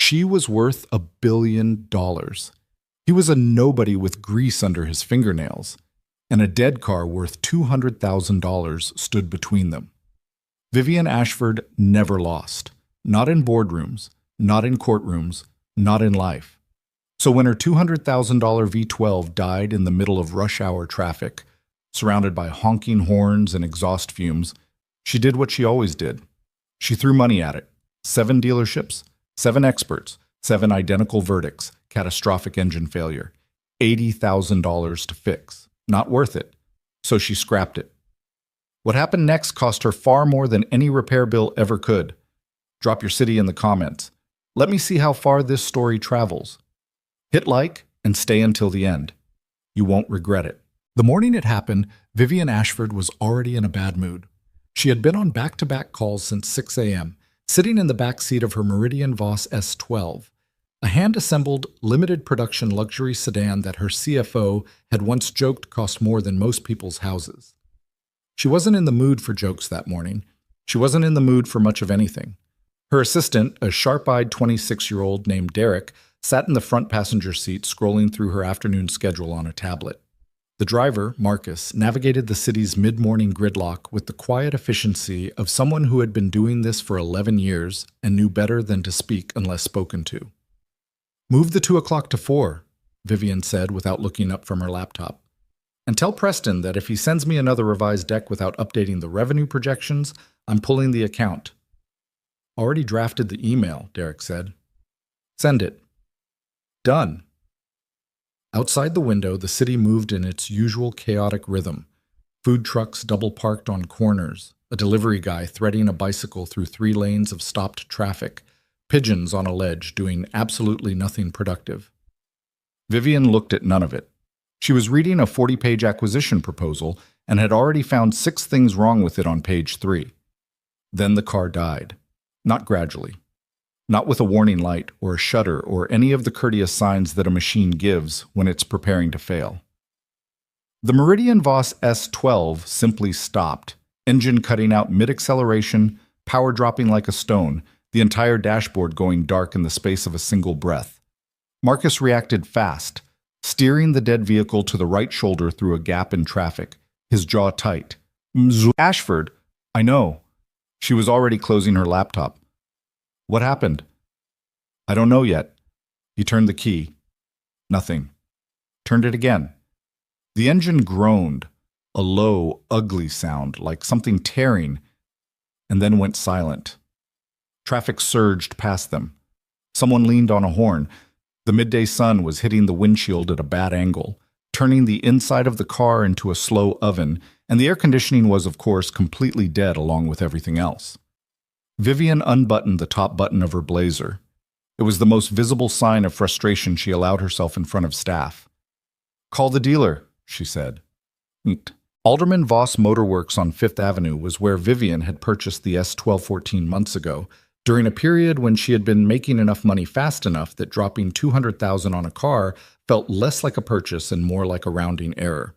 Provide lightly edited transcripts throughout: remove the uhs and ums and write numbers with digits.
She was worth $1 billion. He was a nobody with grease under his fingernails, and a dead car worth $200,000 stood between them. Vivian Ashford never lost. Not in boardrooms, not in courtrooms, not in life. So when her $200,000 V12 died in the middle of rush hour traffic, surrounded by honking horns and exhaust fumes, she did what she always did. She threw money at it. 7 dealerships, 7 experts, 7 identical verdicts, catastrophic engine failure, $80,000 to fix. Not worth it. So she scrapped it. What happened next cost her far more than any repair bill ever could. Drop your city in the comments. Let me see how far this story travels. Hit like and stay until the end. You won't regret it. The morning it happened, Vivian Ashford was already in a bad mood. She had been on back-to-back calls since 6 a.m., sitting in the back seat of her Meridian Voss S12, a hand-assembled, limited-production luxury sedan that her CFO had once joked cost more than most people's houses. She wasn't in the mood for jokes that morning. She wasn't in the mood for much of anything. Her assistant, a sharp-eyed 26-year-old named Derek, sat in the front passenger seat scrolling through her afternoon schedule on a tablet. The driver, Marcus, navigated the city's mid-morning gridlock with the quiet efficiency of someone who had been doing this for 11 years and knew better than to speak unless spoken to. "Move the 2 o'clock to 4, Vivian said without looking up from her laptop. "And tell Preston that if he sends me another revised deck without updating the revenue projections, I'm pulling the account." "Already drafted the email," Derek said. "Send it." "Done." Outside the window, the city moved in its usual chaotic rhythm. Food trucks double-parked on corners, a delivery guy threading a bicycle through 3 lanes of stopped traffic, pigeons on a ledge doing absolutely nothing productive. Vivian looked at none of it. She was reading a 40-page acquisition proposal and had already found 6 things wrong with it on page 3. Then the car died. Not gradually. Not with a warning light or a shutter or any of the courteous signs that a machine gives when it's preparing to fail. The Meridian Voss S12 simply stopped, engine cutting out mid-acceleration, power dropping like a stone, the entire dashboard going dark in the space of a single breath. Marcus reacted fast, steering the dead vehicle to the right shoulder through a gap in traffic, his jaw tight. "Ashford, I know." She was already closing her laptop. "What happened?" "I don't know yet." He turned the key. Nothing. Turned it again. The engine groaned, a low, ugly sound, like something tearing, and then went silent. Traffic surged past them. Someone leaned on a horn. The midday sun was hitting the windshield at a bad angle, turning the inside of the car into a slow oven, and the air conditioning was, of course, completely dead along with everything else. Vivian unbuttoned the top button of her blazer. It was the most visible sign of frustration she allowed herself in front of staff. "Call the dealer," she said. Alderman Voss Motor Works on 5th Avenue was where Vivian had purchased the S12 14 months ago, during a period when she had been making enough money fast enough that dropping $200,000 on a car felt less like a purchase and more like a rounding error.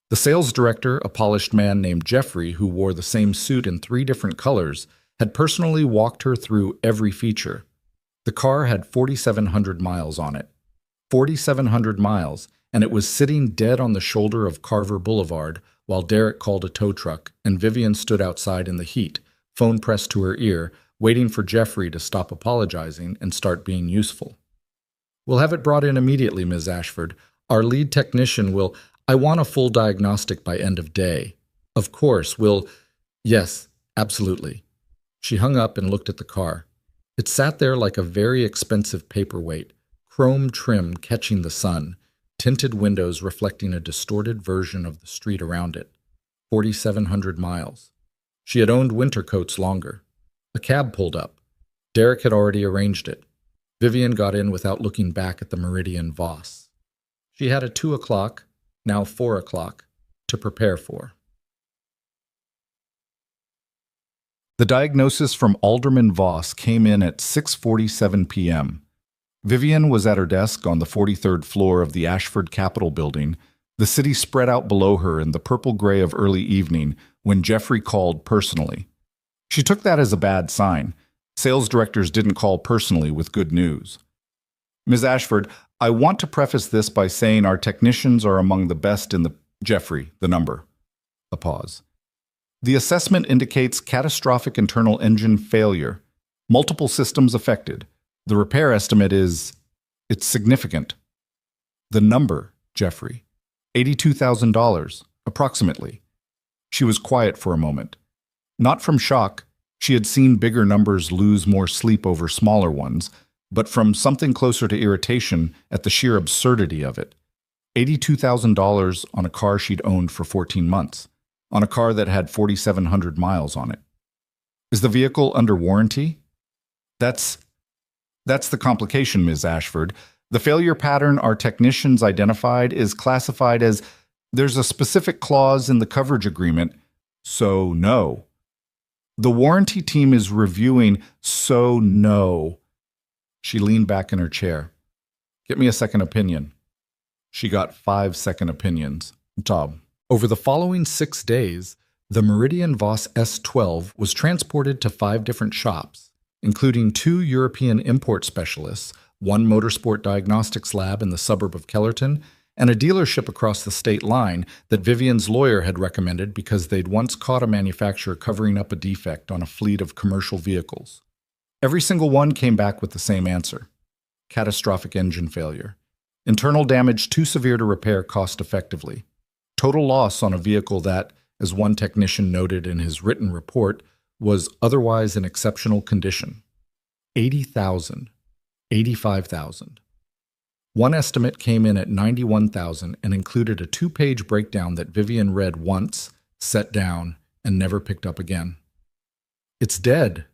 The sales director, a polished man named Jeffrey who wore the same suit in 3 different colors, had personally walked her through every feature. The car had 4,700 miles on it. 4,700 miles, and it was sitting dead on the shoulder of Carver Boulevard while Derek called a tow truck and Vivian stood outside in the heat, phone pressed to her ear, waiting for Jeffrey to stop apologizing and start being useful. "We'll have it brought in immediately, Ms. Ashford. Our lead technician will— I want a full diagnostic by end of day. Of course, we'll— Yes, absolutely." She hung up and looked at the car. It sat there like a very expensive paperweight, chrome trim catching the sun, tinted windows reflecting a distorted version of the street around it. 4,700 miles. She had owned winter coats longer. A cab pulled up. Derek had already arranged it. Vivian got in without looking back at the Meridian Voss. She had a 2 o'clock, now 4 o'clock, to prepare for. The diagnosis from Alderman Voss came in at 6:47 p.m. Vivian was at her desk on the 43rd floor of the Ashford Capitol building, the city spread out below her in the purple-gray of early evening when Jeffrey called personally. She took that as a bad sign. Sales directors didn't call personally with good news. Ms. Ashford, I want to preface this by saying our technicians are among the best in the... Jeffrey, the number. A pause. The assessment indicates catastrophic internal engine failure. Multiple systems affected. The repair estimate is... it's significant. The number, Jeffrey. $82,000, approximately. She was quiet for a moment. Not from shock. She had seen bigger numbers lose more sleep over smaller ones, but from something closer to irritation at the sheer absurdity of it. $82,000 on a car she'd owned for 14 months, on a car that had 4,700 miles on it. Is the vehicle under warranty? That's the complication, Ms. Ashford. The failure pattern our technicians identified is classified as there's a specific clause in the coverage agreement, so no. The warranty team is reviewing, so no. She leaned back in her chair. Get me a second opinion. She got 5 second opinions. Tom. Over the following 6 days, the Meridian Voss S12 was transported to 5 different shops, including 2 European import specialists, 1 motorsport diagnostics lab in the suburb of Kellerton, and a dealership across the state line that Vivian's lawyer had recommended because they'd once caught a manufacturer covering up a defect on a fleet of commercial vehicles. Every single one came back with the same answer: catastrophic engine failure. Internal damage too severe to repair cost-effectively. Total loss on a vehicle that, as one technician noted in his written report, was otherwise in exceptional condition. $80,000. $85,000. One estimate came in at $91,000 and included a 2-page breakdown that Vivian read once, set down, and never picked up again. It's dead,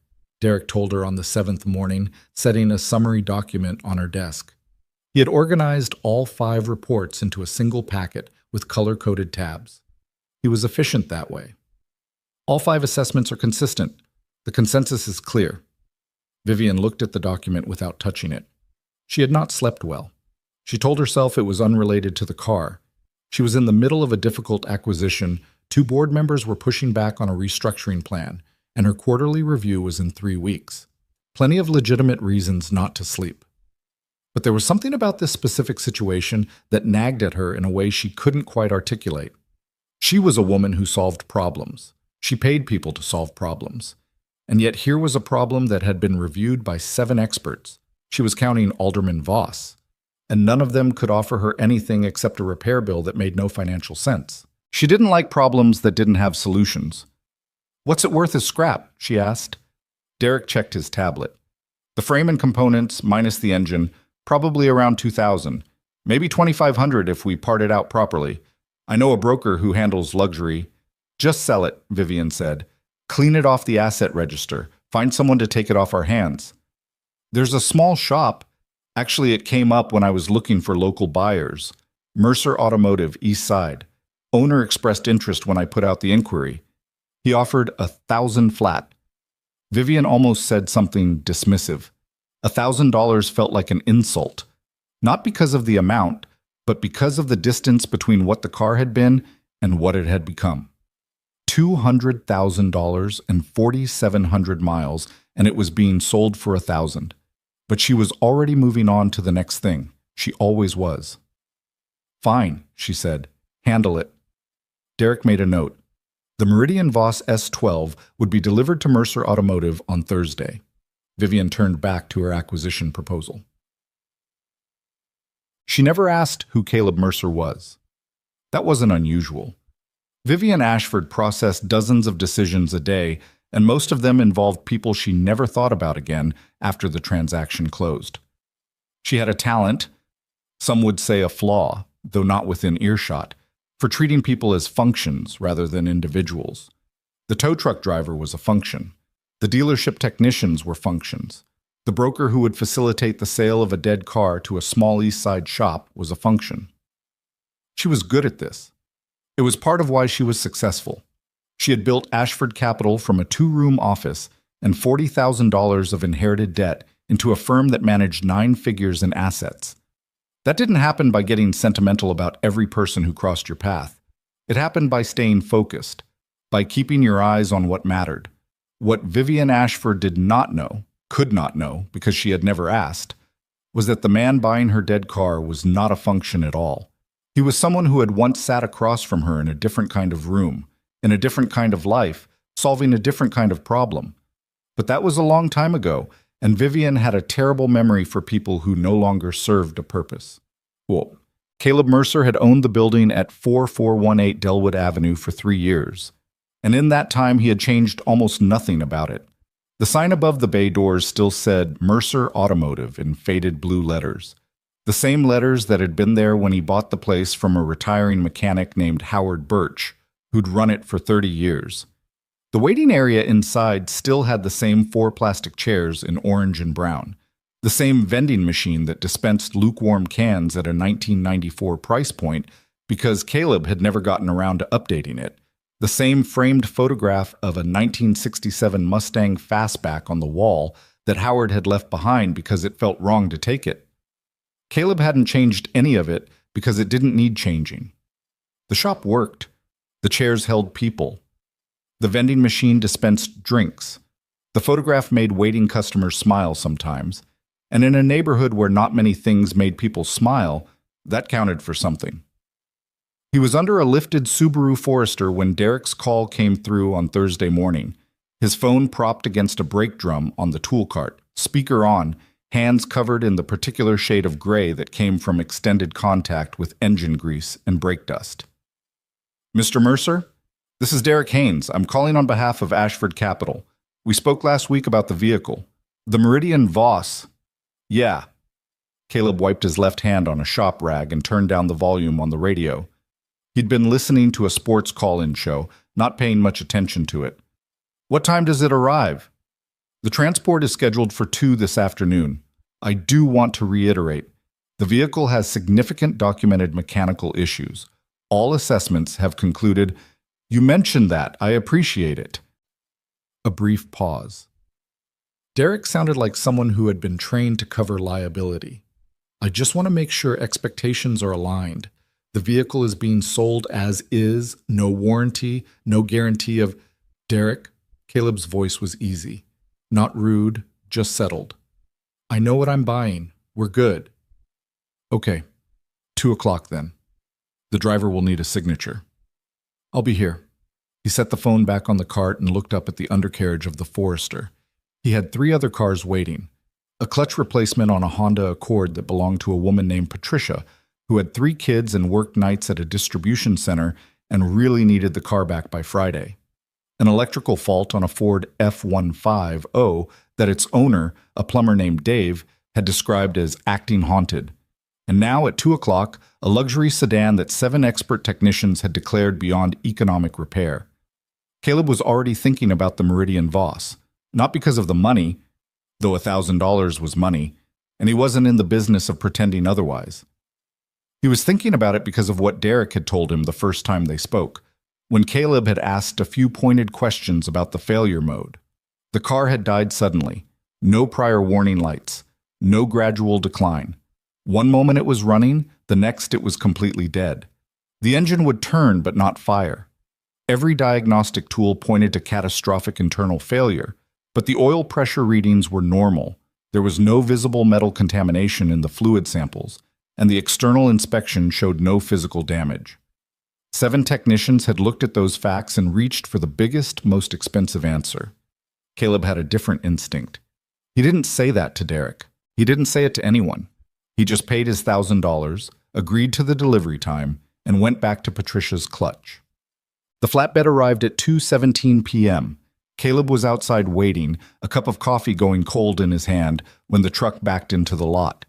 Derek told her on the 7th morning, setting a summary document on her desk. He had organized all 5 reports into a single packet with color-coded tabs. He was efficient that way. All 5 assessments are consistent. The consensus is clear. Vivian looked at the document without touching it. She had not slept well. She told herself it was unrelated to the car. She was in the middle of a difficult acquisition, 2 board members were pushing back on a restructuring plan, and her quarterly review was in 3 weeks. Plenty of legitimate reasons not to sleep. But there was something about this specific situation that nagged at her in a way she couldn't quite articulate. She was a woman who solved problems. She paid people to solve problems. And yet here was a problem that had been reviewed by 7 experts. She was counting Alderman Voss. And none of them could offer her anything except a repair bill that made no financial sense. She didn't like problems that didn't have solutions. "What's it worth as scrap?" she asked. Derek checked his tablet. The frame and components, minus the engine, probably around $2,000. Maybe $2,500 if we part it out properly. I know a broker who handles luxury. "Just sell it," Vivian said. "Clean it off the asset register. Find someone to take it off our hands." "There's a small shop. Actually, it came up when I was looking for local buyers. Mercer Automotive, East Side. Owner expressed interest when I put out the inquiry. He offered $1,000 flat." Vivian almost said something dismissive. $1,000 felt like an insult. Not because of the amount, but because of the distance between what the car had been and what it had become. $200,000 and 4,700 miles, and it was being sold for $1,000. But she was already moving on to the next thing. She always was. "Fine," she said. "Handle it." Derek made a note. The Meridian Voss S12 would be delivered to Mercer Automotive on Thursday. Vivian turned back to her acquisition proposal. She never asked who Caleb Mercer was. That wasn't unusual. Vivian Ashford processed dozens of decisions a day, and most of them involved people she never thought about again after the transaction closed. She had a talent, some would say a flaw, though not within earshot, for treating people as functions rather than individuals. The tow truck driver was a function. The dealership technicians were functions. The broker who would facilitate the sale of a dead car to a small East Side shop was a function. She was good at this. It was part of why she was successful. She had built Ashford Capital from a 2-room office and $40,000 of inherited debt into a firm that managed 9 figures in assets. That didn't happen by getting sentimental about every person who crossed your path. It happened by staying focused, by keeping your eyes on what mattered. What Vivian Ashford did not know could not know because she had never asked, was that the man buying her dead car was not a function at all. He was someone who had once sat across from her in a different kind of room, in a different kind of life, solving a different kind of problem. But that was a long time ago, and Vivian had a terrible memory for people who no longer served a purpose. Whoa. Caleb Mercer had owned the building at 4418 Delwood Avenue for 3 years, and in that time he had changed almost nothing about it. The sign above the bay doors still said Mercer Automotive in faded blue letters, the same letters that had been there when he bought the place from a retiring mechanic named Howard Birch, who'd run it for 30 years. The waiting area inside still had the same 4 plastic chairs in orange and brown, the same vending machine that dispensed lukewarm cans at a 1994 price point because Caleb had never gotten around to updating it, the same framed photograph of a 1967 Mustang Fastback on the wall that Howard had left behind because it felt wrong to take it. Caleb hadn't changed any of it because it didn't need changing. The shop worked. The chairs held people. The vending machine dispensed drinks. The photograph made waiting customers smile sometimes. And in a neighborhood where not many things made people smile, that counted for something. He was under a lifted Subaru Forester when Derek's call came through on Thursday morning, his phone propped against a brake drum on the tool cart, speaker on, hands covered in the particular shade of gray that came from extended contact with engine grease and brake dust. "Mr. Mercer? This is Derek Haynes. I'm calling on behalf of Ashford Capital. We spoke last week about the vehicle. The Meridian Voss." "Yeah." Caleb wiped his left hand on a shop rag and turned down the volume on the radio. He'd been listening to a sports call-in show, not paying much attention to it. "What time does it arrive?" "The transport is scheduled for 2 this afternoon. I do want to reiterate, the vehicle has significant documented mechanical issues. All assessments have concluded." "You mentioned that. I appreciate it." A brief pause. Derek sounded like someone who had been trained to cover liability. "I just want to make sure expectations are aligned. The vehicle is being sold as is, no warranty, no guarantee of—" "Derek," Caleb's voice was easy. Not rude, just settled. "I know what I'm buying. We're good." "Okay, 2 o'clock then. The driver will need a signature." "I'll be here." He set the phone back on the cart and looked up at the undercarriage of the Forester. He had 3 other cars waiting. A clutch replacement on a Honda Accord that belonged to a woman named Patricia, who had 3 kids and worked nights at a distribution center and really needed the car back by Friday. An electrical fault on a Ford F-150 that its owner, a plumber named Dave, had described as acting haunted. And now at 2 o'clock, a luxury sedan that 7 expert technicians had declared beyond economic repair. Caleb was already thinking about the Meridian Voss, not because of the money, though $1,000 was money, and he wasn't in the business of pretending otherwise. He was thinking about it because of what Derek had told him the first time they spoke, when Caleb had asked a few pointed questions about the failure mode. The car had died suddenly, no prior warning lights, no gradual decline. One moment it was running, the next it was completely dead. The engine would turn but not fire. Every diagnostic tool pointed to catastrophic internal failure, but the oil pressure readings were normal. There was no visible metal contamination in the fluid samples, and the external inspection showed no physical damage. 7 technicians had looked at those facts and reached for the biggest, most expensive answer. Caleb had a different instinct. He didn't say that to Derek. He didn't say it to anyone. He just paid his $1,000, agreed to the delivery time, and went back to Patricia's clutch. The flatbed arrived at 2:17 p.m. Caleb was outside waiting, a cup of coffee going cold in his hand, when the truck backed into the lot.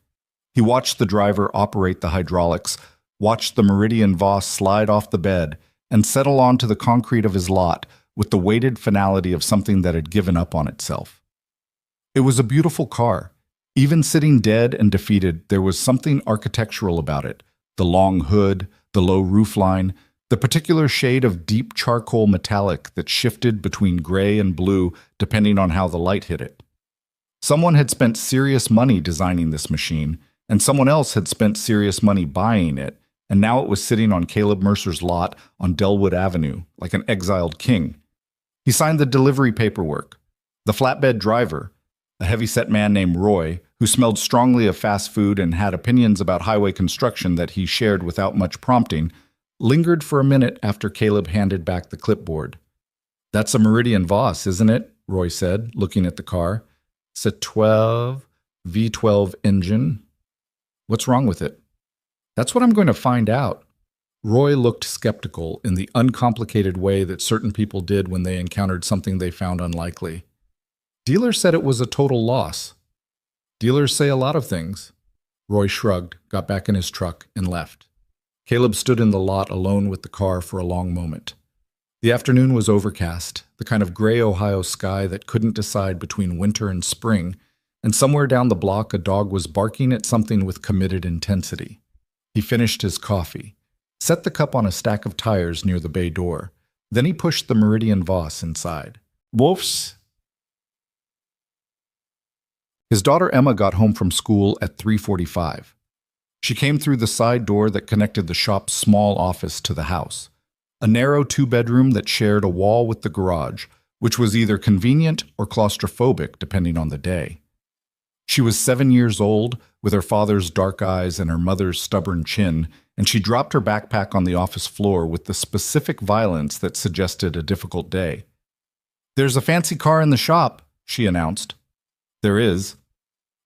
He watched the driver operate the hydraulics, watched the Meridian Voss slide off the bed, and settle onto the concrete of his lot with the weighted finality of something that had given up on itself. It was a beautiful car. Even sitting dead and defeated, there was something architectural about it. The long hood, the low roofline, the particular shade of deep charcoal metallic that shifted between gray and blue depending on how the light hit it. Someone had spent serious money designing this machine, and someone else had spent serious money buying it, and now it was sitting on Caleb Mercer's lot on Delwood Avenue like an exiled king. He signed the delivery paperwork. The flatbed driver, A heavy-set man named Roy, who smelled strongly of fast food and had opinions about highway construction that he shared without much prompting, lingered for a minute after Caleb handed back the clipboard. "That's a Meridian Voss, isn't it?" Roy said, looking at the car. "It's a 12 V12 engine. What's wrong with it?" "That's what I'm going to find out." Roy looked skeptical in the uncomplicated way that certain people did when they encountered something they found unlikely. "Dealer said it was a total loss." "Dealers say a lot of things." Roy shrugged, got back in his truck, and left. Caleb stood in the lot alone with the car for a long moment. The afternoon was overcast, the kind of gray Ohio sky that couldn't decide between winter and spring, and somewhere down the block a dog was barking at something with committed intensity. He finished his coffee, set the cup on a stack of tires near the bay door. Then he pushed the Meridian Voss inside. "Wolfs." His daughter Emma got home from school at 3:45. She came through the side door that connected the shop's small office to the house, a narrow two-bedroom that shared a wall with the garage, which was either convenient or claustrophobic depending on the day. She was 7 years old, with her father's dark eyes and her mother's stubborn chin, and she dropped her backpack on the office floor with the specific violence that suggested a difficult day. "There's a fancy car in the shop," she announced. "There is."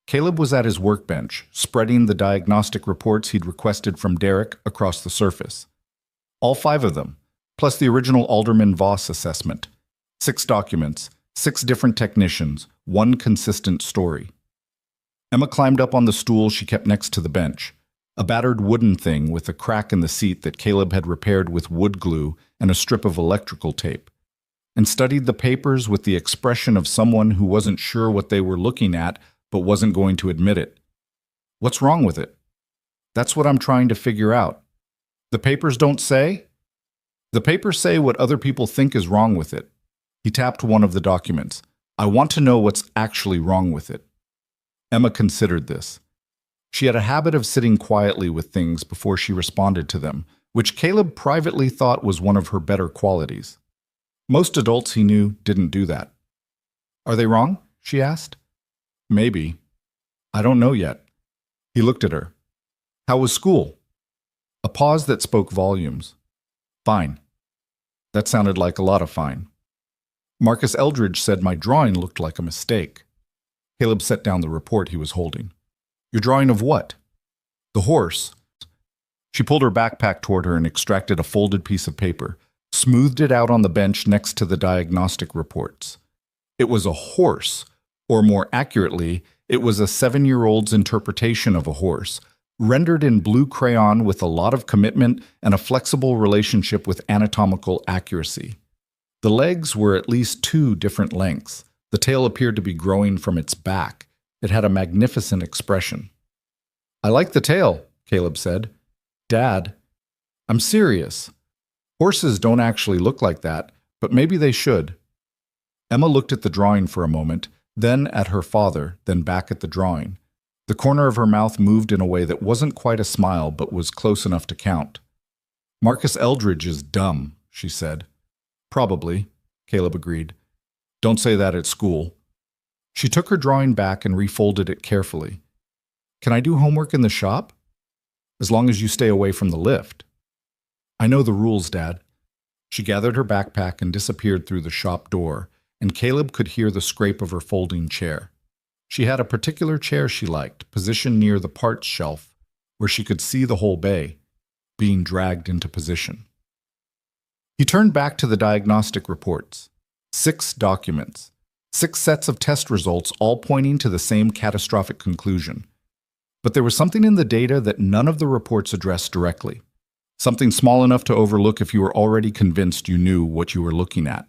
Caleb was at his workbench, spreading the diagnostic reports he'd requested from Derek across the surface. All 5 of them, plus the original Alderman Voss assessment. 6 documents, 6 different technicians, 1 consistent story. Emma climbed up on the stool she kept next to the bench, a battered wooden thing with a crack in the seat that Caleb had repaired with wood glue and a strip of electrical tape, and studied the papers with the expression of someone who wasn't sure what they were looking at but wasn't going to admit it. "What's wrong with it?" "That's what I'm trying to figure out." "The papers don't say?" "The papers say what other people think is wrong with it." He tapped one of the documents. "I want to know what's actually wrong with it." Emma considered this. She had a habit of sitting quietly with things before she responded to them, which Caleb privately thought was one of her better qualities. Most adults he knew didn't do that. "Are they wrong?" she asked. "Maybe. I don't know yet." He looked at her. "How was school?" A pause that spoke volumes. "Fine." That sounded like a lot of fine. "Marcus Eldridge said my drawing looked like a mistake." Caleb set down the report he was holding. "Your drawing of what?" "The horse." She pulled her backpack toward her and extracted a folded piece of paper, smoothed it out on the bench next to the diagnostic reports. It was a horse, or more accurately, it was a 7-year-old's interpretation of a horse, rendered in blue crayon with a lot of commitment and a flexible relationship with anatomical accuracy. The legs were at least 2 different lengths. The tail appeared to be growing from its back. It had a magnificent expression. "I like the tail," Caleb said. "Dad, I'm serious. Horses don't actually look like that, but maybe they should." Emma looked at the drawing for a moment, then at her father, then back at the drawing. The corner of her mouth moved in a way that wasn't quite a smile, but was close enough to count. "Marcus Eldridge is dumb," she said. "Probably," Caleb agreed. "Don't say that at school." She took her drawing back and refolded it carefully. "Can I do homework in the shop?" "As long as you stay away from the lift." "I know the rules, Dad." She gathered her backpack and disappeared through the shop door, and Caleb could hear the scrape of her folding chair. She had a particular chair she liked, positioned near the parts shelf, where she could see the whole bay, being dragged into position. He turned back to the diagnostic reports. 6 documents. 6 sets of test results, all pointing to the same catastrophic conclusion. But there was something in the data that none of the reports addressed directly. Something small enough to overlook if you were already convinced you knew what you were looking at.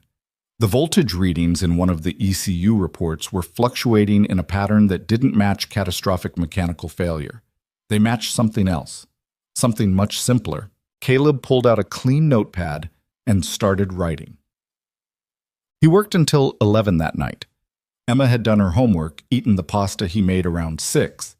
The voltage readings in one of the ECU reports were fluctuating in a pattern that didn't match catastrophic mechanical failure. They matched something else, something much simpler. Caleb pulled out a clean notepad and started writing. He worked until 11 that night. Emma had done her homework, eaten the pasta he made around 6.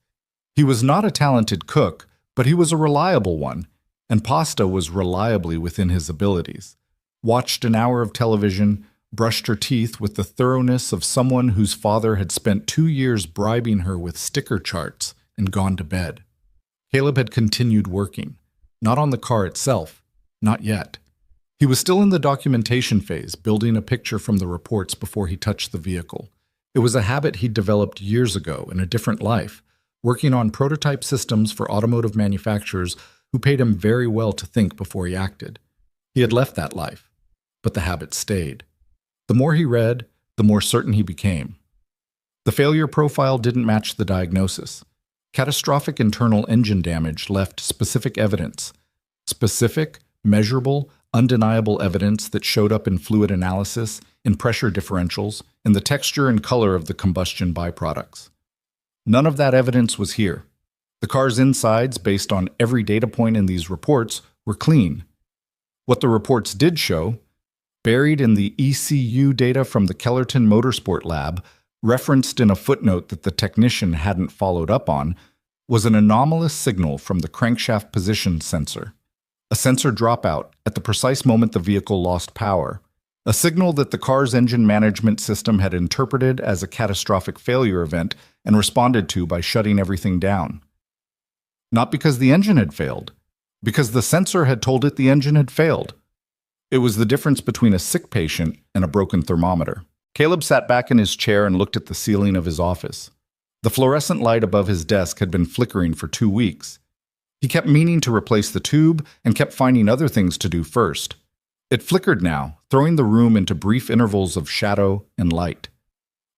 He was not a talented cook, but he was a reliable one, and pasta was reliably within his abilities. Watched an hour of television, brushed her teeth with the thoroughness of someone whose father had spent 2 years bribing her with sticker charts, and gone to bed. Caleb had continued working, not on the car itself, not yet. He was still in the documentation phase, building a picture from the reports before he touched the vehicle. It was a habit he'd developed years ago in a different life, working on prototype systems for automotive manufacturers who paid him very well to think before he acted. He had left that life, but the habit stayed. The more he read, the more certain he became. The failure profile didn't match the diagnosis. Catastrophic internal engine damage left specific evidence. Specific, measurable, undeniable evidence that showed up in fluid analysis, in pressure differentials, in the texture and color of the combustion byproducts. None of that evidence was here. The car's insides, based on every data point in these reports, were clean. What the reports did show, buried in the ECU data from the Kellerton Motorsport Lab, referenced in a footnote that the technician hadn't followed up on, was an anomalous signal from the crankshaft position sensor. A sensor dropout at the precise moment the vehicle lost power. A signal that the car's engine management system had interpreted as a catastrophic failure event and responded to by shutting everything down. Not because the engine had failed, because the sensor had told it the engine had failed. It was the difference between a sick patient and a broken thermometer. Caleb sat back in his chair and looked at the ceiling of his office. The fluorescent light above his desk had been flickering for 2 weeks. He kept meaning to replace the tube and kept finding other things to do first. It flickered now, throwing the room into brief intervals of shadow and light.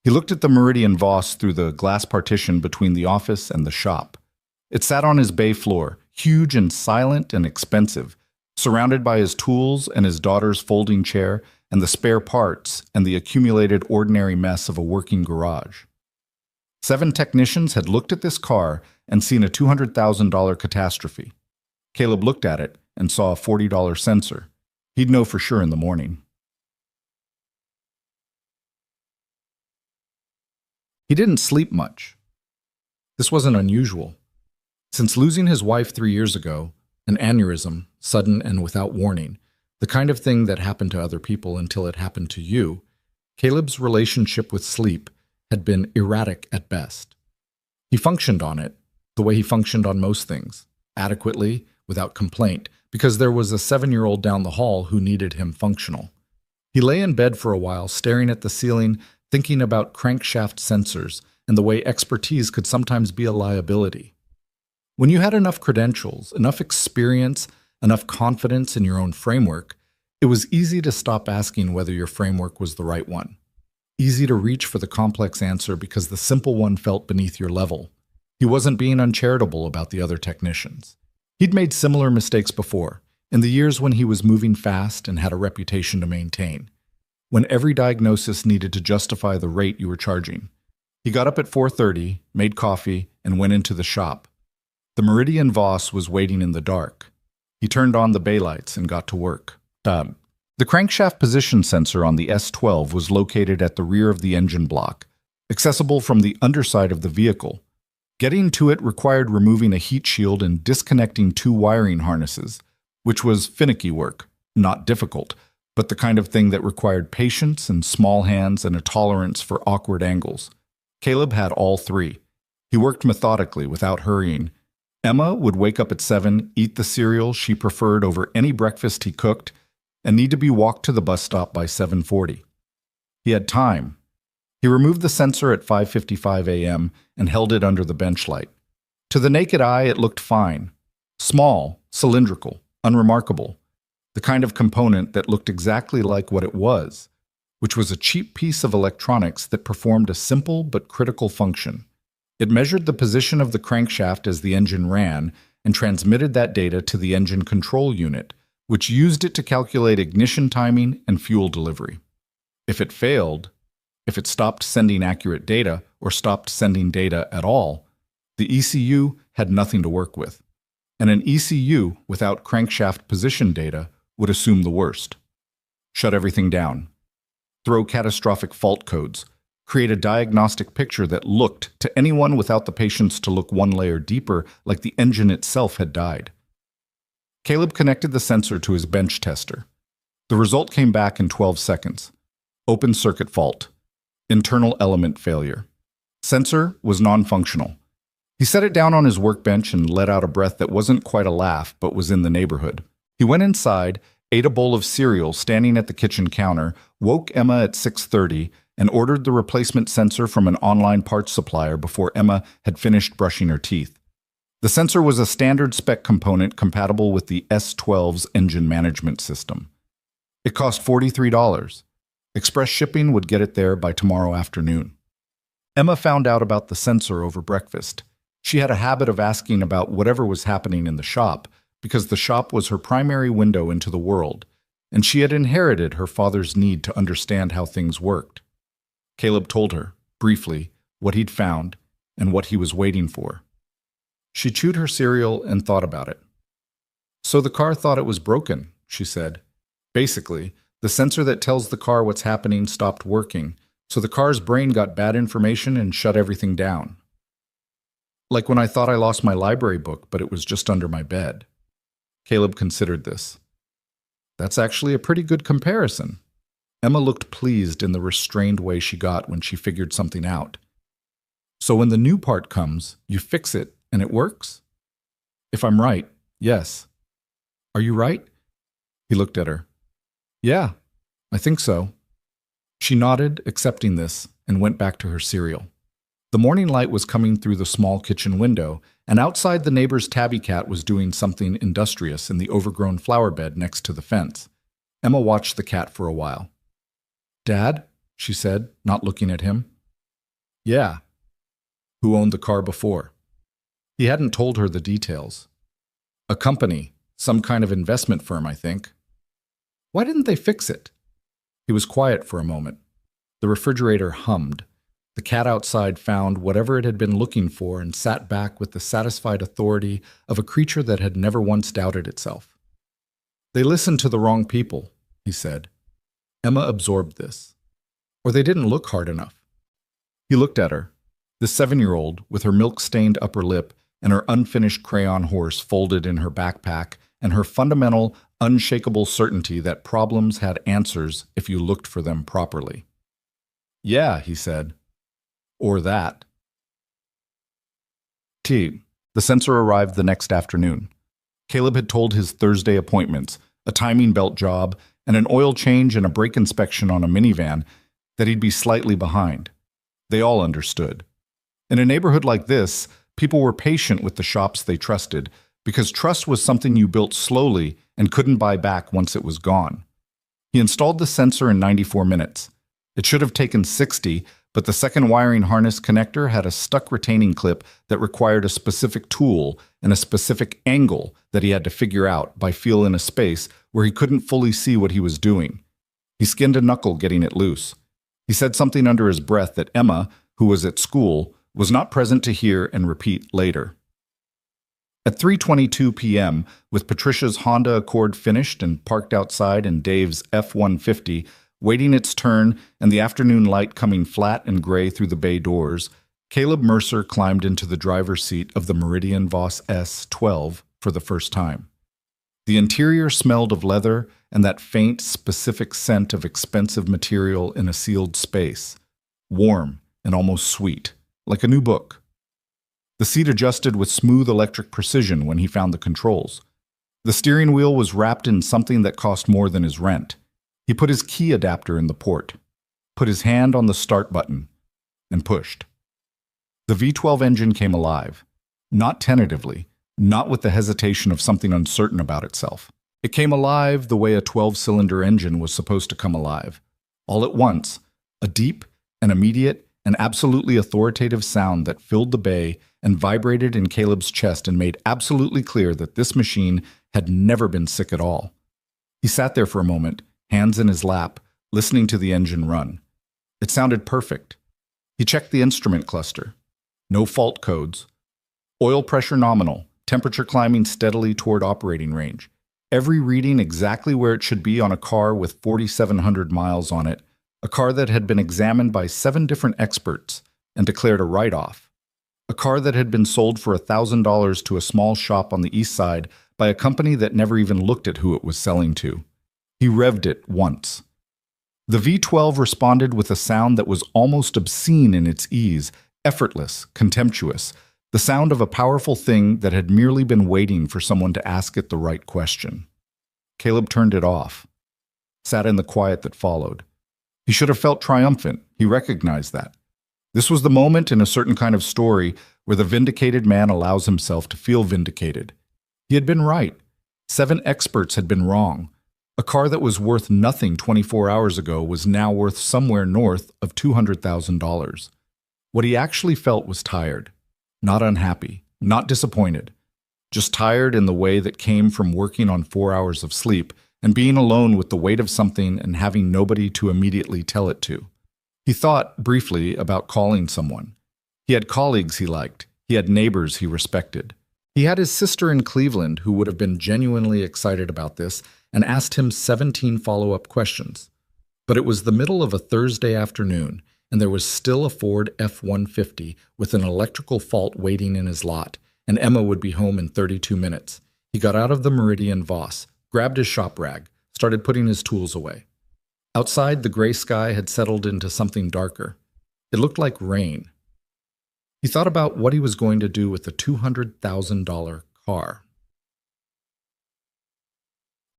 He looked at the Meridian Voss through the glass partition between the office and the shop. It sat on his bay floor, huge and silent and expensive, surrounded by his tools and his daughter's folding chair and the spare parts and the accumulated ordinary mess of a working garage. 7 technicians had looked at this car and seen a $200,000 catastrophe. Caleb looked at it and saw a $40 sensor. He'd know for sure in the morning. He didn't sleep much. This wasn't unusual. Since losing his wife 3 years ago, an aneurysm, sudden and without warning, the kind of thing that happened to other people until it happened to you, Caleb's relationship with sleep had been erratic at best. He functioned on it the way he functioned on most things, adequately, without complaint, because there was a 7-year-old down the hall who needed him functional. He lay in bed for a while, staring at the ceiling, thinking about crankshaft sensors and the way expertise could sometimes be a liability. When you had enough credentials, enough experience, enough confidence in your own framework, it was easy to stop asking whether your framework was the right one. Easy to reach for the complex answer because the simple one felt beneath your level. He wasn't being uncharitable about the other technicians. He'd made similar mistakes before, in the years when he was moving fast and had a reputation to maintain, when every diagnosis needed to justify the rate you were charging. He got up at 4:30, made coffee, and went into the shop. The Meridian Voss was waiting in the dark. He turned on the bay lights and got to work. The crankshaft position sensor on the S12 was located at the rear of the engine block, accessible from the underside of the vehicle. Getting to it required removing a heat shield and disconnecting 2 wiring harnesses, which was finicky work, not difficult, but the kind of thing that required patience and small hands and a tolerance for awkward angles. Caleb had all 3. He worked methodically without hurrying. Emma would wake up at 7, eat the cereal she preferred over any breakfast he cooked, and need to be walked to the bus stop by 7:40. He had time. He removed the sensor at 5:55 a.m. and held it under the bench light. To the naked eye, it looked fine. Small, cylindrical, unremarkable. The kind of component that looked exactly like what it was, which was a cheap piece of electronics that performed a simple but critical function. It measured the position of the crankshaft as the engine ran and transmitted that data to the engine control unit, which used it to calculate ignition timing and fuel delivery. If it failed, if it stopped sending accurate data or stopped sending data at all, the ECU had nothing to work with. And an ECU without crankshaft position data would assume the worst. Shut everything down. Throw catastrophic fault codes. Create a diagnostic picture that looked, to anyone without the patience to look one layer deeper, like the engine itself had died. Caleb connected the sensor to his bench tester. The result came back in 12 seconds. Open circuit fault. Internal element failure. Sensor was non-functional. He set it down on his workbench and let out a breath that wasn't quite a laugh, but was in the neighborhood. He went inside, ate a bowl of cereal standing at the kitchen counter, woke Emma at 6:30, and ordered the replacement sensor from an online parts supplier before Emma had finished brushing her teeth. The sensor was a standard spec component compatible with the S12's engine management system. It cost $43. Express shipping would get it there by tomorrow afternoon. Emma found out about the sensor over breakfast. She had a habit of asking about whatever was happening in the shop, because the shop was her primary window into the world, and she had inherited her father's need to understand how things worked. Caleb told her, briefly, what he'd found and what he was waiting for. She chewed her cereal and thought about it. So the car thought it was broken, she said. Basically, the sensor that tells the car what's happening stopped working, so the car's brain got bad information and shut everything down. Like when I thought I lost my library book, but it was just under my bed. Caleb considered this. That's actually a pretty good comparison. Emma looked pleased in the restrained way she got when she figured something out. So when the new part comes, you fix it and it works? If I'm right, yes. Are you right? He looked at her. Yeah, I think so. She nodded, accepting this, and went back to her cereal. The morning light was coming through the small kitchen window, and outside the neighbor's tabby cat was doing something industrious in the overgrown flower bed next to the fence. Emma watched the cat for a while. Dad? She said, not looking at him. Yeah. Who owned the car before? He hadn't told her the details. A company, some kind of investment firm, I think. Why didn't they fix it? He was quiet for a moment. The refrigerator hummed. The cat outside found whatever it had been looking for and sat back with the satisfied authority of a creature that had never once doubted itself. They listened to the wrong people, he said. Emma absorbed this. Or they didn't look hard enough. He looked at her, the 7-year-old with her milk-stained upper lip and her unfinished crayon horse folded in her backpack and her fundamental, unshakable certainty that problems had answers if you looked for them properly. Yeah, he said. Or that. The sensor arrived the next afternoon. Caleb had told his Thursday appointments, a timing belt job, and an oil change and a brake inspection on a minivan, that he'd be slightly behind. They all understood. In a neighborhood like this, people were patient with the shops they trusted, because trust was something you built slowly and couldn't buy back once it was gone. He installed the sensor in 94 minutes. It should have taken 60, but the second wiring harness connector had a stuck retaining clip that required a specific tool and a specific angle that he had to figure out by feel in a space where he couldn't fully see what he was doing. He skinned a knuckle getting it loose. He said something under his breath that Emma, who was at school, was not present to hear and repeat later. At 3:22 p.m., with Patricia's Honda Accord finished and parked outside and Dave's F-150 waiting its turn and the afternoon light coming flat and gray through the bay doors, Caleb Mercer climbed into the driver's seat of the Meridian Voss S12 for the first time. The interior smelled of leather and that faint, specific scent of expensive material in a sealed space, warm and almost sweet, like a new book. The seat adjusted with smooth electric precision when he found the controls. The steering wheel was wrapped in something that cost more than his rent. He put his key adapter in the port, put his hand on the start button, and pushed. The V12 engine came alive, not tentatively, not with the hesitation of something uncertain about itself. It came alive the way a 12-cylinder engine was supposed to come alive. All at once, a deep and immediate and absolutely authoritative sound that filled the bay and vibrated in Caleb's chest and made absolutely clear that this machine had never been sick at all. He sat there for a moment, hands in his lap, listening to the engine run. It sounded perfect. He checked the instrument cluster. No fault codes. Oil pressure nominal, temperature climbing steadily toward operating range. Every reading exactly where it should be on a car with 4,700 miles on it, a car that had been examined by 7 different experts and declared a write-off. A car that had been sold for $1,000 to a small shop on the east side by a company that never even looked at who it was selling to. He revved it once. The V12 responded with a sound that was almost obscene in its ease, effortless, contemptuous, the sound of a powerful thing that had merely been waiting for someone to ask it the right question. Caleb turned it off, sat in the quiet that followed. He should have felt triumphant. He recognized that. This was the moment in a certain kind of story where the vindicated man allows himself to feel vindicated. He had been right. 7 experts had been wrong. A car that was worth nothing 24 hours ago was now worth somewhere north of $200,000. What he actually felt was tired, not unhappy, not disappointed, just tired in the way that came from working on 4 hours of sleep and being alone with the weight of something and having nobody to immediately tell it to. He thought, briefly, about calling someone. He had colleagues he liked. He had neighbors he respected. He had his sister in Cleveland who would have been genuinely excited about this and asked him 17 follow-up questions. But it was the middle of a Thursday afternoon, and there was still a Ford F-150 with an electrical fault waiting in his lot, and Emma would be home in 32 minutes. He got out of the Meridian Voss, grabbed his shop rag, started putting his tools away. Outside, the gray sky had settled into something darker. It looked like rain. He thought about what he was going to do with the $200,000 car.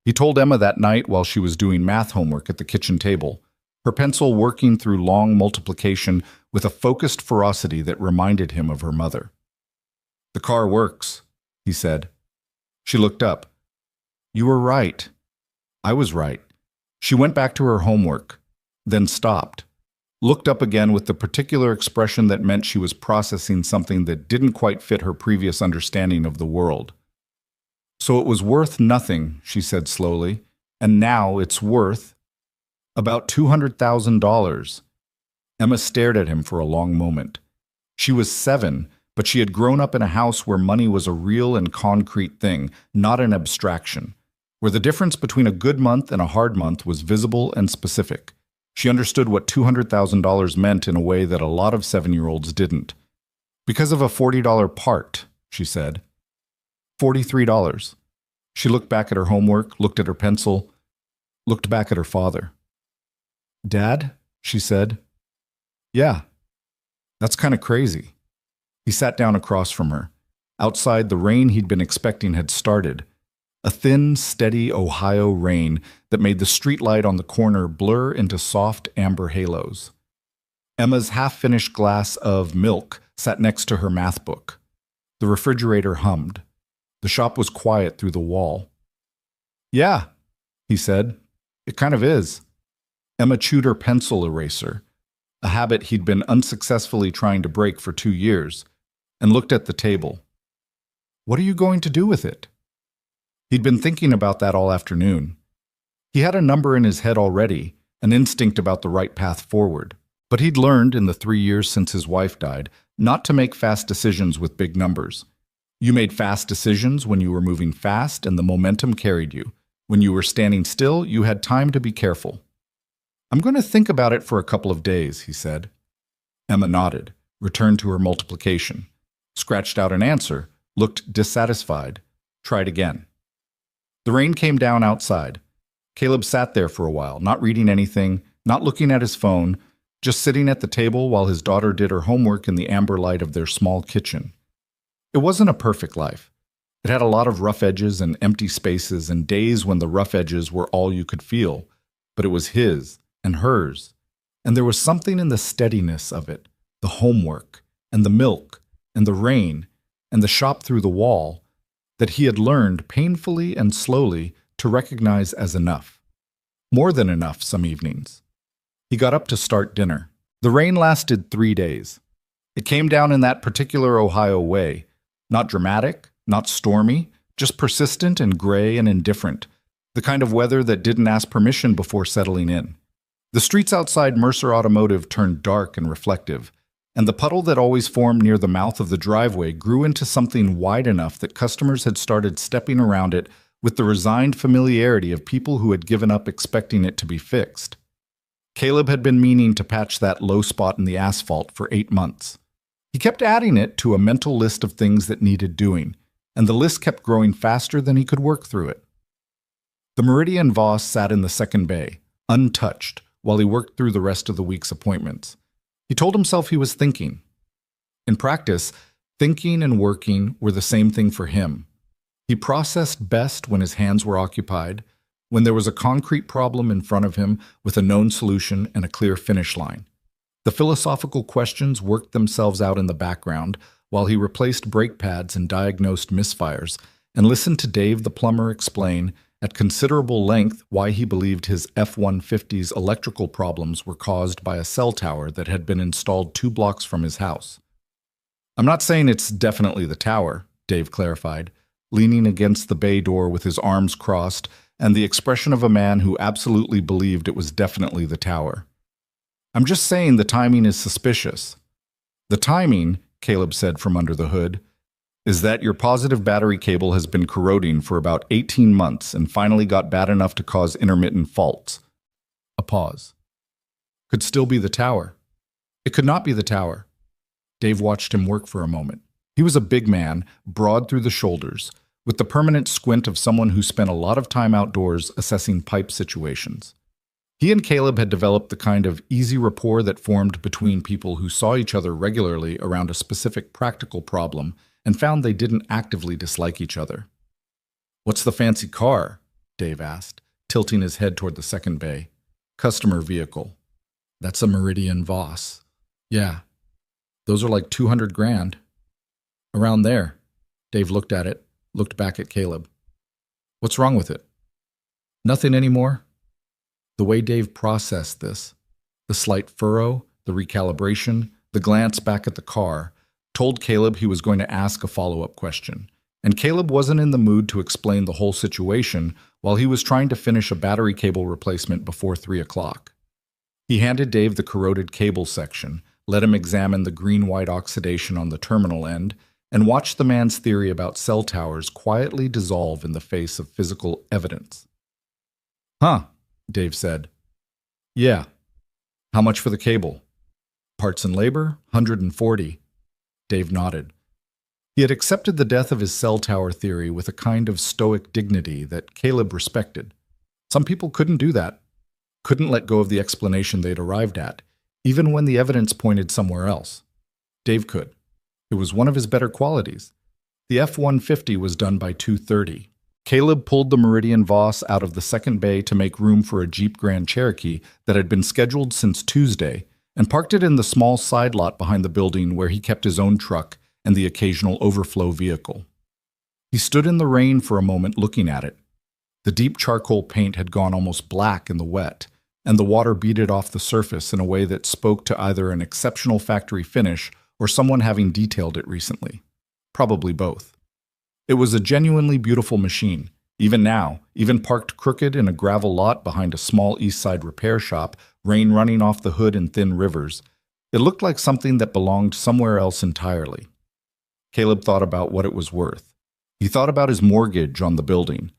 He told Emma that night while she was doing math homework at the kitchen table, her pencil working through long multiplication with a focused ferocity that reminded him of her mother. "The car works," he said. She looked up. "You were right." "I was right." She went back to her homework, then stopped, looked up again with the particular expression that meant she was processing something that didn't quite fit her previous understanding of the world. "So it was worth nothing," she said slowly, "and now it's worth about $200,000. Emma stared at him for a long moment. She was 7, but she had grown up in a house where money was a real and concrete thing, not an abstraction, where the difference between a good month and a hard month was visible and specific. She understood what $200,000 meant in a way that a lot of 7-year-olds didn't. "Because of a $40 part," she said. $43. She looked back at her homework, looked at her pencil, looked back at her father. "Dad?" she said. "Yeah. That's kind of crazy." He sat down across from her. Outside, the rain he'd been expecting had started. A thin, steady Ohio rain that made the streetlight on the corner blur into soft amber halos. Emma's half-finished glass of milk sat next to her math book. The refrigerator hummed. The shop was quiet through the wall. "Yeah," he said. "It kind of is." Emma chewed her pencil eraser, a habit he'd been unsuccessfully trying to break for 2 years, and looked at the table. "What are you going to do with it?" He'd been thinking about that all afternoon. He had a number in his head already, an instinct about the right path forward. But he'd learned in the 3 years since his wife died not to make fast decisions with big numbers. You made fast decisions when you were moving fast and the momentum carried you. When you were standing still, you had time to be careful. "I'm going to think about it for a couple of days," he said. Emma nodded, returned to her multiplication, scratched out an answer, looked dissatisfied, tried again. The rain came down outside. Caleb sat there for a while, not reading anything, not looking at his phone, just sitting at the table while his daughter did her homework in the amber light of their small kitchen. It wasn't a perfect life. It had a lot of rough edges and empty spaces and days when the rough edges were all you could feel, but it was his and hers, and there was something in the steadiness of it, the homework, and the milk, and the rain, and the shop through the wall, that he had learned painfully and slowly to recognize as enough. More than enough some evenings. He got up to start dinner. The rain lasted 3 days. It came down in that particular Ohio way, not dramatic, not stormy, just persistent and gray and indifferent, the kind of weather that didn't ask permission before settling in. The streets outside Mercer Automotive turned dark and reflective, and the puddle that always formed near the mouth of the driveway grew into something wide enough that customers had started stepping around it with the resigned familiarity of people who had given up expecting it to be fixed. Caleb had been meaning to patch that low spot in the asphalt for 8 months. He kept adding it to a mental list of things that needed doing, and the list kept growing faster than he could work through it. The Meridian Voss sat in the second bay, untouched, while he worked through the rest of the week's appointments. He told himself he was thinking. In practice, thinking and working were the same thing for him. He processed best when his hands were occupied, when there was a concrete problem in front of him with a known solution and a clear finish line. The philosophical questions worked themselves out in the background while he replaced brake pads and diagnosed misfires, and listened to Dave the plumber explain at considerable length why he believed his F-150's electrical problems were caused by a cell tower that had been installed 2 blocks from his house. "I'm not saying it's definitely the tower," Dave clarified, leaning against the bay door with his arms crossed and the expression of a man who absolutely believed it was definitely the tower. "I'm just saying the timing is suspicious." "The timing," Caleb said from under the hood, "is that your positive battery cable has been corroding for about 18 months and finally got bad enough to cause intermittent faults." A pause. "Could still be the tower." "It could not be the tower." Dave watched him work for a moment. He was a big man, broad through the shoulders, with the permanent squint of someone who spent a lot of time outdoors assessing pipe situations. He and Caleb had developed the kind of easy rapport that formed between people who saw each other regularly around a specific practical problem and found they didn't actively dislike each other. "What's the fancy car?" Dave asked, tilting his head toward the second bay. "Customer vehicle." "That's a Meridian Voss." "Yeah. Those are like 200 grand. "Around there." Dave looked at it, looked back at Caleb. "What's wrong with it?" "Nothing anymore." The way Dave processed this, the slight furrow, the recalibration, the glance back at the car, told Caleb he was going to ask a follow-up question. And Caleb wasn't in the mood to explain the whole situation while he was trying to finish a battery cable replacement before 3 o'clock. He handed Dave the corroded cable section, let him examine the green-white oxidation on the terminal end, and watched the man's theory about cell towers quietly dissolve in the face of physical evidence. "Huh," Dave said. "Yeah. How much for the cable?" "Parts and labor, 140. Dave nodded. He had accepted the death of his cell tower theory with a kind of stoic dignity that Caleb respected. Some people couldn't do that, couldn't let go of the explanation they'd arrived at, even when the evidence pointed somewhere else. Dave could. It was one of his better qualities. The F-150 was done by 2:30. Caleb pulled the Meridian Voss out of the second bay to make room for a Jeep Grand Cherokee that had been scheduled since Tuesday, and parked it in the small side lot behind the building where he kept his own truck and the occasional overflow vehicle. He stood in the rain for a moment looking at it. The deep charcoal paint had gone almost black in the wet, and the water beaded off the surface in a way that spoke to either an exceptional factory finish or someone having detailed it recently. Probably both. It was a genuinely beautiful machine. Even now, even parked crooked in a gravel lot behind a small east side repair shop, rain running off the hood in thin rivers, it looked like something that belonged somewhere else entirely. Caleb thought about what it was worth. He thought about his mortgage on the building,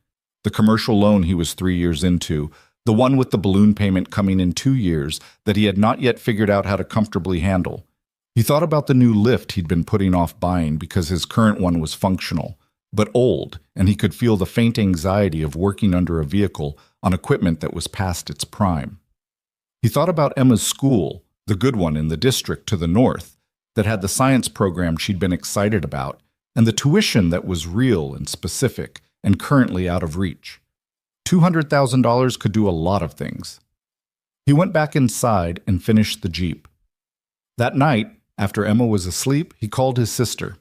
the commercial loan he was 3 years into, the one with the balloon payment coming in 2 years that he had not yet figured out how to comfortably handle. He thought about the new lift he'd been putting off buying because his current one was functional, but old, and he could feel the faint anxiety of working under a vehicle on equipment that was past its prime. He thought about Emma's school, the good one in the district to the north, that had the science program she'd been excited about, and the tuition that was real and specific and currently out of reach. $200,000 could do a lot of things. He went back inside and finished the Jeep. That night, after Emma was asleep, he called his sister.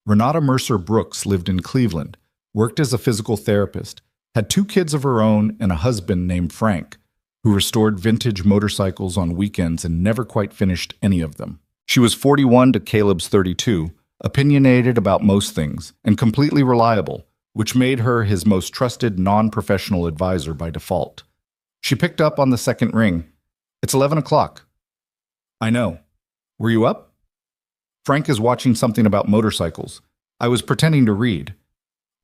Renata Mercer Brooks lived in Cleveland, worked as a physical therapist, had 2 kids of her own and a husband named Frank, who restored vintage motorcycles on weekends and never quite finished any of them. She was 41 to Caleb's 32, opinionated about most things, and completely reliable, which made her his most trusted non-professional advisor by default. She picked up on the second ring. "It's 11 o'clock. "I know. Were you up?" "Frank is watching something about motorcycles. I was pretending to read."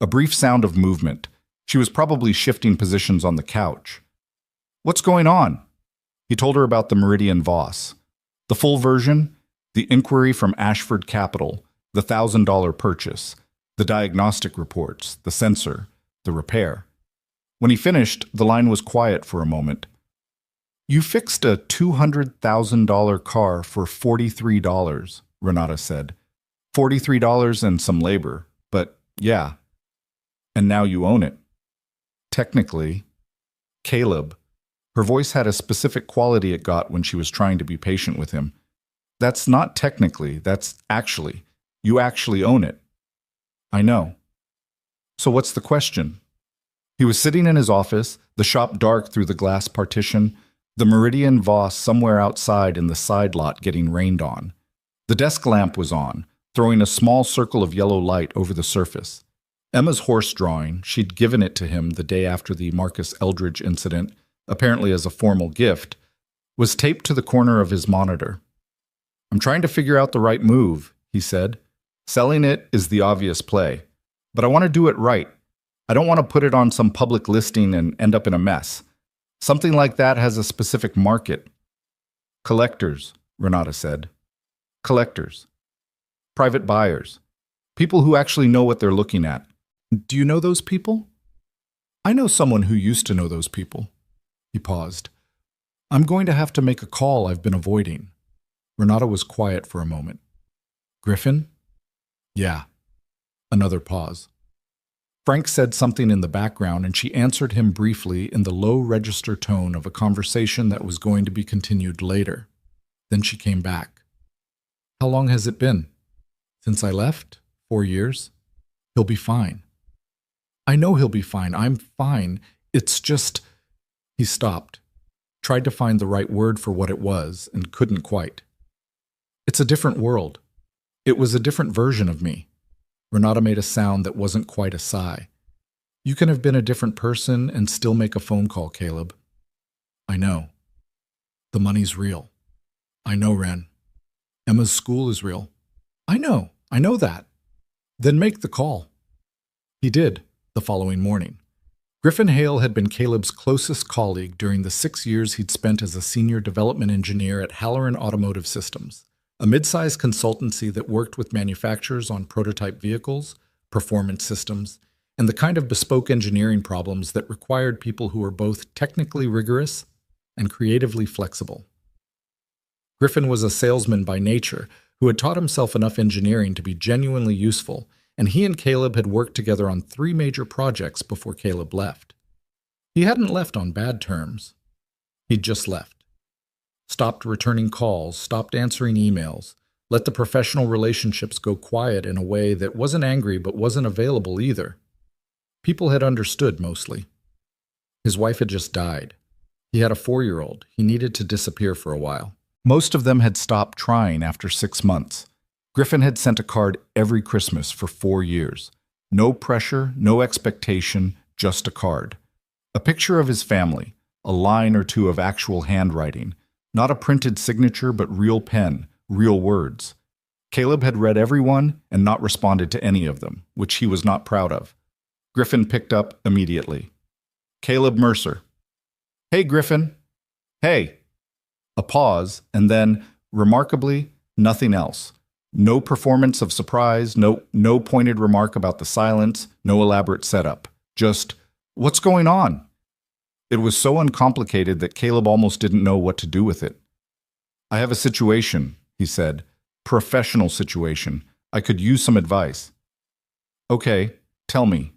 A brief sound of movement. She was probably shifting positions on the couch. "What's going on?" He told her about the Meridian Voss. The full version, the inquiry from Ashford Capital, the $1,000 purchase, the diagnostic reports, the sensor, the repair. When he finished, the line was quiet for a moment. You fixed a $200,000 car for $43, Renata said. $43 and some labor, but yeah. And now you own it. Technically, Caleb. Her voice had a specific quality it got when she was trying to be patient with him. That's not technically, that's actually. You actually own it. I know. So what's the question? He was sitting in his office, the shop dark through the glass partition, the Meridian Voss somewhere outside in the side lot getting rained on. The desk lamp was on, throwing a small circle of yellow light over the surface. Emma's horse drawing, she'd given it to him the day after the Marcus Eldridge incident, apparently as a formal gift, was taped to the corner of his monitor. I'm trying to figure out the right move, he said. Selling it is the obvious play, but I want to do it right. I don't want to put it on some public listing and end up in a mess. Something like that has a specific market. Collectors, Renata said. Collectors. Private buyers. People who actually know what they're looking at. Do you know those people? I know someone who used to know those people. He paused. I'm going to have to make a call I've been avoiding. Renata was quiet for a moment. Griffin? Yeah. Another pause. Frank said something in the background, and she answered him briefly in the low register tone of a conversation that was going to be continued later. Then she came back. How long has it been? Since I left? 4 years? He'll be fine. I know he'll be fine. I'm fine. It's just... He stopped, tried to find the right word for what it was, and couldn't quite. It's a different world. It was a different version of me. Renata made a sound that wasn't quite a sigh. You can have been a different person and still make a phone call, Caleb. I know. The money's real. I know, Ren. Emma's school is real. I know that. Then make the call. He did, the following morning. Griffin Hale had been Caleb's closest colleague during the 6 years he'd spent as a senior development engineer at Halloran Automotive Systems, a mid-sized consultancy that worked with manufacturers on prototype vehicles, performance systems, and the kind of bespoke engineering problems that required people who were both technically rigorous and creatively flexible. Griffin was a salesman by nature who had taught himself enough engineering to be genuinely useful, and he and Caleb had worked together on 3 major projects before Caleb left. He hadn't left on bad terms. He'd just left. Stopped returning calls, stopped answering emails, let the professional relationships go quiet in a way that wasn't angry but wasn't available either. People had understood mostly. His wife had just died. He had a 4-year-old. He needed to disappear for a while. Most of them had stopped trying after 6 months. Griffin had sent a card every Christmas for 4 years. No pressure, no expectation, just a card. A picture of his family, a line or two of actual handwriting, not a printed signature but real pen, real words. Caleb had read every one and not responded to any of them, which he was not proud of. Griffin picked up immediately. Caleb Mercer. Hey, Griffin. Hey. A pause, and then, remarkably, nothing else. No performance of surprise, no pointed remark about the silence, no elaborate setup. Just, what's going on? It was so uncomplicated that Caleb almost didn't know what to do with it. I have a situation, he said. Professional situation. I could use some advice. Okay, tell me.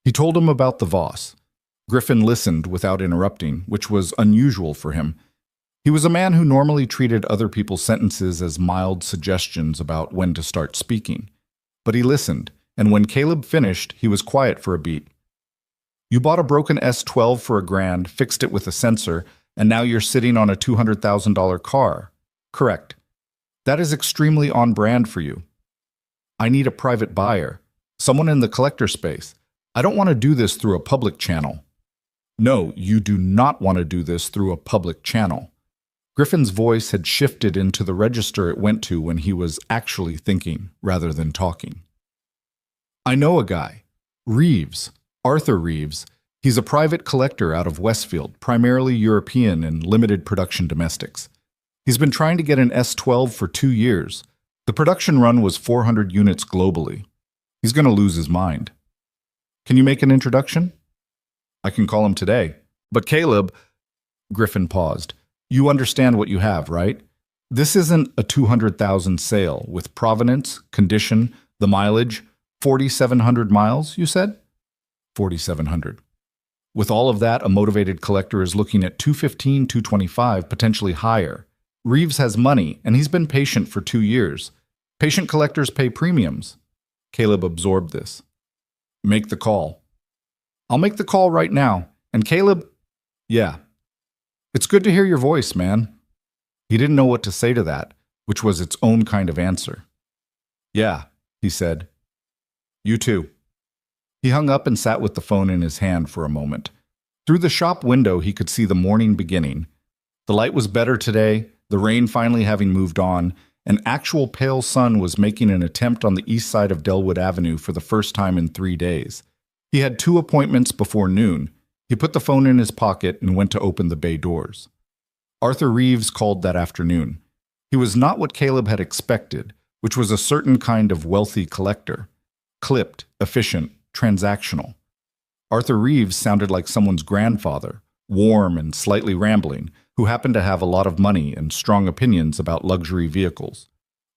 He told him about the Voss. Griffin listened without interrupting, which was unusual for him. He was a man who normally treated other people's sentences as mild suggestions about when to start speaking. But he listened, and when Caleb finished, he was quiet for a beat. You bought a broken S12 for $1,000, fixed it with a sensor, and now you're sitting on a $200,000 car. Correct. That is extremely on brand for you. I need a private buyer, someone in the collector space. I don't want to do this through a public channel. No, you do not want to do this through a public channel. Griffin's voice had shifted into the register it went to when he was actually thinking rather than talking. I know a guy. Reeves. Arthur Reeves. He's a private collector out of Westfield, primarily European and limited production domestics. He's been trying to get an S12 for 2 years. The production run was 400 units globally. He's going to lose his mind. Can you make an introduction? I can call him today. But Caleb, Griffin paused. You understand what you have, right? This isn't a 200,000 sale with provenance, condition, the mileage, 4,700 miles, you said? 4,700. With all of that, a motivated collector is looking at 215, 225, potentially higher. Reeves has money, and he's been patient for 2 years. Patient collectors pay premiums. Caleb absorbed this. Make the call. I'll make the call right now. And Caleb, yeah. It's good to hear your voice, man. He didn't know what to say to that, which was its own kind of answer. Yeah, he said. You too. He hung up and sat with the phone in his hand for a moment. Through the shop window, he could see the morning beginning. The light was better today, the rain finally having moved on. An actual pale sun was making an attempt on the east side of Delwood Avenue for the first time in 3 days. He had 2 appointments before noon. He put the phone in his pocket and went to open the bay doors. Arthur Reeves called that afternoon. He was not what Caleb had expected, which was a certain kind of wealthy collector. Clipped, efficient, transactional. Arthur Reeves sounded like someone's grandfather, warm and slightly rambling, who happened to have a lot of money and strong opinions about luxury vehicles.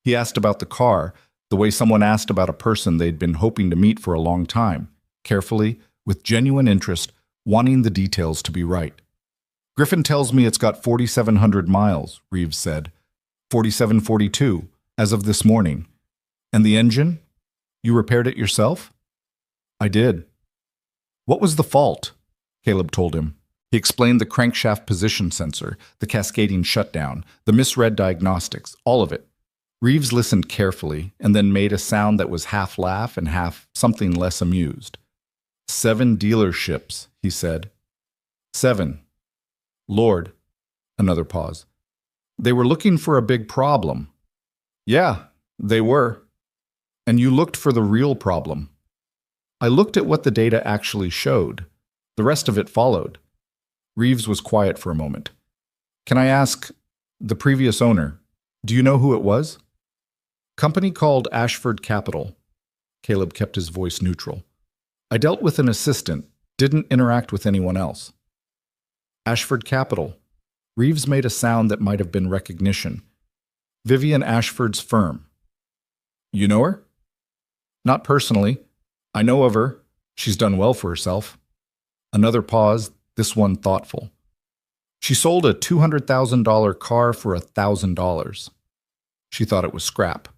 He asked about the car, the way someone asked about a person they'd been hoping to meet for a long time, carefully, with genuine interest, wanting the details to be right. Griffin tells me it's got 4,700 miles, Reeves said. 4,742, as of this morning. And the engine? You repaired it yourself? I did. What was the fault? Caleb told him. He explained the crankshaft position sensor, the cascading shutdown, the misread diagnostics, all of it. Reeves listened carefully and then made a sound that was half laugh and half something less amused. 7 dealerships, he said. 7. Lord. Another pause. They were looking for a big problem. Yeah, they were. And you looked for the real problem. I looked at what the data actually showed. The rest of it followed. Reeves was quiet for a moment. Can I ask, the previous owner, do you know who it was? Company called Ashford Capital. Caleb kept his voice neutral. I dealt with an assistant, didn't interact with anyone else. Ashford Capital. Reeves made a sound that might have been recognition. Vivian Ashford's firm. You know her? Not personally. I know of her. She's done well for herself. Another pause, this one thoughtful. She sold a $200,000 car for $1,000. She thought it was scrap.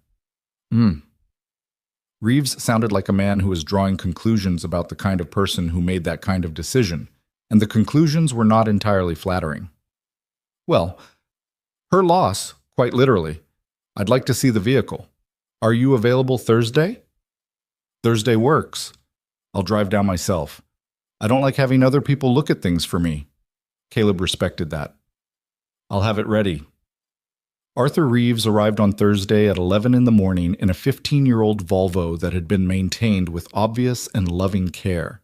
Reeves sounded like a man who was drawing conclusions about the kind of person who made that kind of decision, and the conclusions were not entirely flattering. Well, her loss, quite literally. I'd like to see the vehicle. Are you available Thursday? Thursday works. I'll drive down myself. I don't like having other people look at things for me. Caleb respected that. I'll have it ready. Arthur Reeves arrived on Thursday at 11 in the morning in a 15-year-old Volvo that had been maintained with obvious and loving care.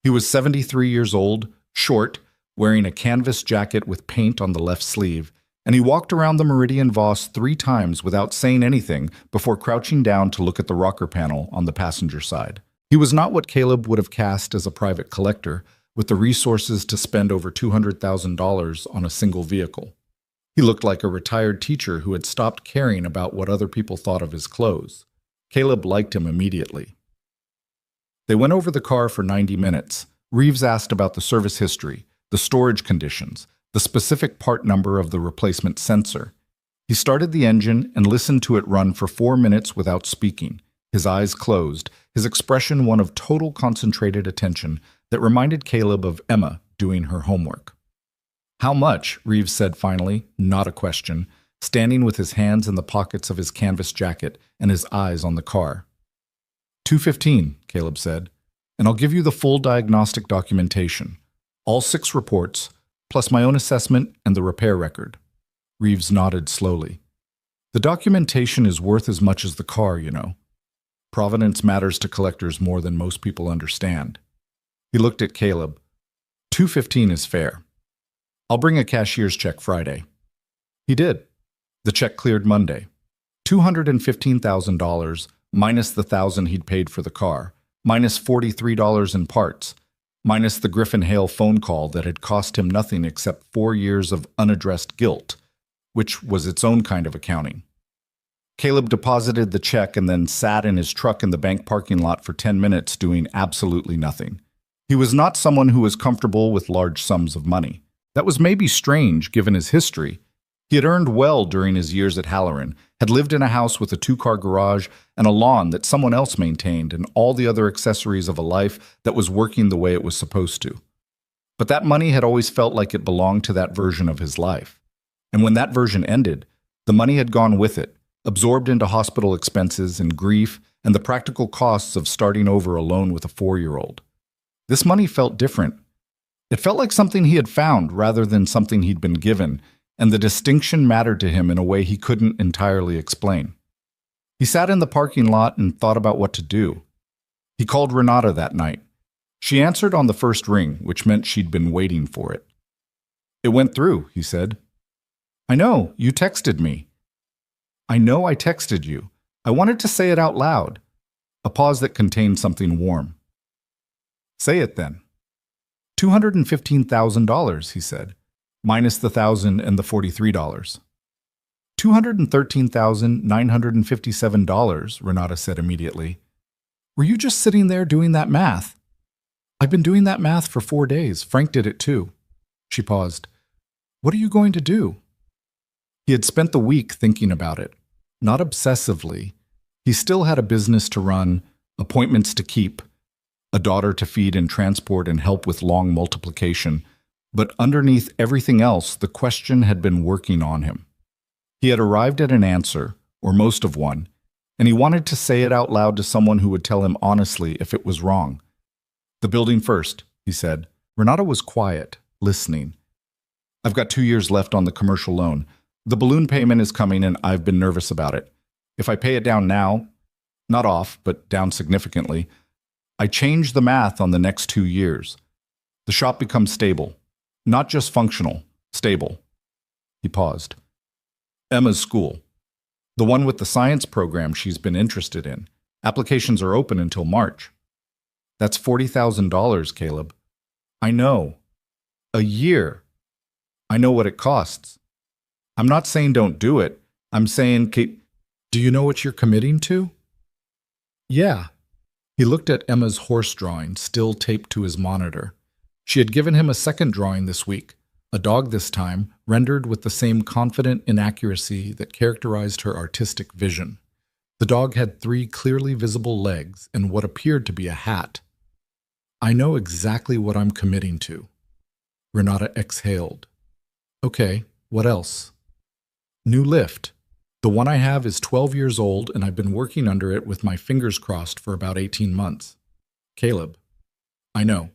He was 73 years old, short, wearing a canvas jacket with paint on the left sleeve, and he walked around the Meridian Voss 3 times without saying anything before crouching down to look at the rocker panel on the passenger side. He was not what Caleb would have cast as a private collector, with the resources to spend over $200,000 on a single vehicle. He looked like a retired teacher who had stopped caring about what other people thought of his clothes. Caleb liked him immediately. They went over the car for 90 minutes. Reeves asked about the service history, the storage conditions, the specific part number of the replacement sensor. He started the engine and listened to it run for 4 minutes without speaking, his eyes closed, his expression one of total concentrated attention that reminded Caleb of Emma doing her homework. How much? Reeves said finally, not a question, standing with his hands in the pockets of his canvas jacket and his eyes on the car. $215, Caleb said, and I'll give you the full diagnostic documentation, all 6 reports, plus my own assessment and the repair record. Reeves nodded slowly. The documentation is worth as much as the car, you know. Provenance matters to collectors more than most people understand. He looked at Caleb. $215 is fair. I'll bring a cashier's check Friday. He did. The check cleared Monday. $215,000 minus the $1,000 he'd paid for the car, minus $43 in parts. minus the Griffin Hale phone call that had cost him nothing except 4 years of unaddressed guilt, which was its own kind of accounting. Caleb deposited the check and then sat in his truck in the bank parking lot for 10 minutes doing absolutely nothing. He was not someone who was comfortable with large sums of money. That was maybe strange given his history. He had earned well during his years at Halloran, had lived in a house with a 2-car garage and a lawn that someone else maintained and all the other accessories of a life that was working the way it was supposed to. But that money had always felt like it belonged to that version of his life. And when that version ended, the money had gone with it, absorbed into hospital expenses and grief and the practical costs of starting over alone with a 4-year-old. This money felt different. It felt like something he had found rather than something he'd been given, and the distinction mattered to him in a way he couldn't entirely explain. He sat in the parking lot and thought about what to do. He called Renata that night. She answered on the first ring, which meant she'd been waiting for it. "It went through," he said. "I know, you texted me." "I know I texted you. I wanted to say it out loud." A pause that contained something warm. "Say it then." $215,000, he said, minus the $1,000 and the $43. $213,957, Renata said immediately. "Were you just sitting there doing that math?" "I've been doing that math for 4 days. Frank did it too." She paused. "What are you going to do?" He had spent the week thinking about it. Not obsessively. He still had a business to run, appointments to keep, a daughter to feed and transport and help with long multiplication. But underneath everything else, the question had been working on him. He had arrived at an answer, or most of one, and he wanted to say it out loud to someone who would tell him honestly if it was wrong. "The building first," he said. Renata was quiet, listening. "I've got 2 years left on the commercial loan. The balloon payment is coming and I've been nervous about it. If I pay it down now, not off, but down significantly, I change the math on the next 2 years. The shop becomes stable. Not just functional, stable." He paused. "Emma's school. The one with the science program she's been interested in. Applications are open until March." "That's $40,000, Caleb." "I know. A year. I know what it costs. I'm not saying don't do it. I'm saying, do you know what you're committing to?" "Yeah." He looked at Emma's horse drawing, still taped to his monitor. She had given him a second drawing this week, a dog this time, rendered with the same confident inaccuracy that characterized her artistic vision. The dog had 3 clearly visible legs and what appeared to be a hat. "I know exactly what I'm committing to." Renata exhaled. "Okay, what else?" "New lift. The one I have is 12 years old and I've been working under it with my fingers crossed for about 18 months. "Caleb." "I know.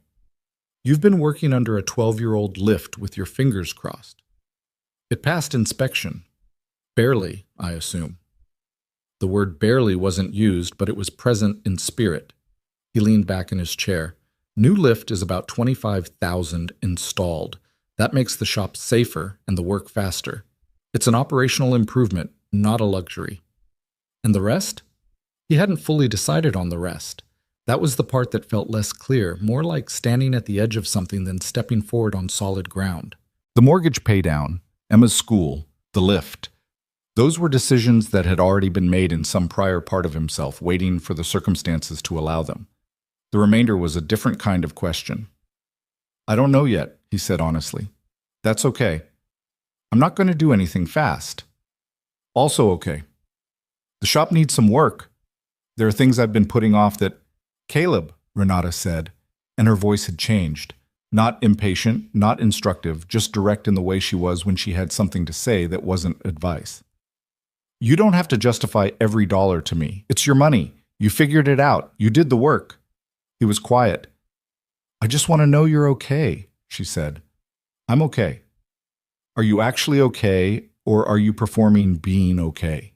You've been working under a 12-year-old lift with your fingers crossed. It passed inspection. Barely, I assume." The word barely wasn't used, but it was present in spirit. He leaned back in his chair. "New lift is about $25,000 installed. That makes the shop safer and the work faster. It's an operational improvement, not a luxury." "And the rest?" He hadn't fully decided on the rest. That was the part that felt less clear, more like standing at the edge of something than stepping forward on solid ground. The mortgage paydown, Emma's school, the lift. Those were decisions that had already been made in some prior part of himself, waiting for the circumstances to allow them. The remainder was a different kind of question. "I don't know yet," he said honestly. "That's okay. I'm not going to do anything fast." "Also okay. The shop needs some work. There are things I've been putting off that—" "Caleb," Renata said, and her voice had changed. Not impatient, not instructive, just direct in the way she was when she had something to say that wasn't advice. "You don't have to justify every dollar to me. It's your money. You figured it out. You did the work." He was quiet. "I just want to know you're okay," she said. "I'm okay." "Are you actually okay, or are you performing being okay?"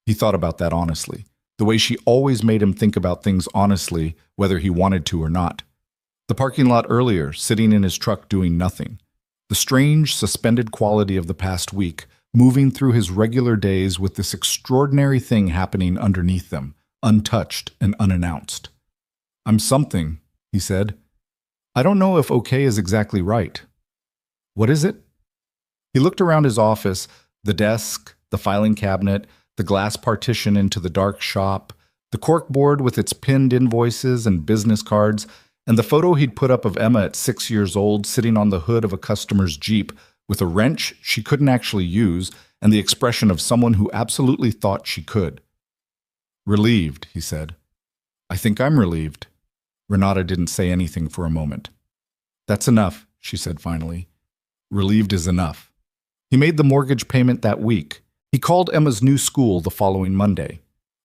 He thought about that honestly, the way she always made him think about things honestly, whether he wanted to or not. The parking lot earlier, sitting in his truck doing nothing. The strange, suspended quality of the past week, moving through his regular days with this extraordinary thing happening underneath them, untouched and unannounced. "I'm something," he said. I don't know if okay is exactly right. What is it? He looked around his office, the desk, the filing cabinet, the glass partition into the dark shop, the corkboard with its pinned invoices and business cards, and the photo he'd put up of Emma at 6 years old sitting on the hood of a customer's Jeep with a wrench she couldn't actually use and the expression of someone who absolutely thought she could. Relieved, he said. I think I'm relieved. Renata didn't say anything for a moment. That's enough, she said finally. Relieved is enough. He made the mortgage payment that week. He called Emma's new school the following Monday.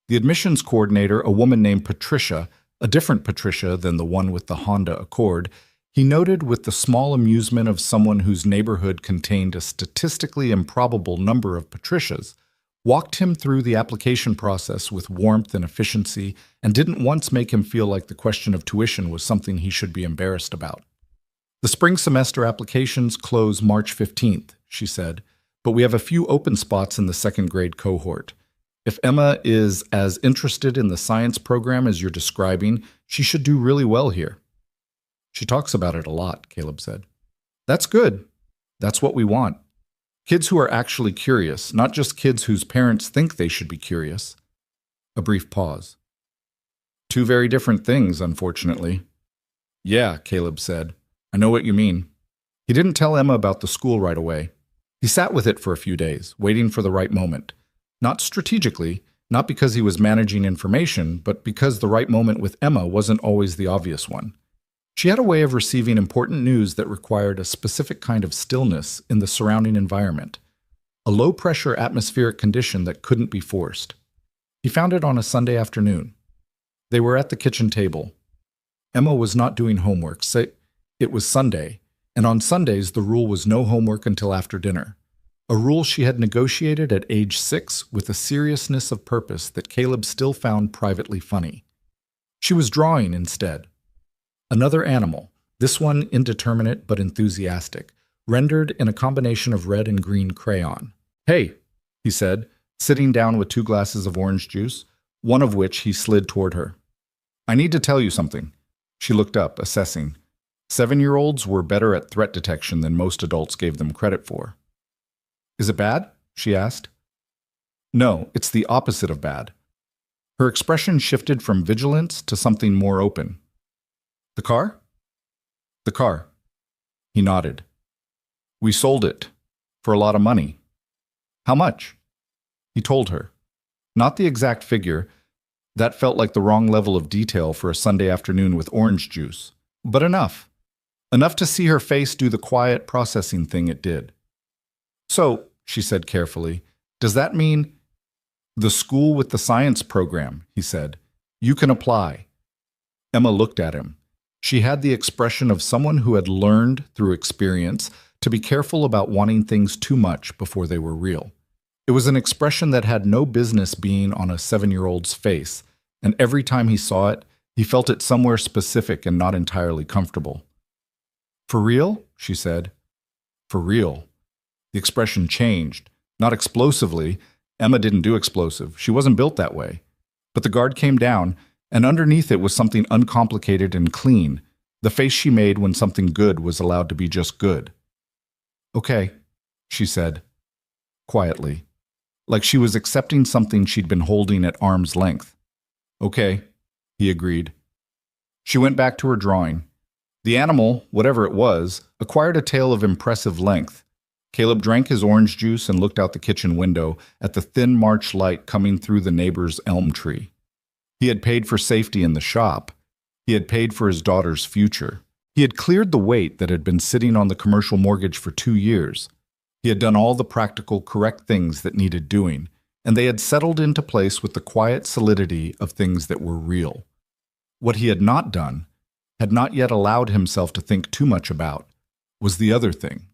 The admissions coordinator, a woman named Patricia, a different Patricia than the one with the Honda Accord, he noted with the small amusement of someone whose neighborhood contained a statistically improbable number of Patricias, walked him through the application process with warmth and efficiency, and didn't once make him feel like the question of tuition was something he should be embarrassed about. The spring semester applications close March 15th, she said, but we have a few open spots in the second grade cohort. If Emma is as interested in the science program as you're describing, she should do really well here. She talks about it a lot, Caleb said. That's good. That's what we want. Kids who are actually curious, not just kids whose parents think they should be curious. A brief pause. Two very different things, unfortunately. Yeah, Caleb said. I know what you mean. He didn't tell Emma about the school right away. He sat with it for a few days, waiting for the right moment. Not strategically, not because he was managing information, but because the right moment with Emma wasn't always the obvious one. She had a way of receiving important news that required a specific kind of stillness in the surrounding environment, a low-pressure atmospheric condition that couldn't be forced. He found it on a Sunday afternoon. They were at the kitchen table. Emma was not doing homework. It was Sunday, and on Sundays the rule was no homework until after dinner, a rule she had negotiated at age 6 with a seriousness of purpose that Caleb still found privately funny. She was drawing instead. Another animal, this one indeterminate but enthusiastic, rendered in a combination of red and green crayon. Hey, he said, sitting down with 2 glasses of orange juice, one of which he slid toward her. I need to tell you something. She looked up, assessing. 7-year-olds were better at threat detection than most adults gave them credit for. Is it bad? She asked. No, it's the opposite of bad. Her expression shifted from vigilance to something more open. The car? The car. He nodded. We sold it. For a lot of money. How much? He told her. Not the exact figure. That felt like the wrong level of detail for a Sunday afternoon with orange juice. But enough. Enough to see her face do the quiet processing thing it did. So, she said carefully, does that mean the school with the science program, he said. You can apply. Emma looked at him. She had the expression of someone who had learned through experience to be careful about wanting things too much before they were real. It was an expression that had no business being on a 7-year-old's face, and every time he saw it, he felt it somewhere specific and not entirely comfortable. For real? She said. For real. The expression changed. Not explosively. Emma didn't do explosive. She wasn't built that way. But the guard came down, and underneath it was something uncomplicated and clean, the face she made when something good was allowed to be just good. Okay, she said, quietly, like she was accepting something she'd been holding at arm's length. Okay, he agreed. She went back to her drawing. The animal, whatever it was, acquired a tail of impressive length. Caleb drank his orange juice and looked out the kitchen window at the thin March light coming through the neighbor's elm tree. He had paid for safety in the shop. He had paid for his daughter's future. He had cleared the weight that had been sitting on the commercial mortgage for 2 years. He had done all the practical, correct things that needed doing, and they had settled into place with the quiet solidity of things that were real. What he had not done, had not yet allowed himself to think too much about, was the other thing.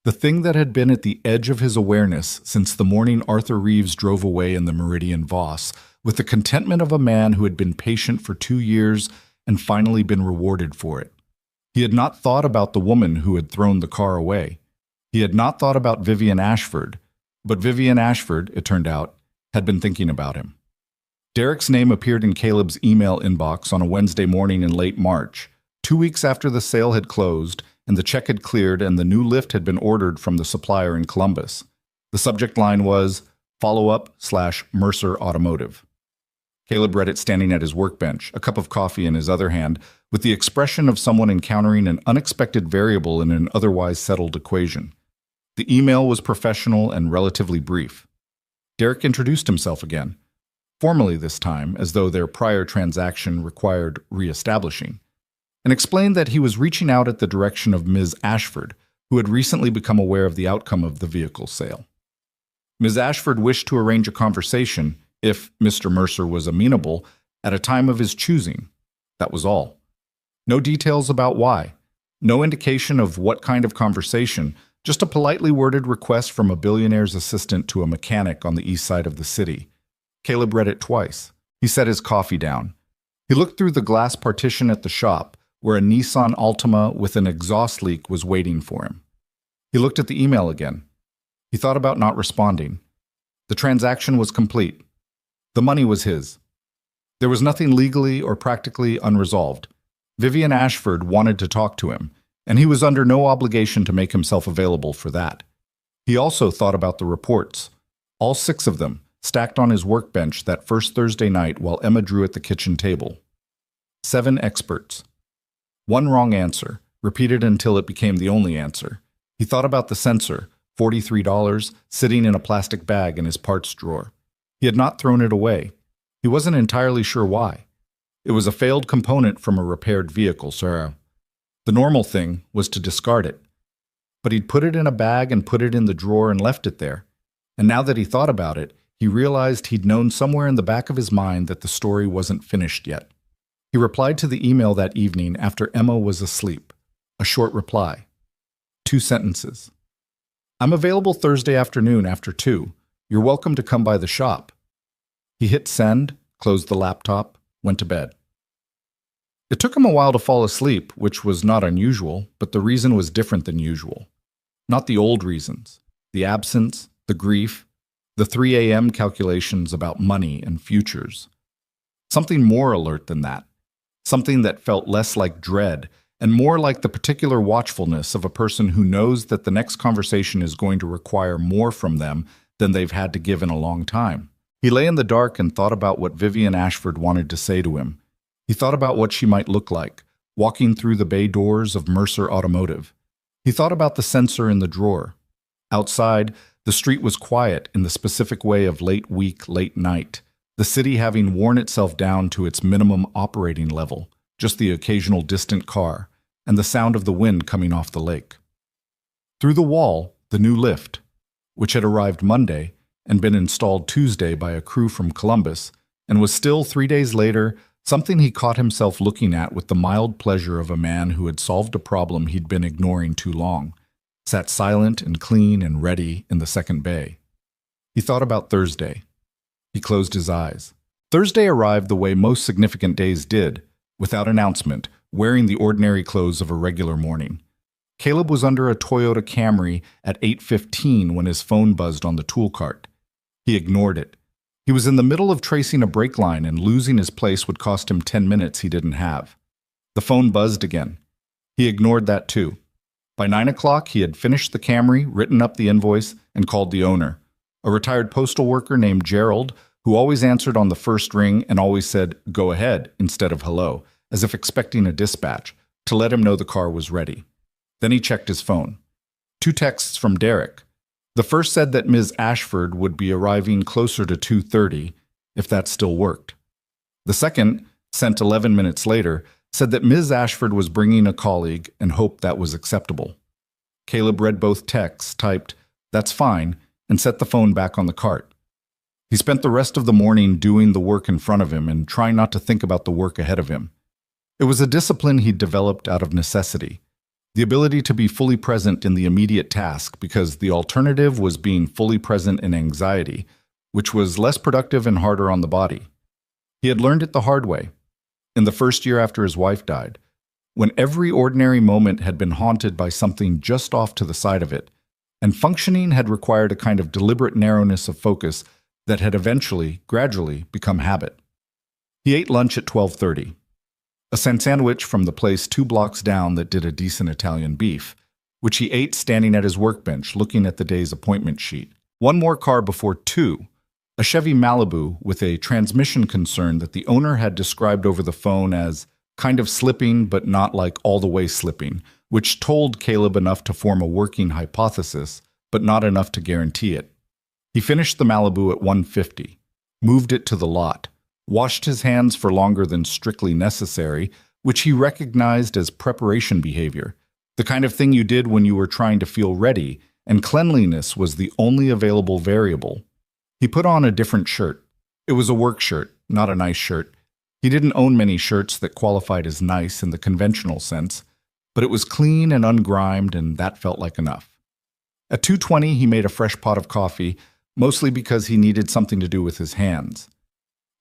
The thing that had been at the edge of his awareness since the morning Arthur Reeves drove away in the Meridian Voss, with the contentment of a man who had been patient for 2 years and finally been rewarded for it. He had not thought about the woman who had thrown the car away. He had not thought about Vivian Ashford, but Vivian Ashford, it turned out, had been thinking about him. Derek's name appeared in Caleb's email inbox on a Wednesday morning in late March, 2 weeks after the sale had closed and the check had cleared and the new lift had been ordered from the supplier in Columbus. The subject line was follow-up/Mercer Automotive. Caleb read it standing at his workbench, a cup of coffee in his other hand, with the expression of someone encountering an unexpected variable in an otherwise settled equation. The email was professional and relatively brief. Derek introduced himself again, formally this time, as though their prior transaction required reestablishing, and explained that he was reaching out at the direction of Ms. Ashford, who had recently become aware of the outcome of the vehicle sale. Ms. Ashford wished to arrange a conversation, if Mr. Mercer was amenable, at a time of his choosing. That was all. No details about why. No indication of what kind of conversation, just a politely worded request from a billionaire's assistant to a mechanic on the east side of the city. Caleb read it twice. He set his coffee down. He looked through the glass partition at the shop, where a Nissan Altima with an exhaust leak was waiting for him. He looked at the email again. He thought about not responding. The transaction was complete. The money was his. There was nothing legally or practically unresolved. Vivian Ashford wanted to talk to him, and he was under no obligation to make himself available for that. He also thought about the reports, all 6 of them, stacked on his workbench that first Thursday night while Emma drew at the kitchen table. 7 experts. 1 wrong answer, repeated until it became the only answer. He thought about the sensor, $43, sitting in a plastic bag in his parts drawer. He had not thrown it away. He wasn't entirely sure why. It was a failed component from a repaired vehicle, sir. The normal thing was to discard it. But he'd put it in a bag and put it in the drawer and left it there. And now that he thought about it, he realized he'd known somewhere in the back of his mind that the story wasn't finished yet. He replied to the email that evening after Emma was asleep. A short reply. 2 sentences. I'm available Thursday afternoon after 2. You're welcome to come by the shop. He hit send, closed the laptop, went to bed. It took him a while to fall asleep, which was not unusual, but the reason was different than usual. Not the old reasons. The absence, the grief, the 3 a.m. calculations about money and futures. Something more alert than that. Something that felt less like dread and more like the particular watchfulness of a person who knows that the next conversation is going to require more from them than they've had to give in a long time. He lay in the dark and thought about what Vivian Ashford wanted to say to him. He thought about what she might look like, walking through the bay doors of Mercer Automotive. He thought about the sensor in the drawer. Outside, the street was quiet in the specific way of late week, late night, the city having worn itself down to its minimum operating level, just the occasional distant car, and the sound of the wind coming off the lake. Through the wall, the new lift, which had arrived Monday and been installed Tuesday by a crew from Columbus, and was still 3 days later something he caught himself looking at with the mild pleasure of a man who had solved a problem he'd been ignoring too long, sat silent and clean and ready in the second bay. He thought about Thursday. He closed his eyes. Thursday arrived the way most significant days did, without announcement, wearing the ordinary clothes of a regular morning. Caleb was under a Toyota Camry at 8:15 when his phone buzzed on the tool cart. He ignored it. He was in the middle of tracing a brake line, and losing his place would cost him 10 minutes he didn't have. The phone buzzed again. He ignored that too. By 9 o'clock, he had finished the Camry, written up the invoice, and called the owner, a retired postal worker named Gerald, who always answered on the first ring and always said, "Go ahead," instead of "hello," as if expecting a dispatch, to let him know the car was ready. Then he checked his phone. 2 texts from Derek. The first said that Ms. Ashford would be arriving closer to 2:30, if that still worked. The second, sent 11 minutes later, said that Ms. Ashford was bringing a colleague and hoped that was acceptable. Caleb read both texts, typed, "That's fine," and set the phone back on the cart. He spent the rest of the morning doing the work in front of him and trying not to think about the work ahead of him. It was a discipline he'd developed out of necessity. The ability to be fully present in the immediate task, because the alternative was being fully present in anxiety, which was less productive and harder on the body. He had learned it the hard way, in the first year after his wife died, when every ordinary moment had been haunted by something just off to the side of it, and functioning had required a kind of deliberate narrowness of focus that had eventually, gradually, become habit. He ate lunch at 12:30. a sandwich from the place 2 blocks down that did a decent Italian beef, which he ate standing at his workbench looking at the day's appointment sheet. One more car before 2, a Chevy Malibu with a transmission concern that the owner had described over the phone as kind of slipping but not like all the way slipping, which told Caleb enough to form a working hypothesis, but not enough to guarantee it. He finished the Malibu at 150, moved it to the lot, washed his hands for longer than strictly necessary, which he recognized as preparation behavior, the kind of thing you did when you were trying to feel ready, and cleanliness was the only available variable. He put on a different shirt. It was a work shirt, not a nice shirt. He didn't own many shirts that qualified as nice in the conventional sense, but it was clean and ungrimed, and that felt like enough. At 2:20, he made a fresh pot of coffee, mostly because he needed something to do with his hands.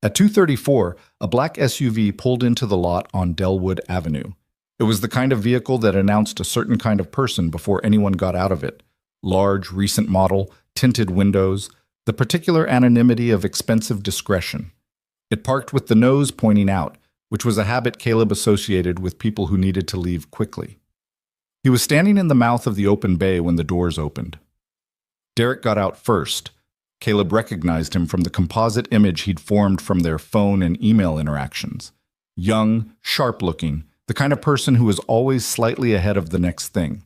At 2:34, a black SUV pulled into the lot on Delwood Avenue. It was the kind of vehicle that announced a certain kind of person before anyone got out of it. Large, recent model, tinted windows, the particular anonymity of expensive discretion. It parked with the nose pointing out, which was a habit Caleb associated with people who needed to leave quickly. He was standing in the mouth of the open bay when the doors opened. Derek got out first. Caleb recognized him from the composite image he'd formed from their phone and email interactions. Young, sharp-looking, the kind of person who was always slightly ahead of the next thing.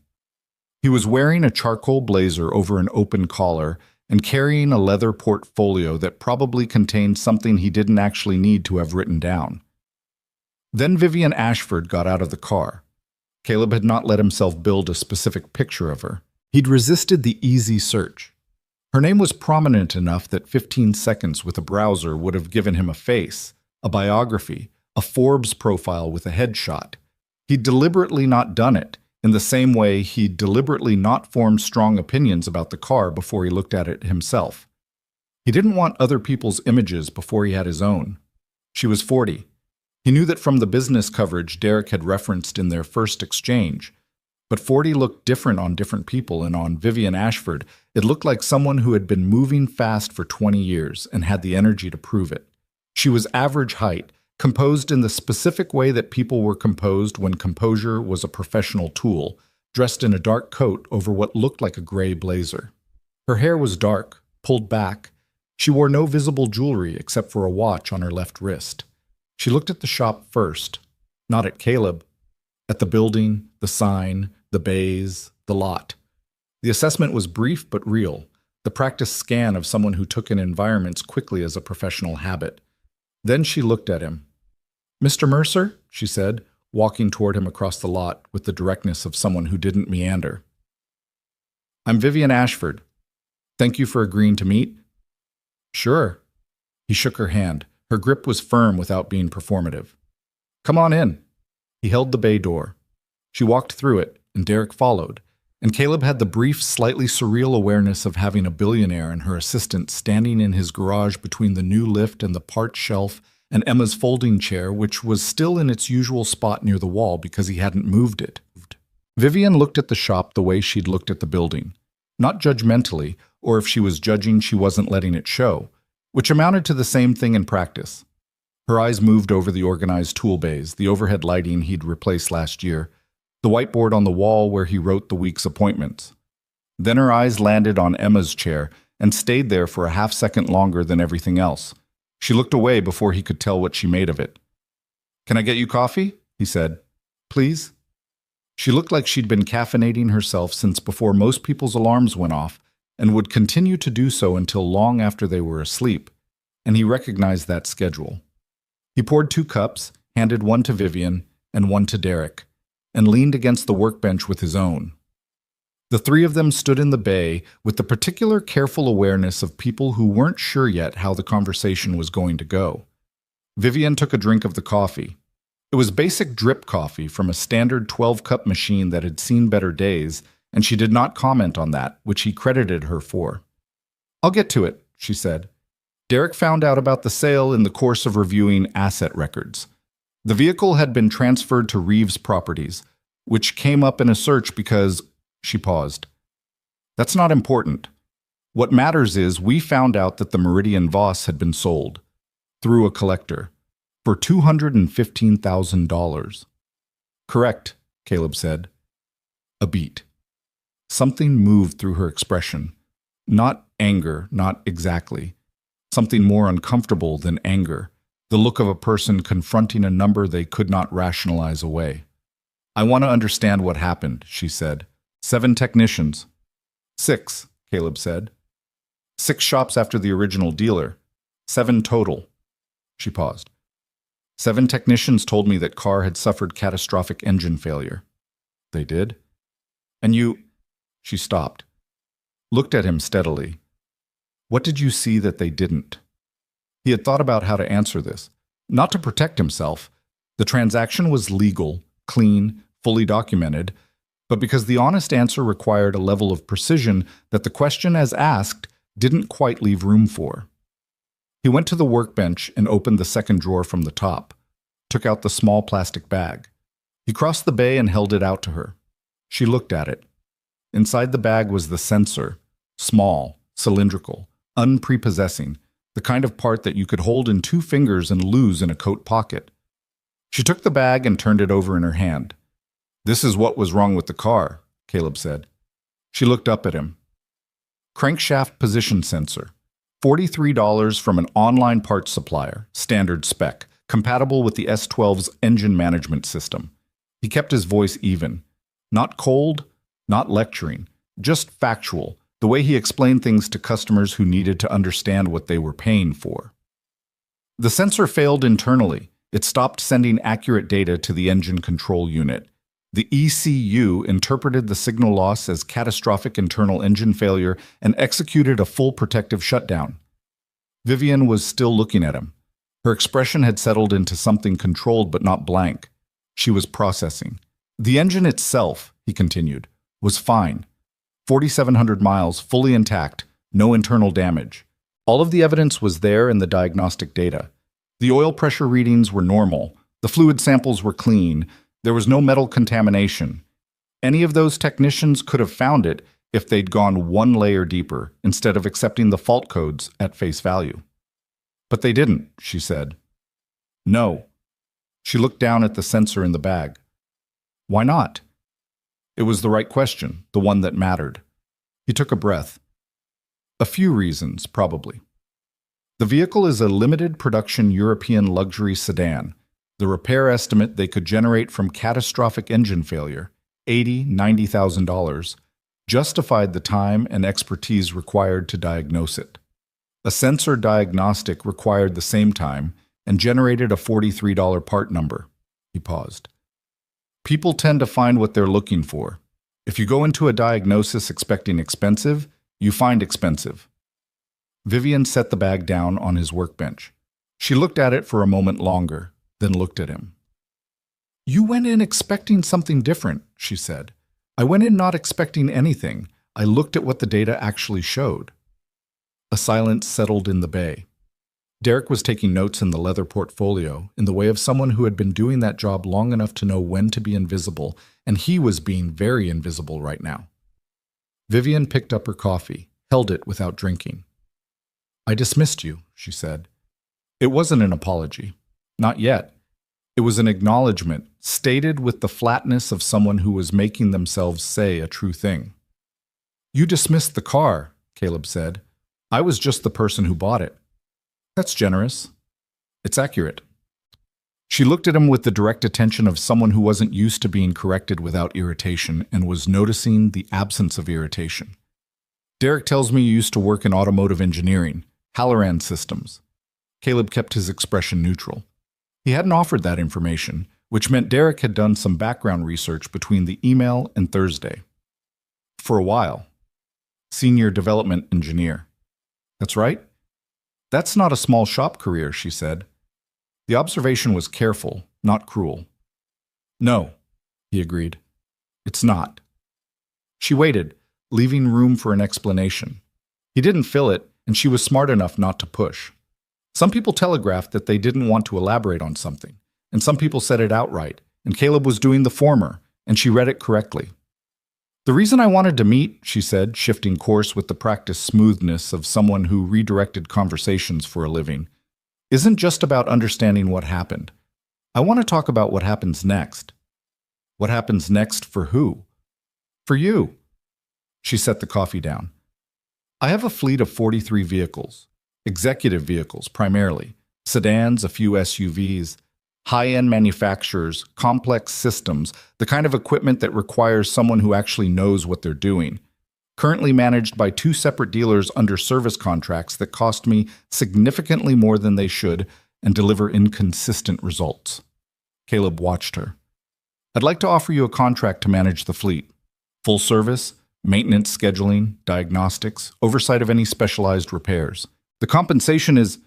He was wearing a charcoal blazer over an open collar and carrying a leather portfolio that probably contained something he didn't actually need to have written down. Then Vivian Ashford got out of the car. Caleb had not let himself build a specific picture of her. He'd resisted the easy search. Her name was prominent enough that 15 seconds with a browser would have given him a face, a biography, a Forbes profile with a headshot. He'd deliberately not done it, in the same way he'd deliberately not formed strong opinions about the car before he looked at it himself. He didn't want other people's images before he had his own. She was 40. He knew that from the business coverage Derek had referenced in their first exchange, but 40 looked different on different people, and on Vivian Ashford, it looked like someone who had been moving fast for 20 years and had the energy to prove it. She was average height, composed in the specific way that people were composed when composure was a professional tool, dressed in a dark coat over what looked like a gray blazer. Her hair was dark, pulled back. She wore no visible jewelry except for a watch on her left wrist. She looked at the shop first, not at Caleb, at the building, the sign, the bays, the lot. The assessment was brief but real, the practiced scan of someone who took in environments quickly as a professional habit. Then she looked at him. "Mr. Mercer," she said, walking toward him across the lot with the directness of someone who didn't meander. "I'm Vivian Ashford. Thank you for agreeing to meet." "Sure." He shook her hand. Her grip was firm without being performative. "Come on in." He held the bay door. She walked through it, and Derek followed, and Caleb had the brief, slightly surreal awareness of having a billionaire and her assistant standing in his garage between the new lift and the part shelf and Emma's folding chair, which was still in its usual spot near the wall because he hadn't moved it. Vivian looked at the shop the way she'd looked at the building, not judgmentally, or if she was judging, she wasn't letting it show, which amounted to the same thing in practice. Her eyes moved over the organized tool bays, the overhead lighting he'd replaced last year, the whiteboard on the wall where he wrote the week's appointments. Then her eyes landed on Emma's chair and stayed there for a half-second longer than everything else. She looked away before he could tell what she made of it. "Can I get you coffee?" he said. "Please?" She looked like she'd been caffeinating herself since before most people's alarms went off, and would continue to do so until long after they were asleep, and he recognized that schedule. He poured 2 cups, handed one to Vivian and one to Derek, and leaned against the workbench with his own. The 3 of them stood in the bay with the particular careful awareness of people who weren't sure yet how the conversation was going to go. Vivian took a drink of the coffee. It was basic drip coffee from a standard 12-cup machine that had seen better days, and she did not comment on that, which he credited her for. "I'll get to it," she said. Derek found out about the sale in the course of reviewing asset records. The vehicle had been transferred to Reeves Properties, which came up in a search because... She paused. "That's not important. What matters is we found out that the Meridian Voss had been sold. Through a collector. For $215,000. Correct, Caleb said. A beat. Something moved through her expression. Not anger, not exactly. Something more uncomfortable than anger. The look of a person confronting a number they could not rationalize away. I want to understand what happened, she said. 7 technicians. 6, Caleb said. 6 shops after the original dealer. 7 total. She paused. 7 technicians told me that car had suffered catastrophic engine failure. They did? And you... She stopped. Looked at him steadily. What did you see that they didn't? He had thought about how to answer this. Not to protect himself. The transaction was legal, clean, fully documented, but because the honest answer required a level of precision that the question as asked didn't quite leave room for. He went to the workbench and opened the second drawer from the top, took out the small plastic bag. He crossed the bay and held it out to her. She looked at it. Inside the bag was the sensor, small, cylindrical, unprepossessing, the kind of part that you could hold in 2 fingers and lose in a coat pocket. She took the bag and turned it over in her hand. This is what was wrong with the car, Caleb said. She looked up at him. Crankshaft position sensor. $43 from an online parts supplier, standard spec, compatible with the S12's engine management system. He kept his voice even. Not cold, not lecturing, just factual, the way he explained things to customers who needed to understand what they were paying for. The sensor failed internally. It stopped sending accurate data to the engine control unit. The ECU interpreted the signal loss as catastrophic internal engine failure and executed a full protective shutdown. Vivian was still looking at him. Her expression had settled into something controlled but not blank. She was processing. The engine itself, he continued, was fine. 4,700 miles, fully intact, no internal damage. All of the evidence was there in the diagnostic data. The oil pressure readings were normal. The fluid samples were clean. There was no metal contamination. Any of those technicians could have found it if they'd gone 1 layer deeper instead of accepting the fault codes at face value. But they didn't, she said. No. She looked down at the sensor in the bag. Why not? It was the right question, the one that mattered. He took a breath. A few reasons, probably. The vehicle is a limited production European luxury sedan. The repair estimate they could generate from catastrophic engine failure, $80,000, $90,000, justified the time and expertise required to diagnose it. A sensor diagnostic required the same time and generated a $43 part number. He paused. People tend to find what they're looking for. If you go into a diagnosis expecting expensive, you find expensive. Vivian set the bag down on his workbench. She looked at it for a moment longer, then looked at him. You went in expecting something different, she said. I went in not expecting anything. I looked at what the data actually showed. A silence settled in the bay. Derek was taking notes in the leather portfolio in the way of someone who had been doing that job long enough to know when to be invisible, and he was being very invisible right now. Vivian picked up her coffee, held it without drinking. I dismissed you, she said. It wasn't an apology. Not yet. It was an acknowledgement, stated with the flatness of someone who was making themselves say a true thing. You dismissed the car, Caleb said. I was just the person who bought it. That's generous. It's accurate. She looked at him with the direct attention of someone who wasn't used to being corrected without irritation and was noticing the absence of irritation. Derek tells me you used to work in automotive engineering, Halloran Systems. Caleb kept his expression neutral. He hadn't offered that information, which meant Derek had done some background research between the email and Thursday. For a while. Senior development engineer. That's right. That's not a small shop career, she said. The observation was careful, not cruel. No, he agreed. It's not. She waited, leaving room for an explanation. He didn't fill it, and she was smart enough not to push. Some people telegraphed that they didn't want to elaborate on something, and some people said it outright, and Caleb was doing the former, and she read it correctly. The reason I wanted to meet, she said, shifting course with the practiced smoothness of someone who redirected conversations for a living, isn't just about understanding what happened. I want to talk about what happens next. What happens next for who? For you. She set the coffee down. I have a fleet of 43 vehicles, executive vehicles primarily, sedans, a few SUVs, high-end manufacturers, complex systems, the kind of equipment that requires someone who actually knows what they're doing. Currently managed by two separate dealers under service contracts that cost me significantly more than they should and deliver inconsistent results. Caleb watched her. I'd like to offer you a contract to manage the fleet. Full service, maintenance scheduling, diagnostics, oversight of any specialized repairs. The compensation is...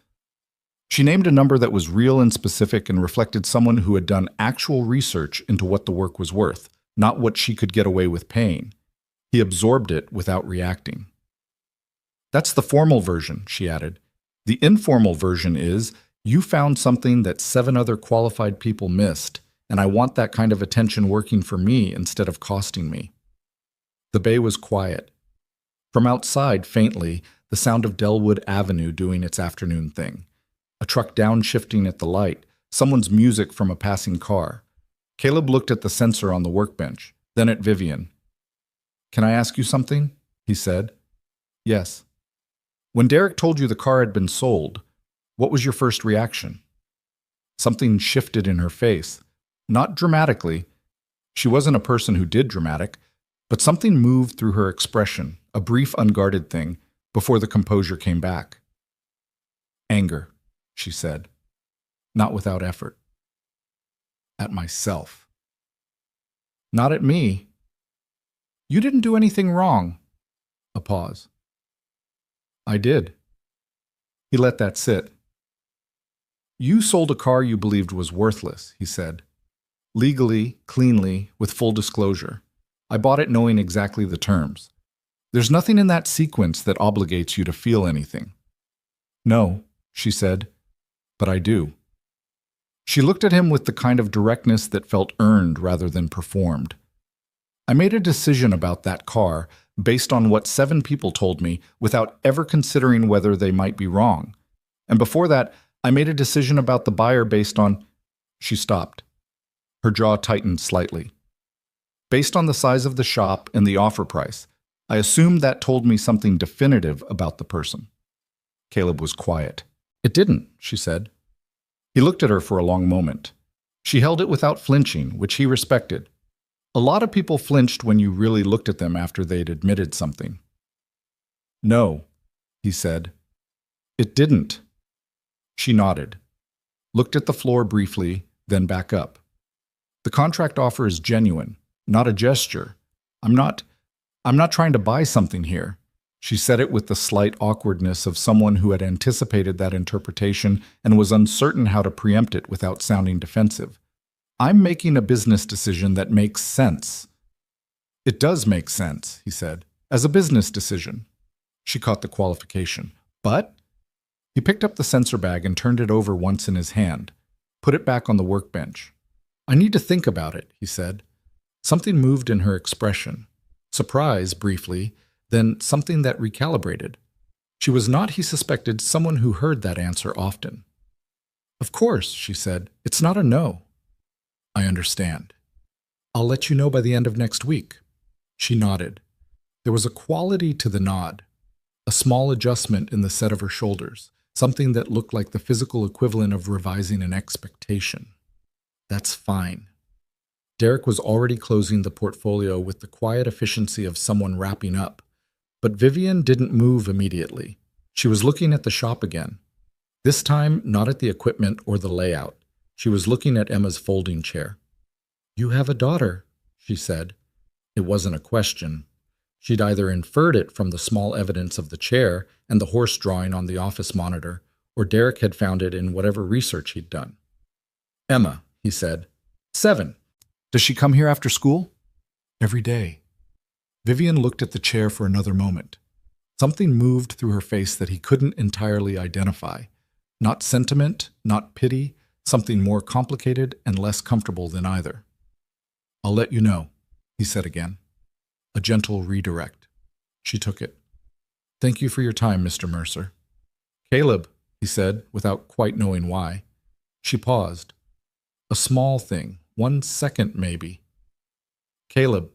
She named a number that was real and specific and reflected someone who had done actual research into what the work was worth, not what she could get away with paying. He absorbed it without reacting. That's the formal version, she added. The informal version is, you found something that 7 other qualified people missed, and I want that kind of attention working for me instead of costing me. The bay was quiet. From outside, faintly, the sound of Delwood Avenue doing its afternoon thing. A truck downshifting at the light, someone's music from a passing car. Caleb looked at the sensor on the workbench, then at Vivian. Can I ask you something? He said. Yes. When Derek told you the car had been sold, what was your first reaction? Something shifted in her face. Not dramatically. She wasn't a person who did dramatic, but something moved through her expression, a brief unguarded thing, before the composure came back. Anger, she said, not without effort. At myself. Not at me. You didn't do anything wrong. A pause. I did. He let that sit. You sold a car you believed was worthless, he said. Legally, cleanly, with full disclosure. I bought it knowing exactly the terms. There's nothing in that sequence that obligates you to feel anything. No, she said, but I do. She looked at him with the kind of directness that felt earned rather than performed. I made a decision about that car based on what 7 people told me without ever considering whether they might be wrong. And before that, I made a decision about the buyer based on... She stopped. Her jaw tightened slightly. Based on the size of the shop and the offer price, I assumed that told me something definitive about the person. Caleb was quiet. It didn't, she said. He looked at her for a long moment. She held it without flinching, which he respected. A lot of people flinched when you really looked at them after they'd admitted something. No, he said. It didn't. She nodded, looked at the floor briefly, then back up. The contract offer is genuine, not a gesture. I'm not trying to buy something here. She said it with the slight awkwardness of someone who had anticipated that interpretation and was uncertain how to preempt it without sounding defensive. I'm making a business decision that makes sense. It does make sense, he said, as a business decision. She caught the qualification. But? He picked up the sensor bag and turned it over once in his hand, put it back on the workbench. I need to think about it, he said. Something moved in her expression. Surprise, briefly, then something that recalibrated. She was not, he suspected, someone who heard that answer often. Of course, she said. It's not a no. I understand. I'll let you know by the end of next week. She nodded. There was a quality to the nod, a small adjustment in the set of her shoulders, something that looked like the physical equivalent of revising an expectation. That's fine. Derek was already closing the portfolio with the quiet efficiency of someone wrapping up. But Vivian didn't move immediately. She was looking at the shop again. This time, not at the equipment or the layout. She was looking at Emma's folding chair. You have a daughter, she said. It wasn't a question. She'd either inferred it from the small evidence of the chair and the horse drawing on the office monitor, or Derek had found it in whatever research he'd done. Emma, he said. 7. Does she come here after school? Every day. Vivian looked at the chair for another moment. Something moved through her face that he couldn't entirely identify. Not sentiment, not pity, something more complicated and less comfortable than either. I'll let you know, he said again. A gentle redirect. She took it. Thank you for your time, Mr. Mercer. Caleb, he said, without quite knowing why. She paused. A small thing, 1 second maybe. Caleb.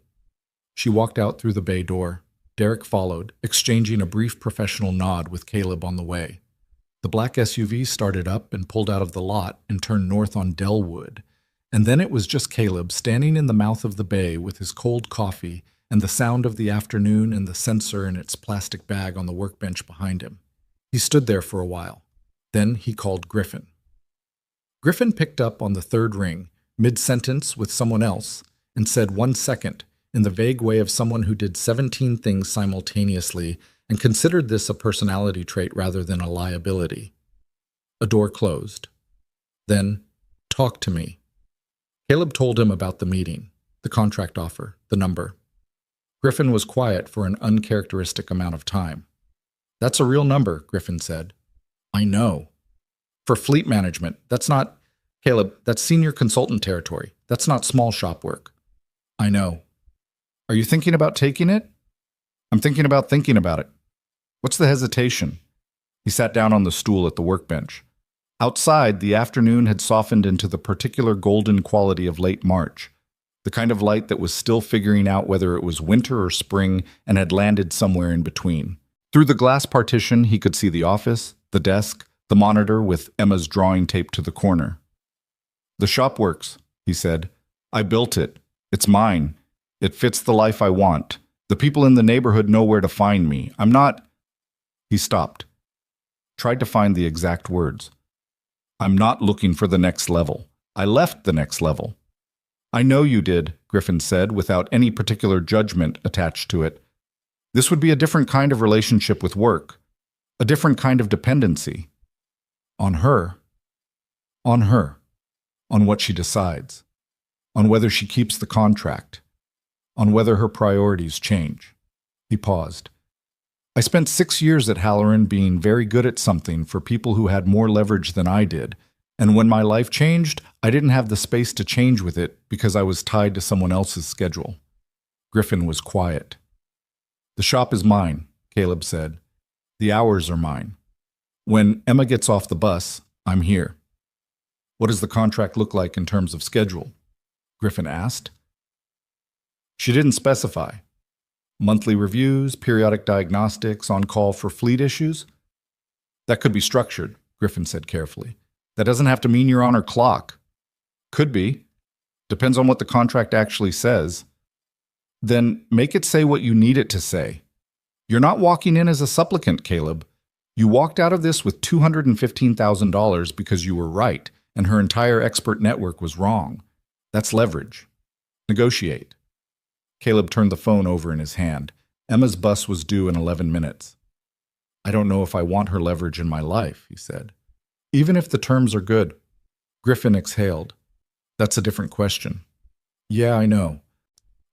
She walked out through the bay door. Derek followed, exchanging a brief professional nod with Caleb on the way. The black SUV started up and pulled out of the lot and turned north on Delwood. And then it was just Caleb standing in the mouth of the bay with his cold coffee and the sound of the afternoon and the sensor in its plastic bag on the workbench behind him. He stood there for a while. Then he called Griffin. Griffin picked up on the third ring, mid-sentence with someone else, and said 1 second, in the vague way of someone who did 17 things simultaneously and considered this a personality trait rather than a liability. A door closed. Then, talk to me. Caleb told him about the meeting, the contract offer, the number. Griffin was quiet for an uncharacteristic amount of time. That's a real number, Griffin said. I know. For fleet management, that's not... Caleb, that's senior consultant territory. That's not small shop work. I know. Are you thinking about taking it? I'm thinking about it. What's the hesitation? He sat down on the stool at the workbench. Outside, the afternoon had softened into the particular golden quality of late March, the kind of light that was still figuring out whether it was winter or spring and had landed somewhere in between. Through the glass partition, he could see the office, the desk, the monitor with Emma's drawing taped to the corner. The shop works, he said. I built it. It's mine. It fits the life I want. The people in the neighborhood know where to find me. I'm not... He stopped. Tried to find the exact words. I'm not looking for the next level. I left the next level. I know you did, Griffin said, without any particular judgment attached to it. This would be a different kind of relationship with work. A different kind of dependency. On her. On her. On what she decides. On whether she keeps the contract. On whether her priorities change. He paused. I spent 6 years at Halloran being very good at something for people who had more leverage than I did, and when my life changed, I didn't have the space to change with it because I was tied to someone else's schedule. Griffin was quiet. The shop is mine, Caleb said. The hours are mine. When Emma gets off the bus, I'm here. What does the contract look like in terms of schedule? Griffin asked. She didn't specify. Monthly reviews, periodic diagnostics, on call for fleet issues? That could be structured, Griffin said carefully. That doesn't have to mean you're on her clock. Could be. Depends on what the contract actually says. Then make it say what you need it to say. You're not walking in as a supplicant, Caleb. You walked out of this with $215,000 because you were right and her entire expert network was wrong. That's leverage. Negotiate. Caleb turned the phone over in his hand. Emma's bus was due in 11 minutes. I don't know if I want her leverage in my life, he said. Even if the terms are good. Griffin exhaled. That's a different question. Yeah, I know.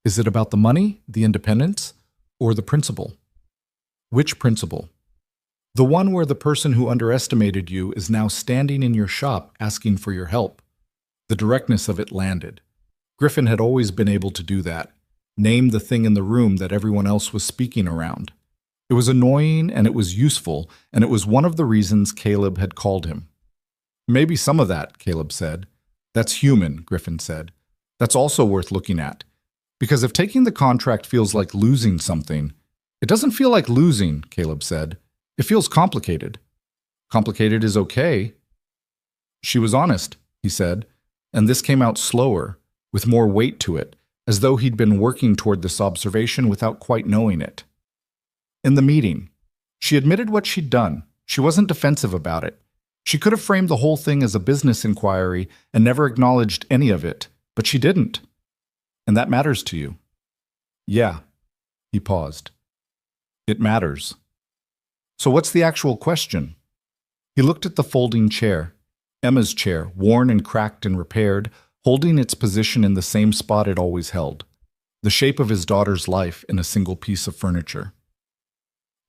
Is it about the money, the independence, or the principle? Which principle? The one where the person who underestimated you is now standing in your shop asking for your help. The directness of it landed. Griffin had always been able to do that. Name the thing in the room that everyone else was speaking around. It was annoying and it was useful, and it was one of the reasons Caleb had called him. Maybe some of that, Caleb said. That's human, Griffin said. That's also worth looking at. Because if taking the contract feels like losing something, it doesn't feel like losing, Caleb said. It feels complicated. Complicated is okay. She was honest, he said, and this came out slower, with more weight to it, as though he'd been working toward this observation without quite knowing it. In the meeting, she admitted what she'd done. She wasn't defensive about it. She could have framed the whole thing as a business inquiry and never acknowledged any of it, but she didn't. And that matters to you. Yeah, he paused. It matters. So what's the actual question? He looked at the folding chair, Emma's chair, worn and cracked and repaired, holding its position in the same spot it always held, the shape of his daughter's life in a single piece of furniture.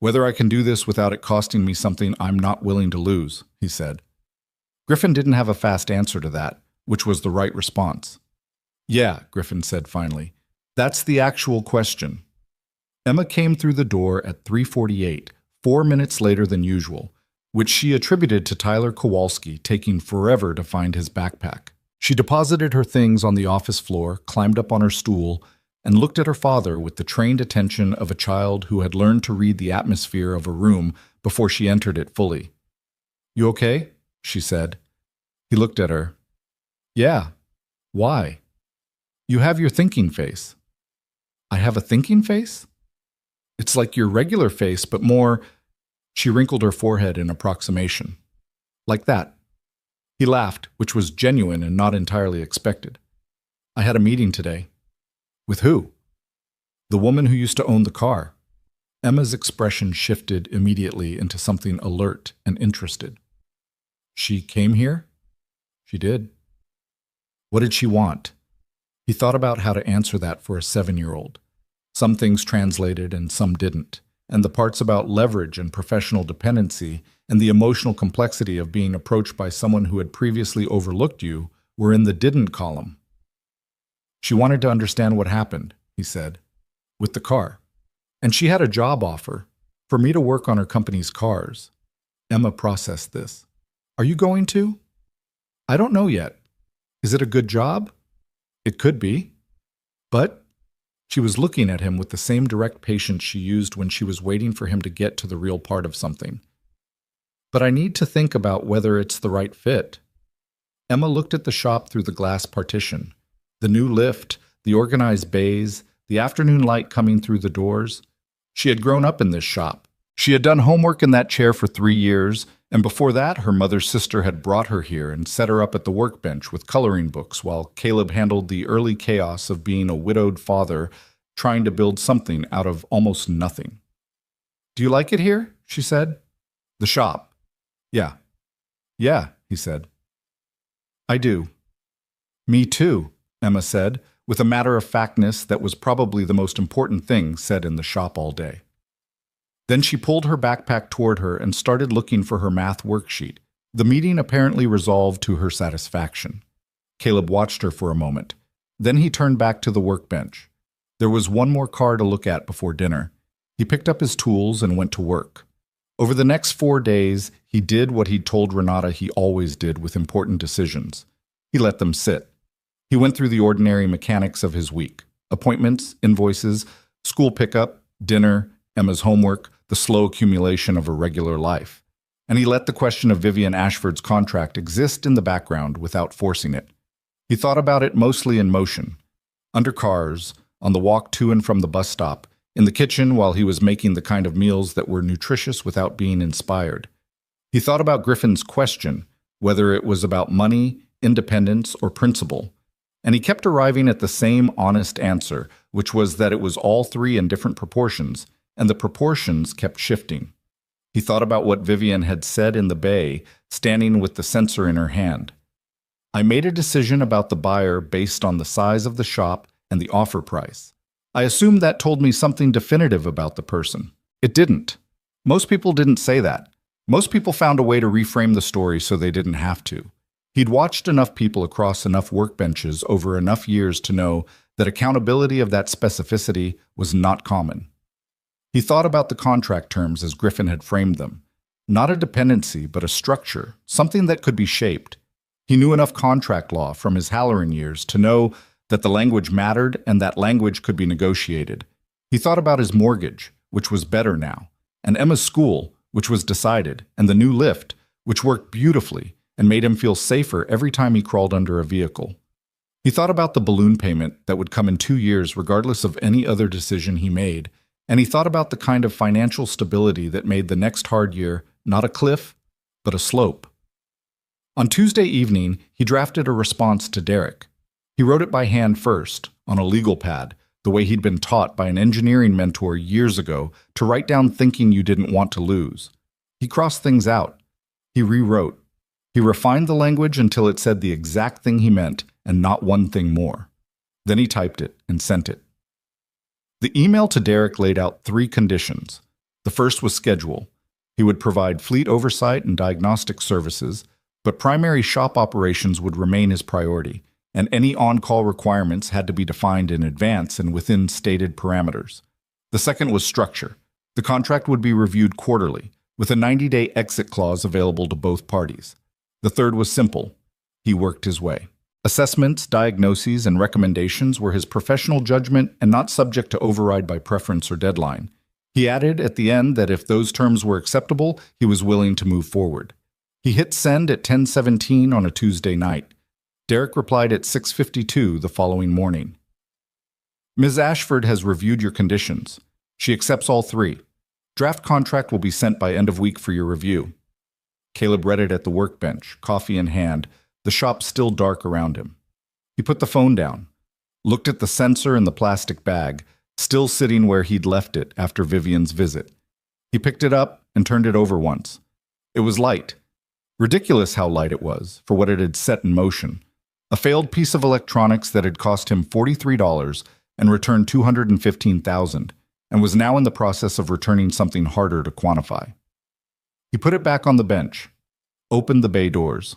Whether I can do this without it costing me something I'm not willing to lose, he said. Griffin didn't have a fast answer to that, which was the right response. Yeah, Griffin said finally. That's the actual question. Emma came through the door at 3:48, 4 minutes later than usual, which she attributed to Tyler Kowalski taking forever to find his backpack. She deposited her things on the office floor, climbed up on her stool, and looked at her father with the trained attention of a child who had learned to read the atmosphere of a room before she entered it fully. "You okay?" she said. He looked at her. "Yeah. Why?" "You have your thinking face." "I have a thinking face?" "It's like your regular face, but more—" She wrinkled her forehead in approximation. "Like that." He laughed, which was genuine and not entirely expected. "I had a meeting today." "With who?" "The woman who used to own the car." Emma's expression shifted immediately into something alert and interested. "She came here?" "She did." "What did she want?" He thought about how to answer that for a 7-year-old. Some things translated and some didn't, and the parts about leverage and professional dependency and the emotional complexity of being approached by someone who had previously overlooked you were in the didn't column. "She wanted to understand what happened," he said, "with the car. And she had a job offer for me to work on her company's cars." Emma processed this. "Are you going to?" "I don't know yet." "Is it a good job?" "It could be." "But—" She was looking at him with the same direct patience she used when she was waiting for him to get to the real part of something. "But I need to think about whether it's the right fit." Emma looked at the shop through the glass partition. The new lift, the organized bays, the afternoon light coming through the doors. She had grown up in this shop. She had done homework in that chair for 3 years, and before that her mother's sister had brought her here and set her up at the workbench with coloring books while Caleb handled the early chaos of being a widowed father trying to build something out of almost nothing. "Do you like it here?" she said. "The shop." "Yeah." "Yeah," he said. "I do." "Me too," Emma said, with a matter-of-factness that was probably the most important thing said in the shop all day. Then she pulled her backpack toward her and started looking for her math worksheet. The meeting apparently resolved to her satisfaction. Caleb watched her for a moment. Then he turned back to the workbench. There was one more car to look at before dinner. He picked up his tools and went to work. Over the next 4 days, he did what he'd told Renata he always did with important decisions. He let them sit. He went through the ordinary mechanics of his week: appointments, invoices, school pickup, dinner, Emma's homework, the slow accumulation of a regular life. And he let the question of Vivian Ashford's contract exist in the background without forcing it. He thought about it mostly in motion, under cars, on the walk to and from the bus stop, in the kitchen while he was making the kind of meals that were nutritious without being inspired. He thought about Griffin's question, whether it was about money, independence, or principle, and he kept arriving at the same honest answer, which was that it was all three in different proportions, and the proportions kept shifting. He thought about what Vivian had said in the bay, standing with the sensor in her hand. "I made a decision about the buyer based on the size of the shop and the offer price. I assumed that told me something definitive about the person. It didn't. Most people didn't say that. Most people found a way to reframe the story so they didn't have to. He'd watched enough people across enough workbenches over enough years to know that accountability of that specificity was not common. He thought about the contract terms as Griffin had framed them. Not a dependency, but a structure, something that could be shaped. He knew enough contract law from his Halloran years to know that the language mattered and that language could be negotiated. He thought about his mortgage, which was better now, and Emma's school, which was decided, and the new lift, which worked beautifully and made him feel safer every time he crawled under a vehicle. He thought about the balloon payment that would come in 2 years regardless of any other decision he made, and he thought about the kind of financial stability that made the next hard year not a cliff, but a slope. On Tuesday evening, he drafted a response to Derek. He wrote it by hand first, on a legal pad, the way he'd been taught by an engineering mentor years ago to write down thinking you didn't want to lose. He crossed things out. He rewrote. He refined the language until it said the exact thing he meant and not one thing more. Then he typed it and sent it. The email to Derek laid out 3 conditions. The first was schedule. He would provide fleet oversight and diagnostic services, but primary shop operations would remain his priority, and any on-call requirements had to be defined in advance and within stated parameters. The second was structure. The contract would be reviewed quarterly, with a 90-day exit clause available to both parties. The third was simple. He worked his way. Assessments, diagnoses, and recommendations were his professional judgment and not subject to override by preference or deadline. He added at the end that if those terms were acceptable, he was willing to move forward. He hit send at 10:17 on a Tuesday night. Derek replied at 6:52 the following morning. Ms. Ashford has reviewed your conditions. She accepts all three. Draft contract will be sent by end of week for your review. Caleb read it at the workbench, coffee in hand, the shop still dark around him. He put the phone down, looked at the sensor in the plastic bag, still sitting where he'd left it after Vivian's visit. He picked it up and turned it over once. It was light. Ridiculous how light it was for what it had set in motion. A failed piece of electronics that had cost him $43 and returned $215,000, and was now in the process of returning something harder to quantify. He put it back on the bench, opened the bay doors,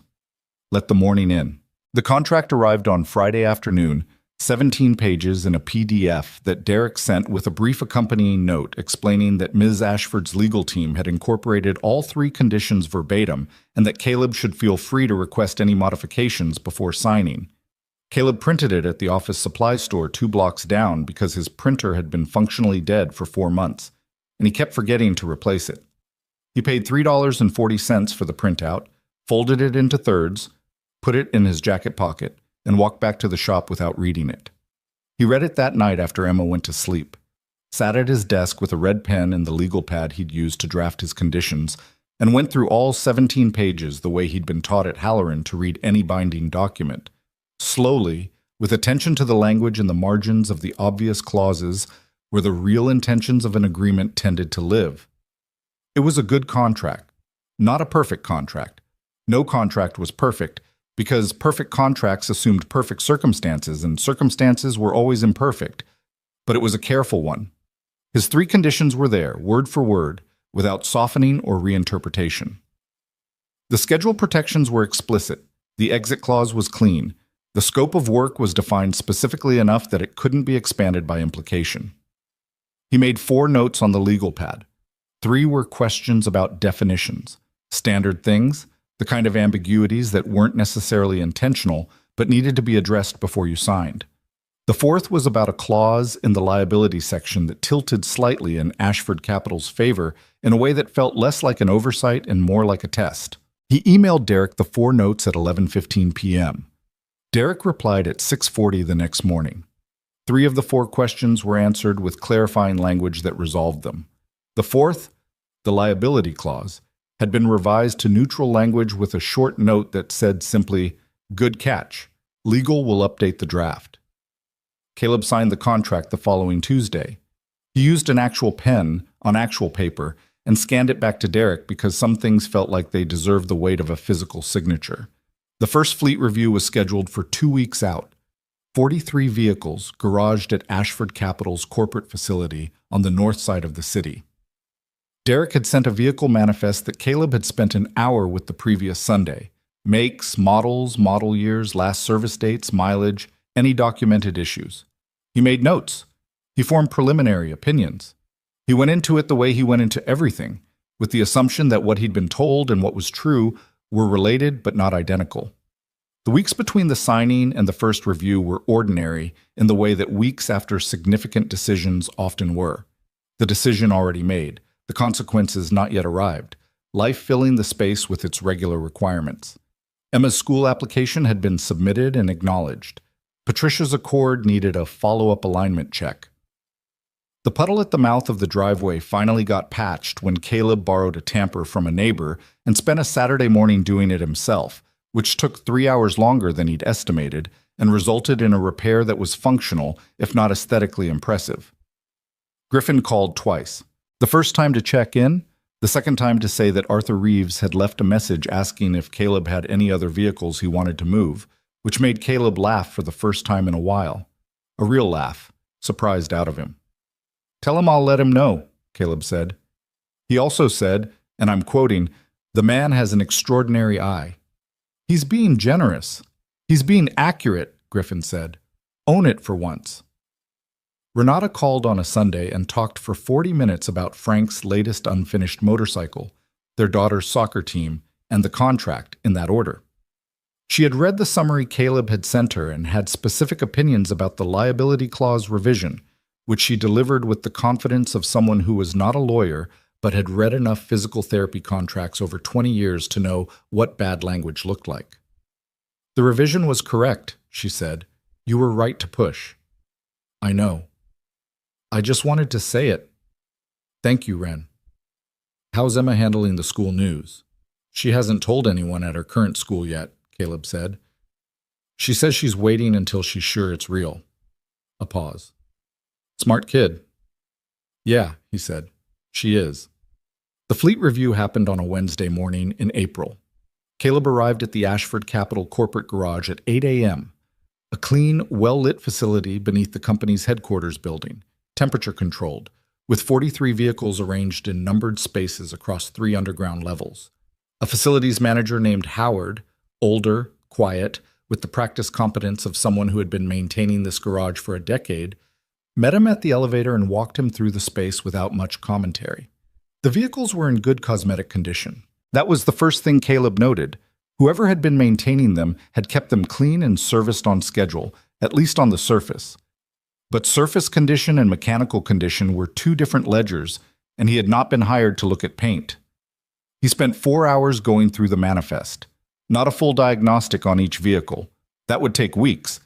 let the morning in. The contract arrived on Friday afternoon, 17 pages in a PDF that Derek sent with a brief accompanying note explaining that Ms. Ashford's legal team had incorporated all three conditions verbatim and that Caleb should feel free to request any modifications before signing. Caleb printed it at the office supply store 2 blocks down because his printer had been functionally dead for 4 months, and he kept forgetting to replace it. He paid $3.40 for the printout, folded it into thirds, put it in his jacket pocket, and walked back to the shop without reading it. He read it that night after Emma went to sleep, sat at his desk with a red pen and the legal pad he'd used to draft his conditions, and went through all 17 pages the way he'd been taught at Halloran to read any binding document, slowly, with attention to the language in the margins of the obvious clauses where the real intentions of an agreement tended to live. It was a good contract, not a perfect contract. No contract was perfect, because perfect contracts assumed perfect circumstances, and circumstances were always imperfect. But it was a careful one. His 3 conditions were there, word for word, without softening or reinterpretation. The schedule protections were explicit. The exit clause was clean. The scope of work was defined specifically enough that it couldn't be expanded by implication. He made 4 notes on the legal pad. 3 were questions about definitions, standard things, the kind of ambiguities that weren't necessarily intentional but needed to be addressed before you signed. The 4th was about a clause in the liability section that tilted slightly in Ashford Capital's favor in a way that felt less like an oversight and more like a test. He emailed Derek the 4 notes at 11:15 p.m. Derek replied at 6:40 the next morning. 3 of the 4 questions were answered with clarifying language that resolved them. The 4th, the liability clause, had been revised to neutral language with a short note that said simply, "Good catch. Legal will update the draft." Caleb signed the contract the following Tuesday. He used an actual pen on actual paper and scanned it back to Derek because some things felt like they deserved the weight of a physical signature. The first fleet review was scheduled for 2 weeks out. 43 vehicles garaged at Ashford Capital's corporate facility on the north side of the city. Derek had sent a vehicle manifest that Caleb had spent an hour with the previous Sunday. Makes, models, model years, last service dates, mileage, any documented issues. He made notes. He formed preliminary opinions. He went into it the way he went into everything, with the assumption that what he'd been told and what was true were related but not identical. The weeks between the signing and the first review were ordinary in the way that weeks after significant decisions often were. The decision already made, the consequences not yet arrived, life filling the space with its regular requirements. Emma's school application had been submitted and acknowledged. Patricia's accord needed a follow-up alignment check. The puddle at the mouth of the driveway finally got patched when Caleb borrowed a tamper from a neighbor and spent a Saturday morning doing it himself, which took 3 hours longer than he'd estimated and resulted in a repair that was functional, if not aesthetically impressive. Griffin called twice. The first time to check in, the second time to say that Arthur Reeves had left a message asking if Caleb had any other vehicles he wanted to move, which made Caleb laugh for the first time in a while. A real laugh, surprised out of him. "Tell him I'll let him know," Caleb said. He also said, and I'm quoting, "The man has an extraordinary eye." "He's being generous. He's being accurate," Griffin said. "Own it for once." Renata called on a Sunday and talked for 40 minutes about Frank's latest unfinished motorcycle, their daughter's soccer team, and the contract in that order. She had read the summary Caleb had sent her and had specific opinions about the liability clause revision, which she delivered with the confidence of someone who was not a lawyer but had read enough physical therapy contracts over 20 years to know what bad language looked like. "The revision was correct," she said. "You were right to push." "I know. I just wanted to say it. Thank you, Ren." "How's Emma handling the school news?" "She hasn't told anyone at her current school yet," Caleb said. "She says she's waiting until she's sure it's real." A pause. "Smart kid." "Yeah," he said. "She is." The fleet review happened on a Wednesday morning in April. Caleb arrived at the Ashford Capital corporate garage at 8 a.m., a clean, well-lit facility beneath the company's headquarters building, temperature-controlled, with 43 vehicles arranged in numbered spaces across 3 underground levels. A facilities manager named Howard, older, quiet, with the practice competence of someone who had been maintaining this garage for a decade, met him at the elevator and walked him through the space without much commentary. The vehicles were in good cosmetic condition. That was the first thing Caleb noted. Whoever had been maintaining them had kept them clean and serviced on schedule, at least on the surface. But surface condition and mechanical condition were 2 different ledgers, and he had not been hired to look at paint. He spent 4 hours going through the manifest. Not a full diagnostic on each vehicle. That would take weeks.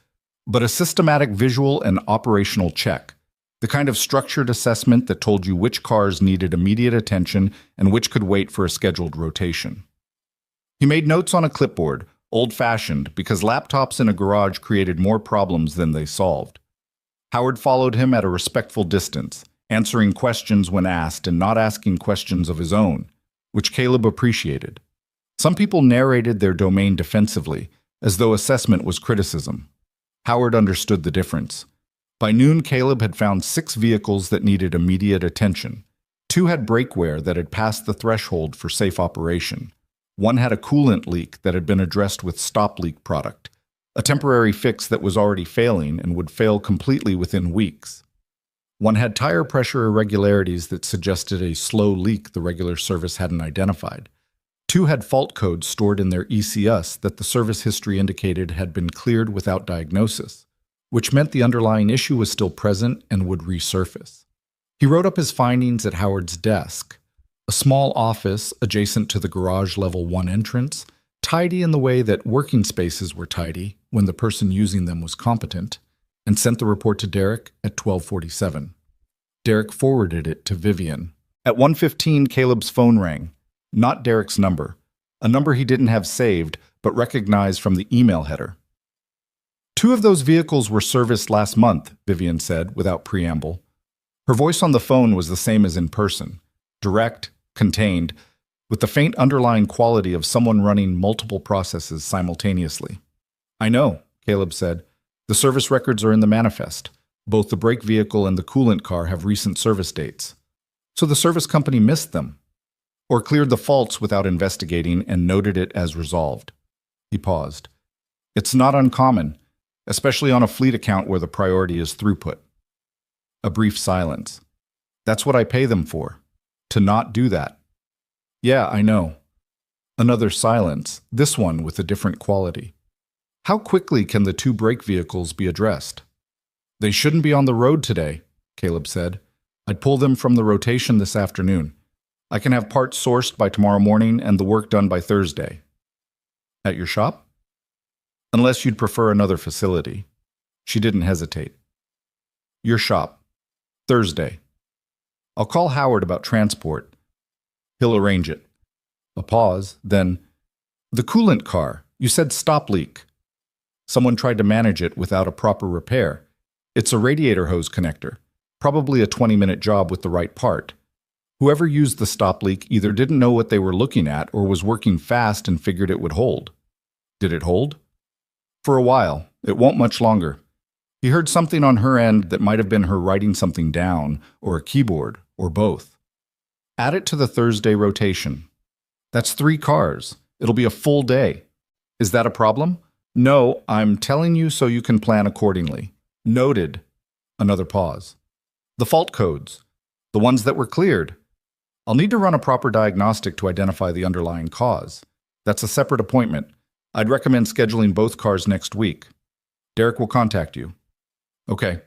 But a systematic visual and operational check. The kind of structured assessment that told you which cars needed immediate attention and which could wait for a scheduled rotation. He made notes on a clipboard, old-fashioned, because laptops in a garage created more problems than they solved. Howard followed him at a respectful distance, answering questions when asked and not asking questions of his own, which Caleb appreciated. Some people narrated their domain defensively, as though assessment was criticism. Howard understood the difference. By noon, Caleb had found 6 vehicles that needed immediate attention. 2 had breakware that had passed the threshold for safe operation. 1 had a coolant leak that had been addressed with stop leak product, a temporary fix that was already failing and would fail completely within weeks. 1 had tire pressure irregularities that suggested a slow leak the regular service hadn't identified. 2 had fault codes stored in their ECS that the service history indicated had been cleared without diagnosis, which meant the underlying issue was still present and would resurface. He wrote up his findings at Howard's desk, a small office adjacent to the garage level 1 entrance, tidy in the way that working spaces were tidy when the person using them was competent, and sent the report to Derek at 12:47. Derek forwarded it to Vivian. At 1:15, Caleb's phone rang. Not Derek's number, a number he didn't have saved but recognized from the email header. 2 of those vehicles were serviced last month, Vivian said, without preamble. Her voice on the phone was the same as in person, direct, contained, with the faint underlying quality of someone running multiple processes simultaneously. "I know," Caleb said. "The service records are in the manifest. Both the brake vehicle and the coolant car have recent service dates. So the service company missed them, or cleared the faults without investigating and noted it as resolved." He paused. "It's not uncommon, especially on a fleet account where the priority is throughput." A brief silence. "That's what I pay them for, to not do that." "Yeah, I know." Another silence, this one with a different quality. "How quickly can the 2 brake vehicles be addressed?" "They shouldn't be on the road today," Caleb said. "I'd pull them from the rotation this afternoon. I can have parts sourced by tomorrow morning and the work done by Thursday." "At your shop?" "Unless you'd prefer another facility." She didn't hesitate. "Your shop. Thursday. I'll call Howard about transport. He'll arrange it." A pause, then, "The coolant car. You said stop leak." "Someone tried to manage it without a proper repair. It's a radiator hose connector. Probably a 20-minute job with the right part. Whoever used the stop leak either didn't know what they were looking at or was working fast and figured it would hold." "Did it hold?" "For a while. It won't much longer." He heard something on her end that might have been her writing something down, or a keyboard, or both. "Add it to the Thursday rotation." "That's 3 cars. It'll be a full day." "Is that a problem?" "No, I'm telling you so you can plan accordingly." "Noted." Another pause. "The fault codes. The ones that were cleared." I'll need to run a proper diagnostic to identify the underlying cause. That's a separate appointment. I'd recommend scheduling both cars next week. Derek will contact you. Okay.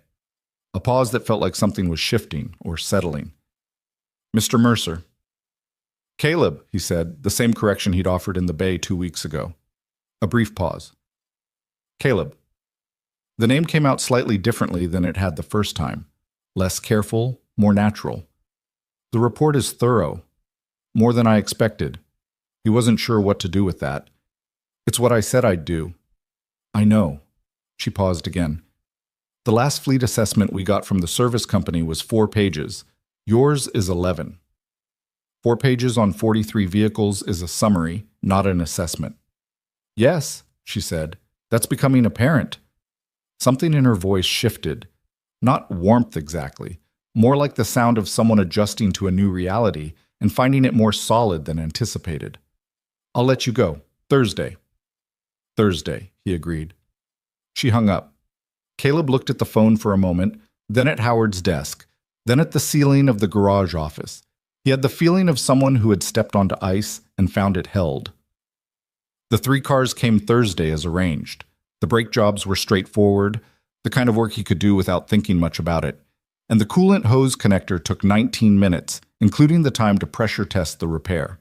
A pause that felt like something was shifting or settling. Mr. Mercer. Caleb, he said, the same correction he'd offered in the bay 2 weeks ago. A brief pause. Caleb. The name came out slightly differently than it had the first time. Less careful, more natural. The report is thorough. More than I expected. He wasn't sure what to do with that. It's what I said I'd do. I know. She paused again. The last fleet assessment we got from the service company was 4 pages. Yours is 11. 4 pages on 43 vehicles is a summary, not an assessment. Yes, she said. That's becoming apparent. Something in her voice shifted. Not warmth exactly. More like the sound of someone adjusting to a new reality and finding it more solid than anticipated. I'll let you go. Thursday. Thursday, he agreed. She hung up. Caleb looked at the phone for a moment, then at Howard's desk, then at the ceiling of the garage office. He had the feeling of someone who had stepped onto ice and found it held. The 3 cars came Thursday as arranged. The brake jobs were straightforward, the kind of work he could do without thinking much about it. And the coolant hose connector took 19 minutes, including the time to pressure test the repair.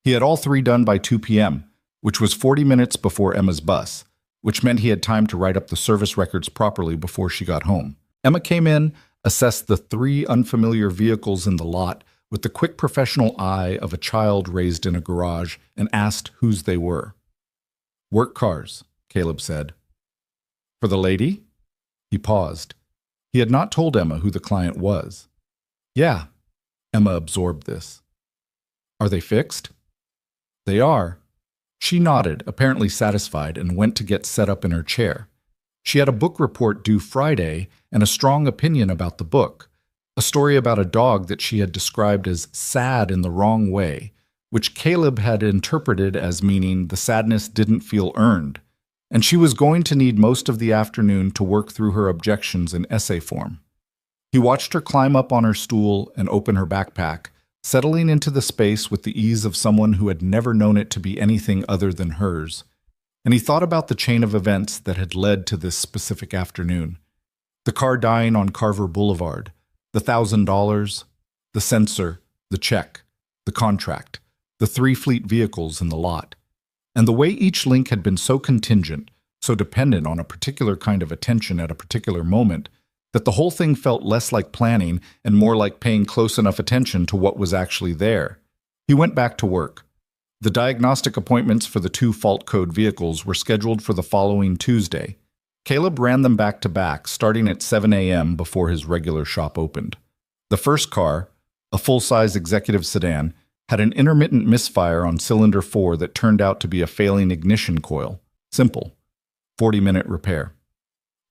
He had all 3 done by 2 p.m., which was 40 minutes before Emma's bus, which meant he had time to write up the service records properly before she got home. Emma came in, assessed the 3 unfamiliar vehicles in the lot with the quick professional eye of a child raised in a garage, and asked whose they were. Work cars, Caleb said. For the lady? He paused. He had not told Emma who the client was. Yeah, Emma absorbed this. Are they fixed? They are. She nodded, apparently satisfied, and went to get set up in her chair. She had a book report due Friday and a strong opinion about the book, a story about a dog that she had described as sad in the wrong way, which Caleb had interpreted as meaning the sadness didn't feel earned, and she was going to need most of the afternoon to work through her objections in essay form. He watched her climb up on her stool and open her backpack, settling into the space with the ease of someone who had never known it to be anything other than hers. And he thought about the chain of events that had led to this specific afternoon. The car dying on Carver Boulevard, the $1,000, the sensor, the check, the contract, the 3 fleet vehicles in the lot. And the way each link had been so contingent, so dependent on a particular kind of attention at a particular moment, that the whole thing felt less like planning and more like paying close enough attention to what was actually there. He went back to work. The diagnostic appointments for the 2 fault code vehicles were scheduled for the following Tuesday. Caleb ran them back to back, starting at 7 a.m. before his regular shop opened. The first car, a full-size executive sedan, had an intermittent misfire on cylinder 4 that turned out to be a failing ignition coil. Simple. 40-minute repair.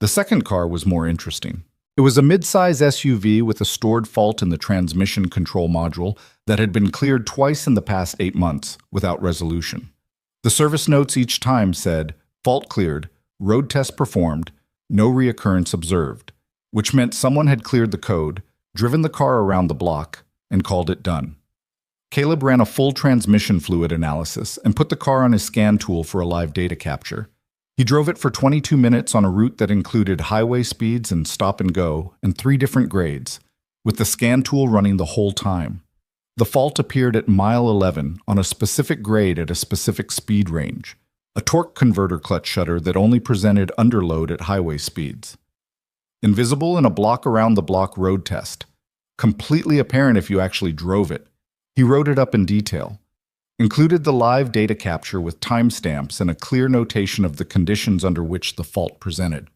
The second car was more interesting. It was a mid-size SUV with a stored fault in the transmission control module that had been cleared twice in the past 8 months without resolution. The service notes each time said, fault cleared, road test performed, no reoccurrence observed, which meant someone had cleared the code, driven the car around the block, and called it done. Caleb ran a full transmission fluid analysis and put the car on his scan tool for a live data capture. He drove it for 22 minutes on a route that included highway speeds and stop and go and 3 different grades, with the scan tool running the whole time. The fault appeared at mile 11 on a specific grade at a specific speed range, a torque converter clutch shutter that only presented underload at highway speeds. Invisible in a block-around-the-block road test, completely apparent if you actually drove it. He wrote it up in detail. Included the live data capture with timestamps and a clear notation of the conditions under which the fault presented.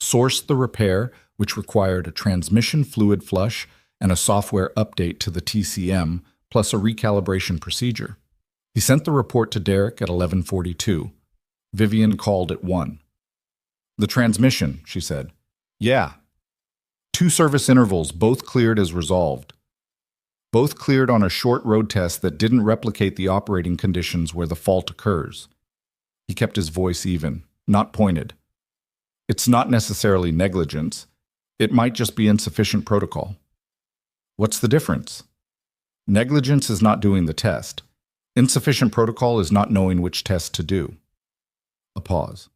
Sourced the repair, which required a transmission fluid flush and a software update to the TCM, plus a recalibration procedure. He sent the report to Derek at 11:42. Vivian called at 1. The transmission, she said. Yeah. 2 service intervals, both cleared as resolved. Both cleared on a short road test that didn't replicate the operating conditions where the fault occurs. He kept his voice even, not pointed. It's not necessarily negligence. It might just be insufficient protocol. What's the difference? Negligence is not doing the test. Insufficient protocol is not knowing which test to do. A pause.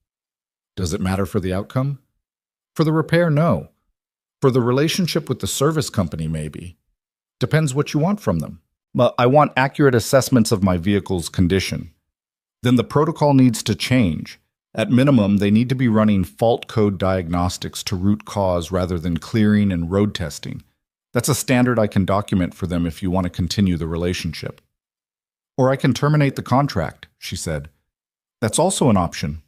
Does it matter for the outcome? For the repair, no. For the relationship with the service company, maybe. Depends what you want from them. But I want accurate assessments of my vehicle's condition. Then the protocol needs to change. At minimum, they need to be running fault code diagnostics to root cause rather than clearing and road testing. That's a standard I can document for them if you want to continue the relationship. Or I can terminate the contract, she said. That's also an option.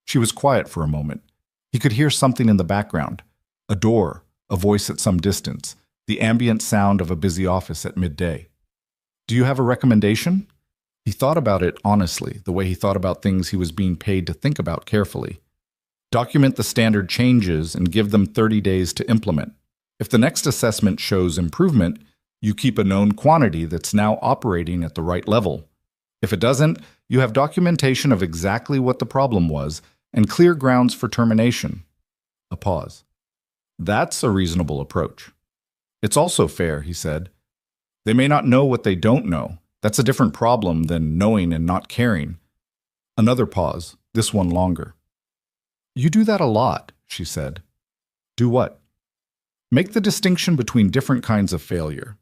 She was quiet for a moment. He could hear something in the background. A door, a voice at some distance, the ambient sound of a busy office at midday. Do you have a recommendation? He thought about it honestly, the way he thought about things he was being paid to think about carefully. Document the standard changes and give them 30 days to implement. If the next assessment shows improvement, you keep a known quantity that's now operating at the right level. If it doesn't, you have documentation of exactly what the problem was and clear grounds for termination. A pause. That's a reasonable approach. It's also fair, he said. They may not know what they don't know. That's a different problem than knowing and not caring. Another pause, this one longer. You do that a lot, she said. Do what? Make the distinction between different kinds of failure.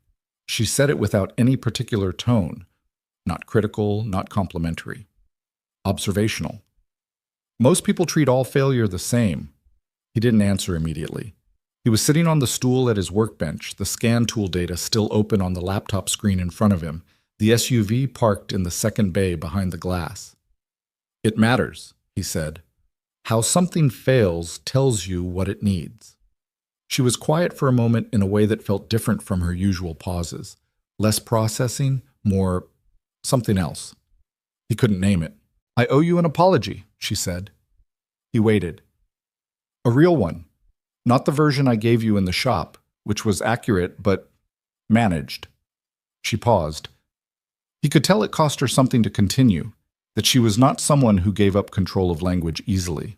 She said it without any particular tone. Not critical, not complimentary. Observational. Most people treat all failure the same. He didn't answer immediately. He was sitting on the stool at his workbench, the scan tool data still open on the laptop screen in front of him, the SUV parked in the second bay behind the glass. It matters, he said. How something fails tells you what it needs. She was quiet for a moment in a way that felt different from her usual pauses. Less processing, more something else. He couldn't name it. I owe you an apology, she said. He waited. A real one. Not the version I gave you in the shop, which was accurate but managed. She paused. He could tell it cost her something to continue, that she was not someone who gave up control of language easily.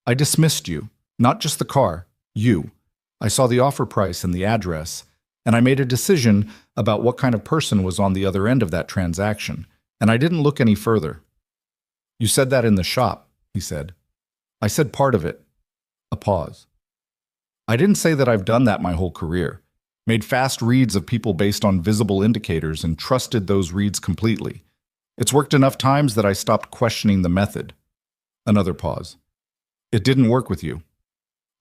I dismissed you, not just the car, you. I saw the offer price and the address, and I made a decision about what kind of person was on the other end of that transaction, and I didn't look any further. You said that in the shop, he said. I said part of it. A pause. I didn't say that I've done that my whole career. Made fast reads of people based on visible indicators and trusted those reads completely. It's worked enough times that I stopped questioning the method. Another pause. It didn't work with you.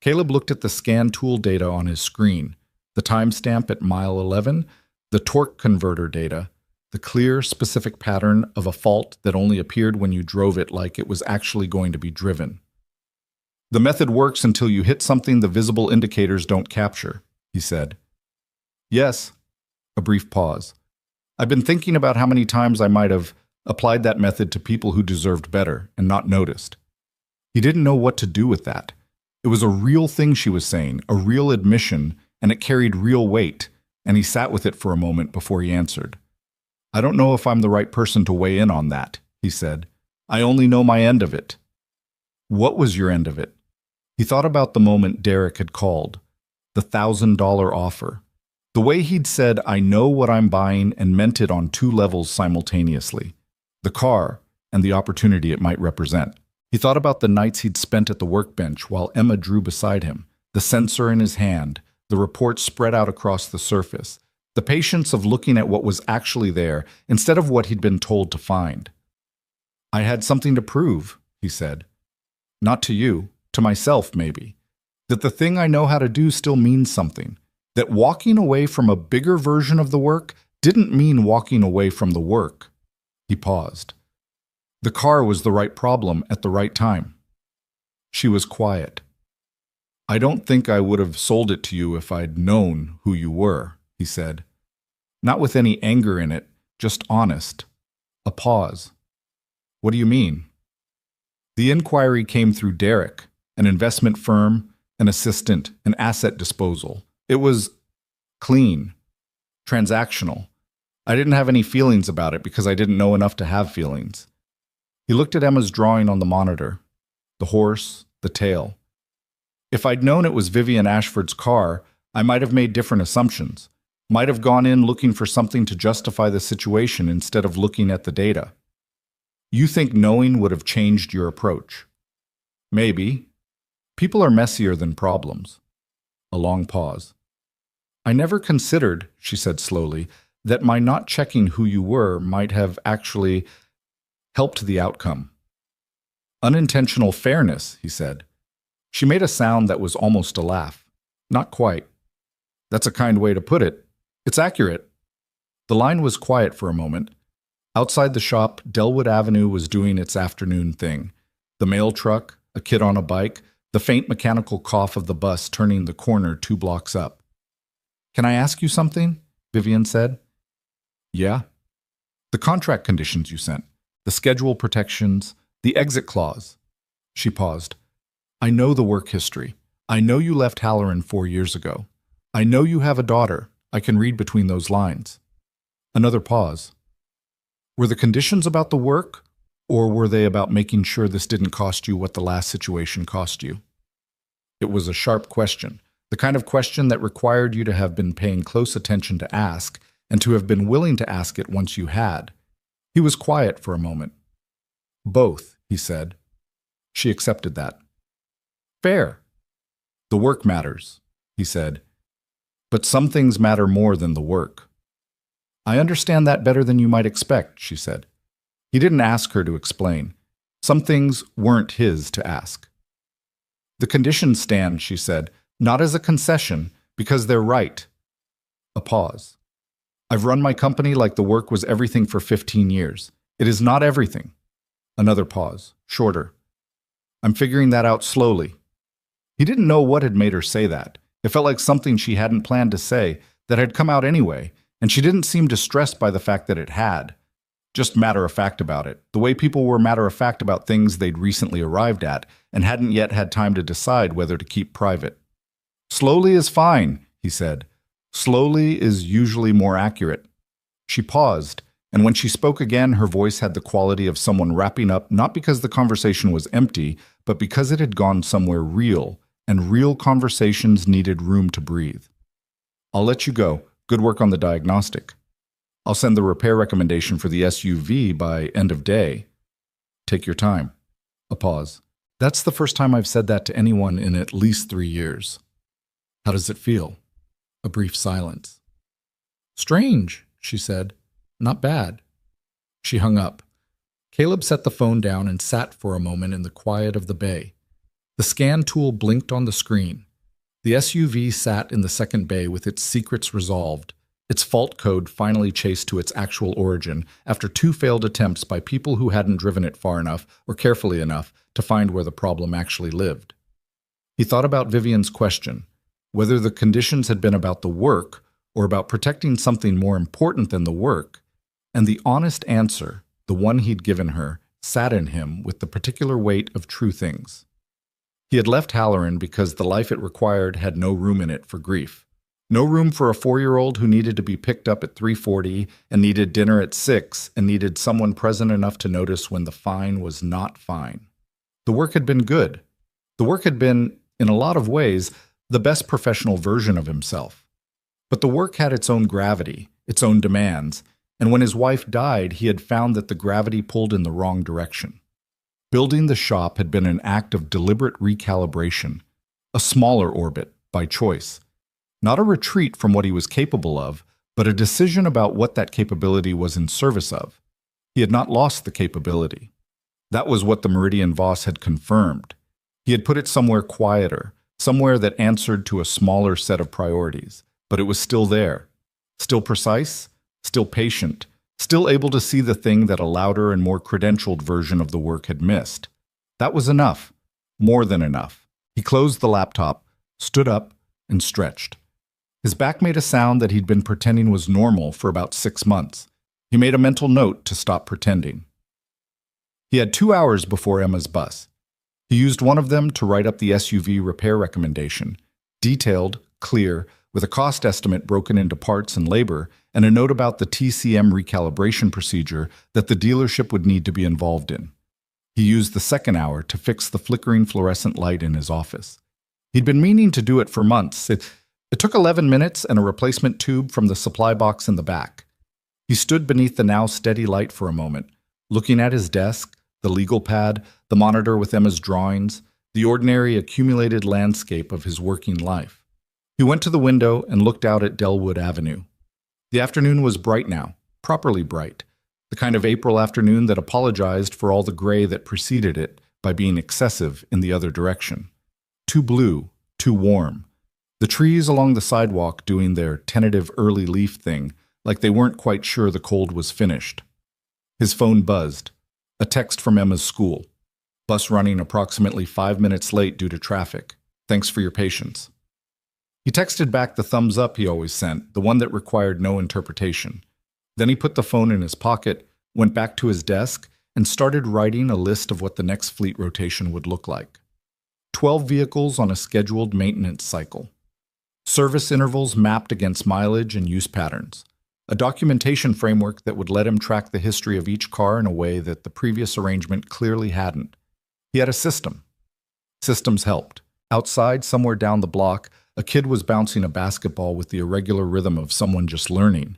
Caleb looked at the scan tool data on his screen, the timestamp at mile 11, the torque converter data, the clear, specific pattern of a fault that only appeared when you drove it like it was actually going to be driven. The method works until you hit something the visible indicators don't capture, he said. Yes. A brief pause. I've been thinking about how many times I might have applied that method to people who deserved better and not noticed. He didn't know what to do with that. It was a real thing she was saying, a real admission, and it carried real weight, and he sat with it for a moment before he answered. I don't know if I'm the right person to weigh in on that, he said. I only know my end of it. What was your end of it? He thought about the moment Derek had called, the $1,000 offer. The way he'd said, I know what I'm buying, and meant it on two levels simultaneously. The car and the opportunity it might represent. He thought about the nights he'd spent at the workbench while Emma drew beside him, the sensor in his hand, the report spread out across the surface, the patience of looking at what was actually there instead of what he'd been told to find. I had something to prove, he said. Not to you, to myself maybe. That the thing I know how to do still means something. That walking away from a bigger version of the work didn't mean walking away from the work. He paused. The car was the right problem at the right time. She was quiet. I don't think I would have sold it to you if I'd known who you were, he said. Not with any anger in it, just honest. A pause. What do you mean? The inquiry came through Derek, an investment firm, an assistant, an asset disposal. It was clean, transactional. I didn't have any feelings about it because I didn't know enough to have feelings. He looked at Emma's drawing on the monitor, the horse, the tail. If I'd known it was Vivian Ashford's car, I might have made different assumptions. Might have gone in looking for something to justify the situation instead of looking at the data. You think knowing would have changed your approach? Maybe. People are messier than problems. A long pause. I never considered, she said slowly, that my not checking who you were might have actually helped the outcome. Unintentional fairness, he said. She made a sound that was almost a laugh. Not quite. That's a kind way to put it. It's accurate. The line was quiet for a moment. Outside the shop, Delwood Avenue was doing its afternoon thing. The mail truck, a kid on a bike, the faint mechanical cough of the bus turning the corner 2 blocks up. Can I ask you something? Vivian said. Yeah. The contract conditions you sent, the schedule protections, the exit clause. She paused. I know the work history. I know you left Halloran 4 years ago. I know you have a daughter. I can read between those lines. Another pause. Were the conditions about the work, or were they about making sure this didn't cost you what the last situation cost you? It was a sharp question, the kind of question that required you to have been paying close attention to ask, and to have been willing to ask it once you had. He was quiet for a moment. Both, he said. She accepted that. Fair. The work matters, he said. But some things matter more than the work. I understand that better than you might expect, she said. He didn't ask her to explain. Some things weren't his to ask. The conditions stand, she said, not as a concession, because they're right. A pause. I've run my company like the work was everything for 15 years. It is not everything. Another pause, shorter. I'm figuring that out slowly. He didn't know what had made her say that. It felt like something she hadn't planned to say, that had come out anyway, and she didn't seem distressed by the fact that it had. Just matter-of-fact about it, the way people were matter-of-fact about things they'd recently arrived at and hadn't yet had time to decide whether to keep private. Slowly is fine, he said. Slowly is usually more accurate. She paused, and when she spoke again, her voice had the quality of someone wrapping up not because the conversation was empty, but because it had gone somewhere real, and real conversations needed room to breathe. I'll let you go. Good work on the diagnostic. I'll send the repair recommendation for the SUV by end of day. Take your time. A pause. That's the first time I've said that to anyone in at least 3 years. How does it feel? A brief silence. Strange, she said. Not bad. She hung up. Caleb set the phone down and sat for a moment in the quiet of the bay. The scan tool blinked on the screen. The SUV sat in the second bay with its secrets resolved, its fault code finally chased to its actual origin after 2 failed attempts by people who hadn't driven it far enough or carefully enough to find where the problem actually lived. He thought about Vivian's question, whether the conditions had been about the work or about protecting something more important than the work, and the honest answer, the one he'd given her, sat in him with the particular weight of true things. He had left Halloran because the life it required had no room in it for grief. No room for a 4-year-old who needed to be picked up at 3:40 and needed dinner at 6 and needed someone present enough to notice when the fine was not fine. The work had been good. The work had been, in a lot of ways, the best professional version of himself. But the work had its own gravity, its own demands, and when his wife died, he had found that the gravity pulled in the wrong direction. Building the shop had been an act of deliberate recalibration, a smaller orbit, by choice. Not a retreat from what he was capable of, but a decision about what that capability was in service of. He had not lost the capability. That was what the Meridian Voss had confirmed. He had put it somewhere quieter, somewhere that answered to a smaller set of priorities, but it was still there, still precise, still patient, still able to see the thing that a louder and more credentialed version of the work had missed. That was enough, more than enough. He closed the laptop, stood up, and stretched. His back made a sound that he'd been pretending was normal for about 6 months. He made a mental note to stop pretending. He had 2 hours before Emma's bus. He used one of them to write up the SUV repair recommendation, detailed, clear, with a cost estimate broken into parts and labor, and a note about the TCM recalibration procedure that the dealership would need to be involved in. He used the second hour to fix the flickering fluorescent light in his office. He'd been meaning to do it for months. It It took 11 minutes and a replacement tube from the supply box in the back. He stood beneath the now steady light for a moment, looking at his desk, the legal pad, the monitor with Emma's drawings, the ordinary accumulated landscape of his working life. He went to the window and looked out at Delwood Avenue. The afternoon was bright now, properly bright, the kind of April afternoon that apologized for all the gray that preceded it by being excessive in the other direction. Too blue, too warm. The trees along the sidewalk doing their tentative early leaf thing, like they weren't quite sure the cold was finished. His phone buzzed. A text from Emma's school. Bus running approximately 5 minutes late due to traffic. Thanks for your patience. He texted back the thumbs up he always sent, the one that required no interpretation. Then he put the phone in his pocket, went back to his desk, and started writing a list of what the next fleet rotation would look like. 12 vehicles on a scheduled maintenance cycle. Service intervals mapped against mileage and use patterns. A documentation framework that would let him track the history of each car in a way that the previous arrangement clearly hadn't. He had a system. Systems helped. Outside, somewhere down the block, a kid was bouncing a basketball with the irregular rhythm of someone just learning.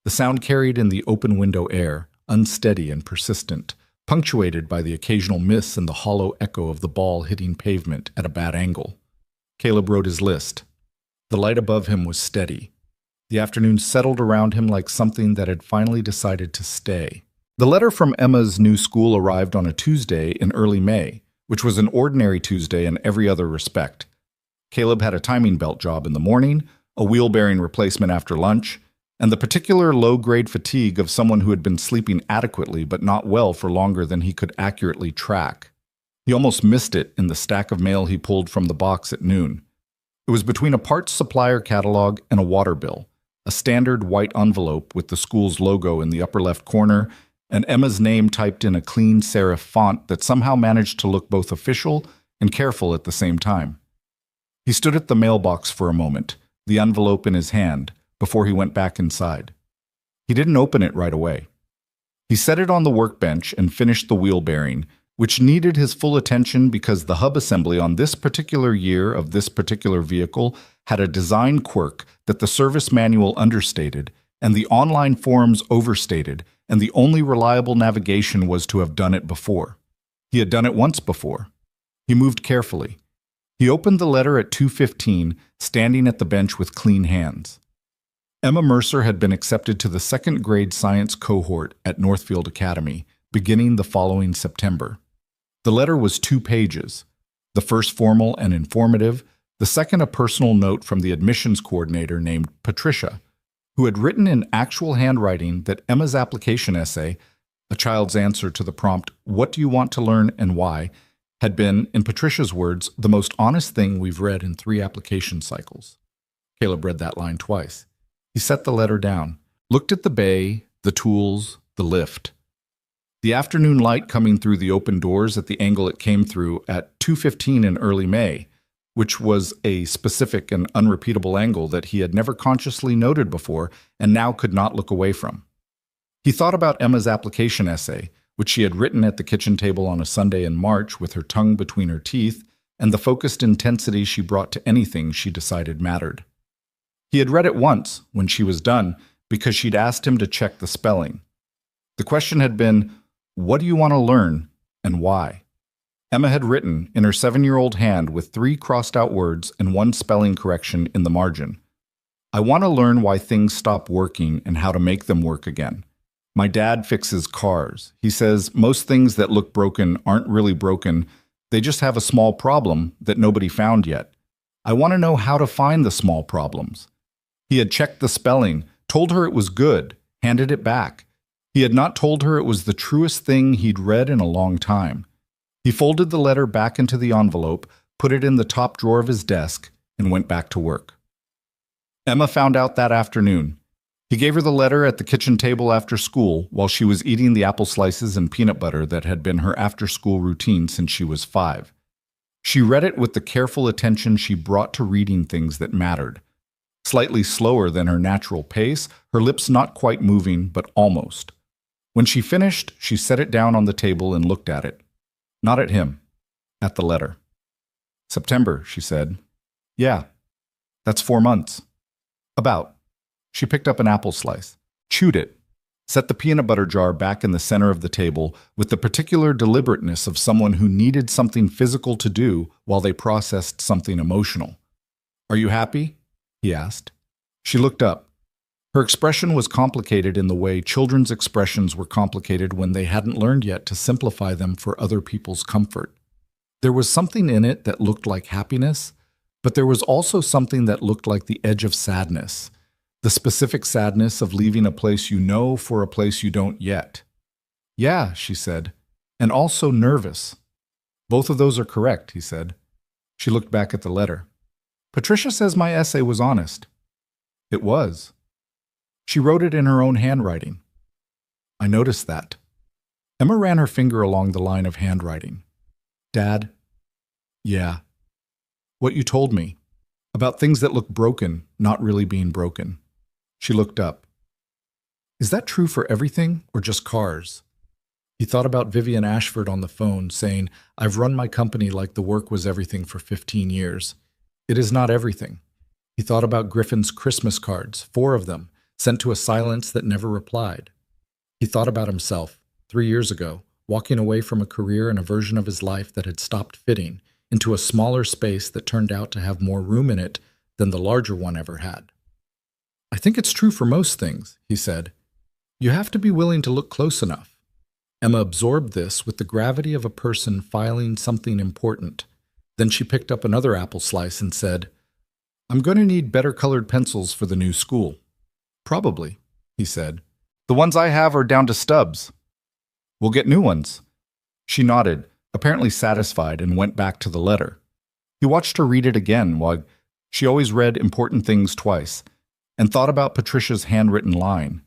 The sound carried in the open window air, unsteady and persistent, punctuated by the occasional miss and the hollow echo of the ball hitting pavement at a bad angle. Caleb wrote his list. The light above him was steady. The afternoon settled around him like something that had finally decided to stay. The letter from Emma's new school arrived on a Tuesday in early May, which was an ordinary Tuesday in every other respect. Caleb had a timing belt job in the morning, a wheel bearing replacement after lunch, and the particular low-grade fatigue of someone who had been sleeping adequately but not well for longer than he could accurately track. He almost missed it in the stack of mail he pulled from the box at noon. It was between a parts supplier catalog and a water bill, a standard white envelope with the school's logo in the upper left corner, and Emma's name typed in a clean serif font that somehow managed to look both official and careful at the same time. He stood at the mailbox for a moment, the envelope in his hand, before he went back inside. He didn't open it right away. He set it on the workbench and finished the wheel bearing, which needed his full attention because the hub assembly on this particular year of this particular vehicle had a design quirk that the service manual understated and the online forums overstated, and the only reliable navigation was to have done it before. He had done it once before. He moved carefully. He opened the letter at 2:15, standing at the bench with clean hands. Emma Mercer had been accepted to the second grade science cohort at Northfield Academy, beginning the following September. The letter was 2 pages, the first formal and informative, the second a personal note from the admissions coordinator named Patricia, who had written in actual handwriting that Emma's application essay, a child's answer to the prompt, "What do you want to learn and why?" had been, in Patricia's words, the most honest thing we've read in 3 application cycles. Caleb read that line twice. He set the letter down, looked at the bay, the tools, the lift. The afternoon light coming through the open doors at the angle it came through at 2:15 in early May, which was a specific and unrepeatable angle that he had never consciously noted before and now could not look away from. He thought about Emma's application essay, which she had written at the kitchen table on a Sunday in March with her tongue between her teeth, and the focused intensity she brought to anything she decided mattered. He had read it once, when she was done, because she'd asked him to check the spelling. The question had been, "What do you want to learn, and why?" Emma had written, in her 7-year-old hand with 3 crossed-out words and 1 spelling correction in the margin. "I want to learn why things stop working and how to make them work again. My dad fixes cars. He says most things that look broken aren't really broken, they just have a small problem that nobody found yet. I want to know how to find the small problems." He had checked the spelling, told her it was good, handed it back. He had not told her it was the truest thing he'd read in a long time. He folded the letter back into the envelope, put it in the top drawer of his desk, and went back to work. Emma found out that afternoon. He gave her the letter at the kitchen table after school while she was eating the apple slices and peanut butter that had been her after-school routine since she was 5. She read it with the careful attention she brought to reading things that mattered. Slightly slower than her natural pace, her lips not quite moving, but almost. When she finished, she set it down on the table and looked at it. Not at him, at the letter. "September," she said. "Yeah." That's 4 months. About. She picked up an apple slice, chewed it, set the peanut butter jar back in the center of the table with the particular deliberateness of someone who needed something physical to do while they processed something emotional. Are you happy? He asked. She looked up. Her expression was complicated in the way children's expressions were complicated when they hadn't learned yet to simplify them for other people's comfort. There was something in it that looked like happiness, but there was also something that looked like the edge of sadness, the specific sadness of leaving a place you know for a place you don't yet. Yeah, she said, and also nervous. Both of those are correct, he said. She looked back at the letter. Patricia says my essay was honest. It was. She wrote it in her own handwriting. I noticed that. Emma ran her finger along the line of handwriting. Dad? Yeah. What you told me. About things that look broken, not really being broken. She looked up. Is that true for everything or just cars? He thought about Vivian Ashford on the phone, saying, I've run my company like the work was everything for 15 years. It is not everything. He thought about Griffin's Christmas cards, 4 of them, sent to a silence that never replied. He thought about himself, 3 years ago, walking away from a career and a version of his life that had stopped fitting, into a smaller space that turned out to have more room in it than the larger one ever had. I think it's true for most things, he said. You have to be willing to look close enough. Emma absorbed this with the gravity of a person filing something important. Then she picked up another apple slice and said, I'm going to need better colored pencils for the new school. Probably, he said. The ones I have are down to stubs. We'll get new ones. She nodded, apparently satisfied, and went back to the letter. He watched her read it again while she always read important things twice, and thought about Patricia's handwritten line.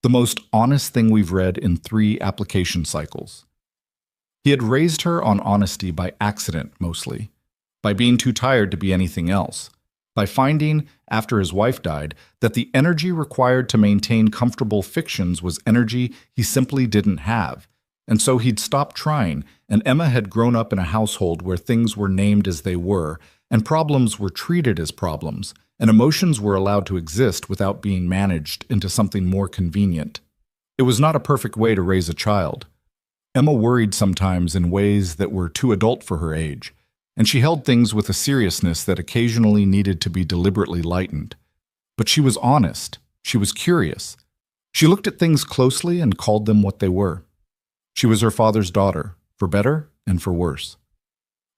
The most honest thing we've read in 3 application cycles. He had raised her on honesty by accident, mostly, by being too tired to be anything else, by finding, after his wife died, that the energy required to maintain comfortable fictions was energy he simply didn't have, and so he'd stopped trying, and Emma had grown up in a household where things were named as they were, and problems were treated as problems, and emotions were allowed to exist without being managed into something more convenient. It was not a perfect way to raise a child. Emma worried sometimes in ways that were too adult for her age, and she held things with a seriousness that occasionally needed to be deliberately lightened. But she was honest. She was curious. She looked at things closely and called them what they were. She was her father's daughter, for better and for worse.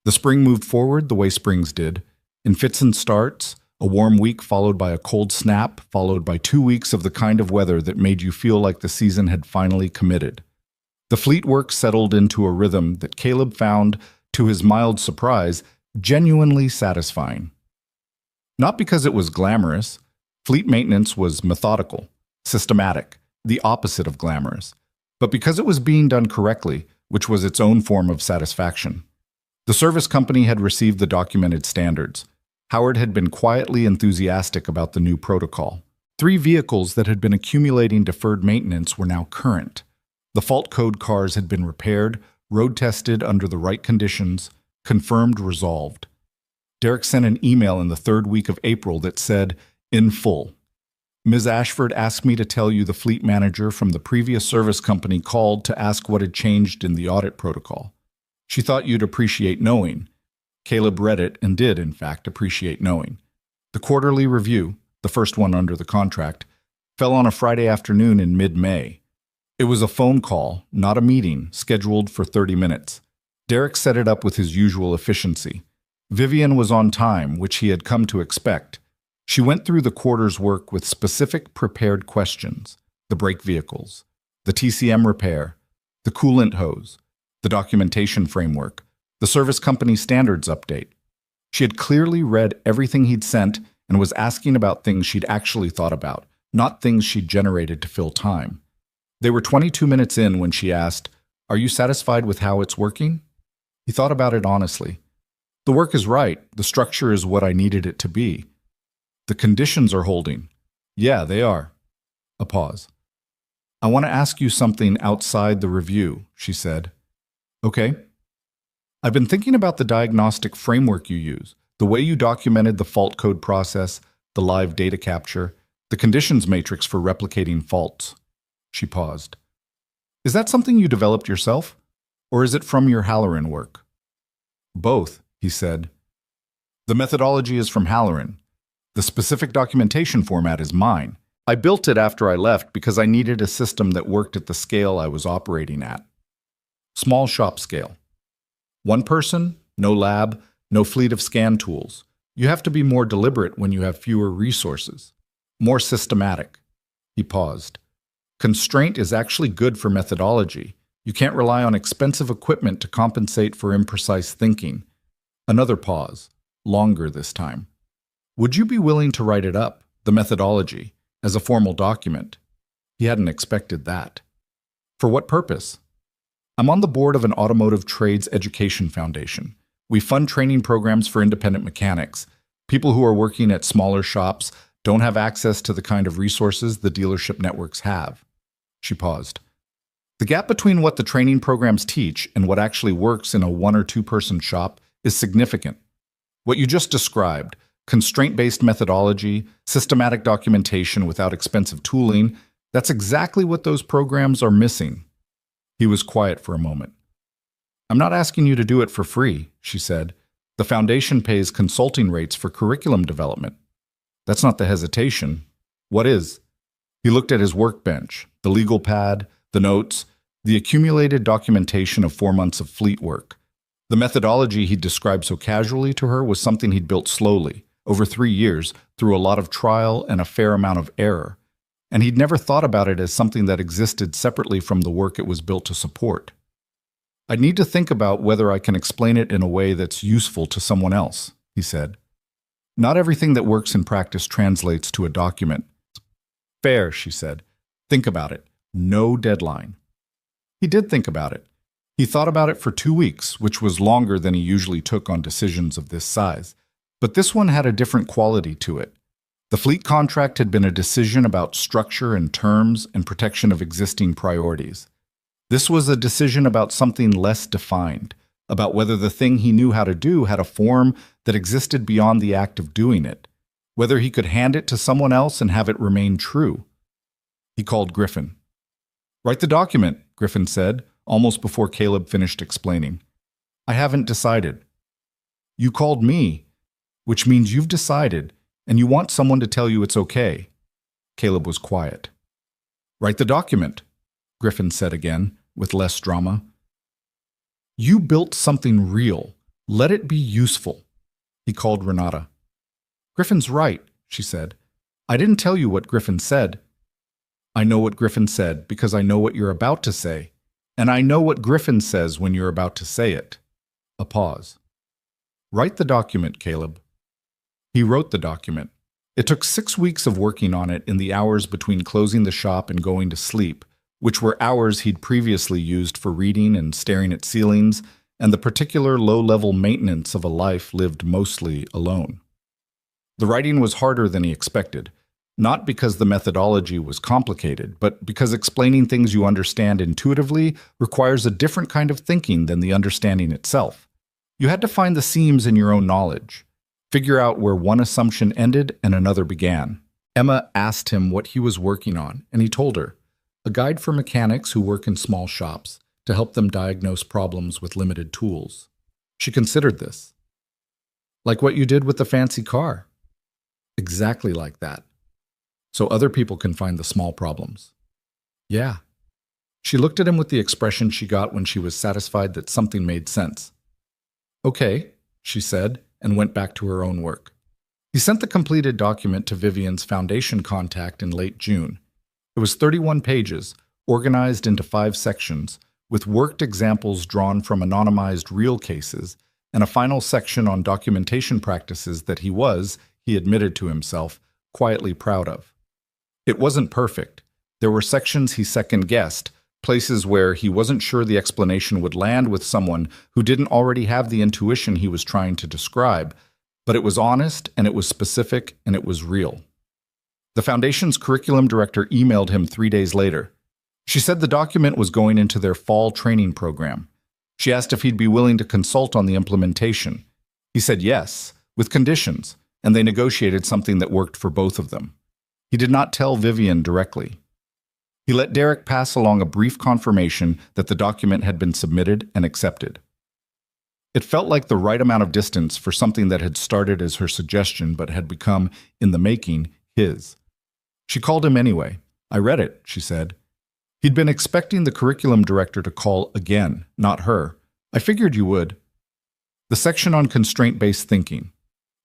The spring moved forward the way springs did, in fits and starts, a warm week followed by a cold snap, followed by 2 weeks of the kind of weather that made you feel like the season had finally committed. The fleet work settled into a rhythm that Caleb found, to his mild surprise, genuinely satisfying. Not because it was glamorous. Fleet maintenance was methodical, systematic, the opposite of glamorous, but because it was being done correctly, which was its own form of satisfaction. The service company had received the documented standards. Howard had been quietly enthusiastic about the new protocol. 3 vehicles that had been accumulating deferred maintenance were now current. The fault code cars had been repaired, road-tested under the right conditions, confirmed, resolved. Derek sent an email in the 3rd week of April that said, in full, Ms. Ashford asked me to tell you the fleet manager from the previous service company called to ask what had changed in the audit protocol. She thought you'd appreciate knowing. Caleb read it and did, in fact, appreciate knowing. The quarterly review, the first one under the contract, fell on a Friday afternoon in mid-May. It was a phone call, not a meeting, scheduled for 30 minutes. Derek set it up with his usual efficiency. Vivian was on time, which he had come to expect. She went through the quarter's work with specific prepared questions: the brake vehicles, the TCM repair, the coolant hose, the documentation framework, the service company standards update. She had clearly read everything he'd sent and was asking about things she'd actually thought about, not things she'd generated to fill time. They were 22 minutes in when she asked, Are you satisfied with how it's working? He thought about it honestly. The work is right. The structure is what I needed it to be. The conditions are holding. Yeah, they are. A pause. I want to ask you something outside the review, she said. Okay. I've been thinking about the diagnostic framework you use, The way you documented the fault code process, the live data capture, the conditions matrix for replicating faults. She paused. Is that something you developed yourself? Or is it from your Halloran work? Both, he said. The methodology is from Halloran. The specific documentation format is mine. I built it after I left because I needed a system that worked at the scale I was operating at. Small shop scale. One person, no lab, no fleet of scan tools. You have to be more deliberate when you have fewer resources. More systematic. He paused. Constraint is actually good for methodology. You can't rely on expensive equipment to compensate for imprecise thinking. Another pause, longer this time. Would you be willing to write it up, the methodology, as a formal document? He hadn't expected that. For what purpose? I'm on the board of an automotive trades education foundation. We fund training programs for independent mechanics. People who are working at smaller shops don't have access to the kind of resources the dealership networks have. She paused. The gap between what the training programs teach and what actually works in a 1 or 2 person shop is significant. What you just described, constraint-based methodology, systematic documentation without expensive tooling, that's exactly what those programs are missing. He was quiet for a moment. I'm not asking you to do it for free, she said. The foundation pays consulting rates for curriculum development. That's not the hesitation. What is? He looked at his workbench, the legal pad, the notes, the accumulated documentation of 4 months of fleet work. The methodology he described so casually to her was something he'd built slowly, over 3 years, through a lot of trial and a fair amount of error. And he'd never thought about it as something that existed separately from the work it was built to support. I need to think about whether I can explain it in a way that's useful to someone else, he said. Not everything that works in practice translates to a document. Fair, she said. Think about it. No deadline. He did think about it. He thought about it for 2 weeks, which was longer than he usually took on decisions of this size. But this one had a different quality to it. The fleet contract had been a decision about structure and terms and protection of existing priorities. This was a decision about something less defined, about whether the thing he knew how to do had a form that existed beyond the act of doing it, whether he could hand it to someone else and have it remain true. He called Griffin. Write the document, Griffin said, almost before Caleb finished explaining. I haven't decided. You called me, which means you've decided, and you want someone to tell you it's okay. Caleb was quiet. Write the document, Griffin said again, with less drama. You built something real. Let it be useful. He called Renata. Griffin's right, she said. I didn't tell you what Griffin said. I know what Griffin said because I know what you're about to say, and I know what Griffin says when you're about to say it. A pause. Write the document, Caleb. He wrote the document. It took 6 weeks of working on it in the hours between closing the shop and going to sleep, which were hours he'd previously used for reading and staring at ceilings, and the particular low-level maintenance of a life lived mostly alone. The writing was harder than he expected, not because the methodology was complicated, but because explaining things you understand intuitively requires a different kind of thinking than the understanding itself. You had to find the seams in your own knowledge, figure out where one assumption ended and another began. Emma asked him what he was working on, and he told her, a guide for mechanics who work in small shops to help them diagnose problems with limited tools. She considered this. Like what you did with the fancy car. Exactly like that. So other people can find the small problems. Yeah. She looked at him with the expression she got when she was satisfied that something made sense. Okay, she said, and went back to her own work. He sent the completed document to Vivian's foundation contact in late June. It was 31 pages, organized into 5 sections, with worked examples drawn from anonymized real cases, and a final section on documentation practices that he admitted to himself, quietly proud of. It wasn't perfect. There were sections he second-guessed, places where he wasn't sure the explanation would land with someone who didn't already have the intuition he was trying to describe, but it was honest, and it was specific, and it was real. The foundation's curriculum director emailed him 3 days later. She said the document was going into their fall training program. She asked if he'd be willing to consult on the implementation. He said yes, with conditions, and they negotiated something that worked for both of them. He did not tell Vivian directly. He let Derek pass along a brief confirmation that the document had been submitted and accepted. It felt like the right amount of distance for something that had started as her suggestion but had become, in the making, his. She called him anyway. "I read it," she said. He'd been expecting the curriculum director to call again, not her. "I figured you would." The section on constraint-based thinking.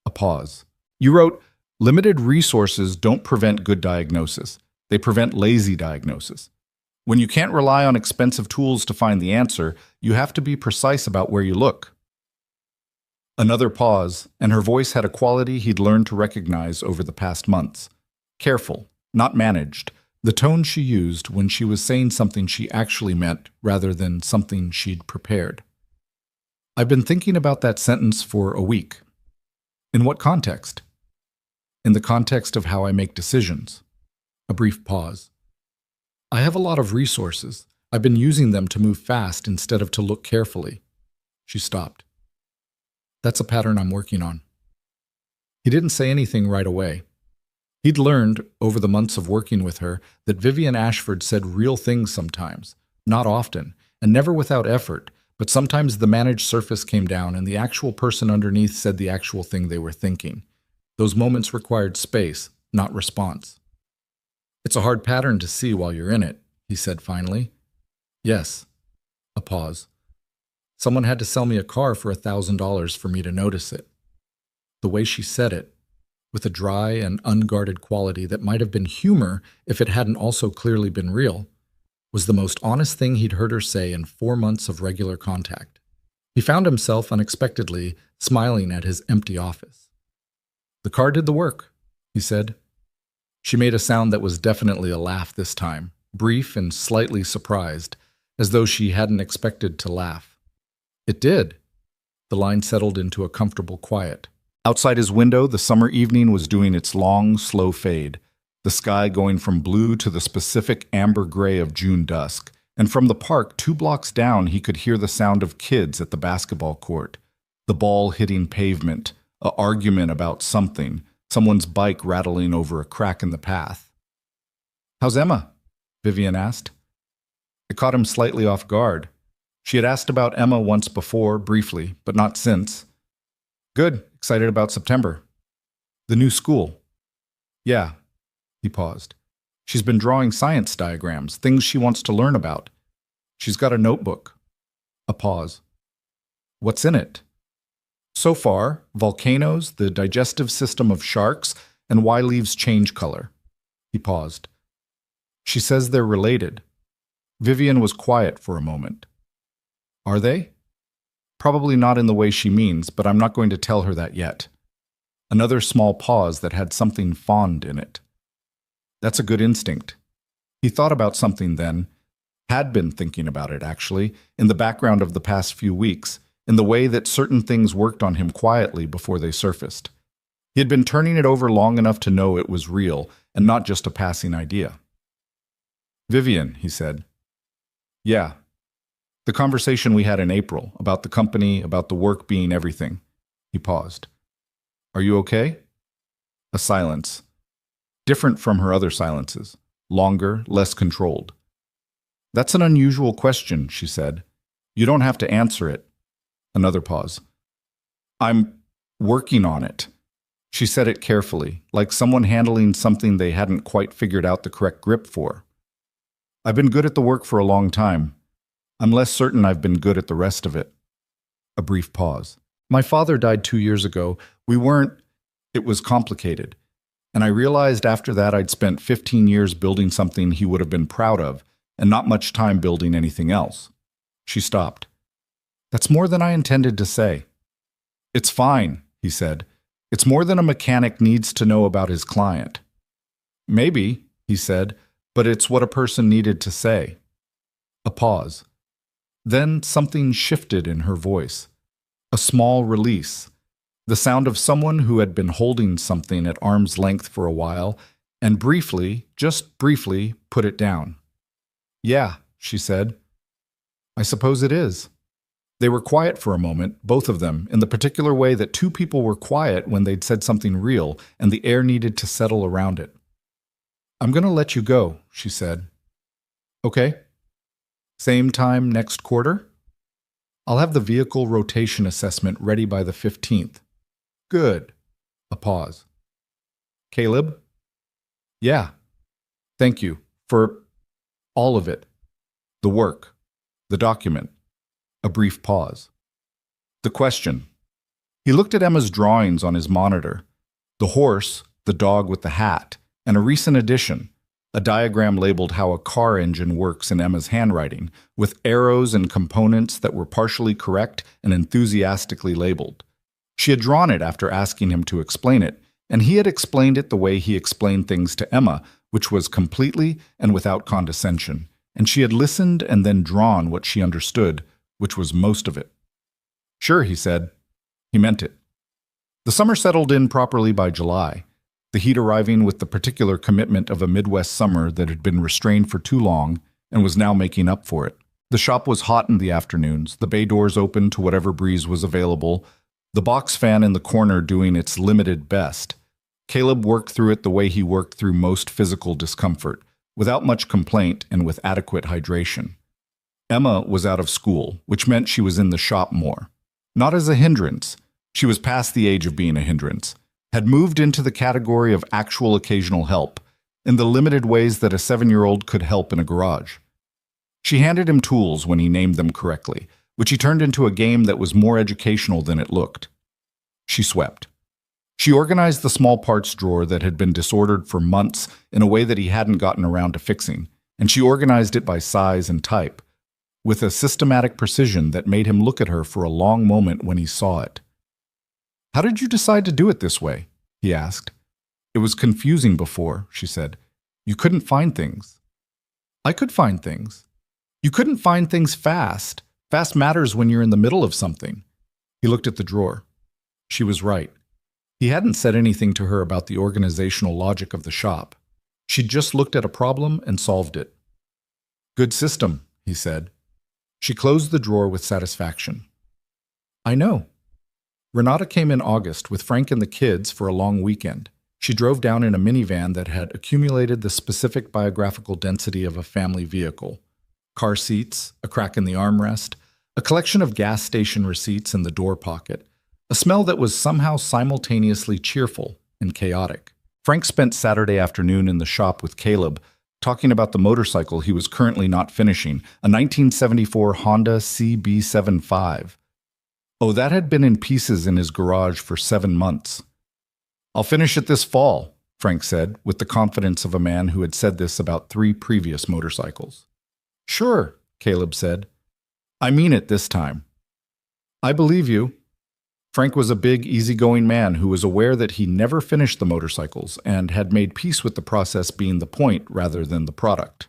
A pause. "You wrote, 'Limited resources don't prevent good diagnosis. They prevent lazy diagnosis. When you can't rely on expensive tools to find the answer, you have to be precise about where you look.'" Another pause, and her voice had a quality he'd learned to recognize over the past months. Careful, not managed, the tone she used when she was saying something she actually meant rather than something she'd prepared. "I've been thinking about that sentence for a week." "In what context?" "In the context of how I make decisions." A brief pause. "I have a lot of resources. I've been using them to move fast instead of to look carefully." She stopped. "That's a pattern I'm working on." He didn't say anything right away. He'd learned, over the months of working with her, that Vivian Ashford said real things sometimes, not often, and never without effort, but sometimes the managed surface came down and the actual person underneath said the actual thing they were thinking. Those moments required space, not response. "It's a hard pattern to see while you're in it," he said finally. "Yes." A pause. "Someone had to sell me a car for $1,000 for me to notice it." The way she said it, with a dry and unguarded quality that might have been humor if it hadn't also clearly been real, was the most honest thing he'd heard her say in 4 months of regular contact. He found himself unexpectedly smiling at his empty office. "The car did the work," he said. She made a sound that was definitely a laugh this time, brief and slightly surprised, as though she hadn't expected to laugh. "It did." The line settled into a comfortable quiet. Outside his window, the summer evening was doing its long, slow fade, the sky going from blue to the specific amber gray of June dusk, and from the park 2 blocks down he could hear the sound of kids at the basketball court, the ball hitting pavement, an argument about something, someone's bike rattling over a crack in the path. "How's Emma?" Vivian asked. It caught him slightly off guard. She had asked about Emma once before, briefly, but not since. "Good. Excited about September." "The new school." "Yeah." He paused. "She's been drawing science diagrams, things she wants to learn about. She's got a notebook." A pause. "What's in it?" "So far, volcanoes, the digestive system of sharks, and why leaves change color." He paused. "She says they're related." Vivian was quiet for a moment. "Are they?" "Probably not in the way she means, but I'm not going to tell her that yet." Another small pause that had something fond in it. "That's a good instinct." He thought about something then, had been thinking about it actually, in the background of the past few weeks, in the way that certain things worked on him quietly before they surfaced. He had been turning it over long enough to know it was real and not just a passing idea. "Vivian," he said. "Yeah." "The conversation we had in April, about the company, about the work being everything." He paused. "Are you okay?" A silence. Different from her other silences. Longer, less controlled. "That's an unusual question," she said. "You don't have to answer it." Another pause. "I'm working on it." She said it carefully, like someone handling something they hadn't quite figured out the correct grip for. "I've been good at the work for a long time. I'm less certain I've been good at the rest of it." A brief pause. "My father died 2 years ago. It was complicated. And I realized after that I'd spent 15 years building something he would have been proud of, and not much time building anything else." She stopped. "That's more than I intended to say." "It's fine," he said. "It's more than a mechanic needs to know about his client." "Maybe," he said, "but it's what a person needed to say." A pause. Then something shifted in her voice. A small release. The sound of someone who had been holding something at arm's length for a while and briefly, just briefly, put it down. "Yeah," she said. "I suppose it is." They were quiet for a moment, both of them, in the particular way that two people were quiet when they'd said something real and the air needed to settle around it. "I'm going to let you go," she said. "Okay. Same time next quarter? I'll have the vehicle rotation assessment ready by the 15th. Good." A pause. "Caleb?" "Yeah. Thank you for all of it. The work, the document." A brief pause. "The question." He looked at Emma's drawings on his monitor. The horse, the dog with the hat, and a recent addition, a diagram labeled how a car engine works in Emma's handwriting, with arrows and components that were partially correct and enthusiastically labeled. She had drawn it after asking him to explain it, and he had explained it the way he explained things to Emma, which was completely and without condescension, and she had listened and then drawn what she understood, which was most of it. "Sure," he said. He meant it. The summer settled in properly by July, the heat arriving with the particular commitment of a Midwest summer that had been restrained for too long and was now making up for it. The shop was hot in the afternoons, the bay doors open to whatever breeze was available, the box fan in the corner doing its limited best. Caleb worked through it the way he worked through most physical discomfort, without much complaint and with adequate hydration. Emma was out of school, which meant she was in the shop more. Not as a hindrance. She was past the age of being a hindrance, had moved into the category of actual occasional help, in the limited ways that a 7-year-old could help in a garage. She handed him tools when he named them correctly, which he turned into a game that was more educational than it looked. She swept. She organized the small parts drawer that had been disordered for months in a way that he hadn't gotten around to fixing, and she organized it by size and type, with a systematic precision that made him look at her for a long moment when he saw it. "How did you decide to do it this way?" he asked. "It was confusing before," she said. "You couldn't find things." "I could find things. You couldn't find things fast. Fast matters when you're in the middle of something." He looked at the drawer. She was right. He hadn't said anything to her about the organizational logic of the shop. She'd just looked at a problem and solved it. "Good system," he said. She closed the drawer with satisfaction. "I know." Renata came in August with Frank and the kids for a long weekend. She drove down in a minivan that had accumulated the specific biographical density of a family vehicle. Car seats, a crack in the armrest, a collection of gas station receipts in the door pocket, a smell that was somehow simultaneously cheerful and chaotic. Frank spent Saturday afternoon in the shop with Caleb, talking about the motorcycle he was currently not finishing, a 1974 Honda CB75. Oh, that had been in pieces in his garage for 7 months. "I'll finish it this fall," Frank said, with the confidence of a man who had said this about 3 previous motorcycles. "Sure," Caleb said. "I mean it this time." "I believe you." Frank was a big, easygoing man who was aware that he never finished the motorcycles and had made peace with the process being the point rather than the product.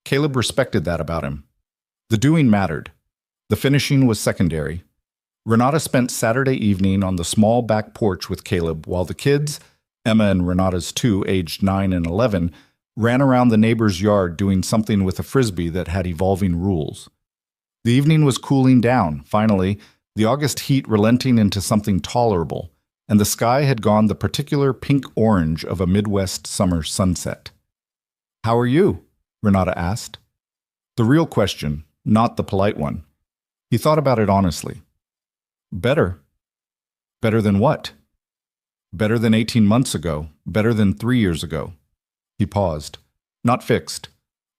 Caleb respected that about him. The doing mattered. The finishing was secondary. Renata spent Saturday evening on the small back porch with Caleb while the kids, Emma and Renata's 2, aged 9 and 11, ran around the neighbor's yard doing something with a frisbee that had evolving rules. The evening was cooling down, finally, the August heat relenting into something tolerable, and the sky had gone the particular pink-orange of a Midwest summer sunset. "How are you?" Renata asked. The real question, not the polite one. He thought about it honestly. "Better." "Better than what?" "Better than 18 months ago, better than 3 years ago." He paused. "Not fixed,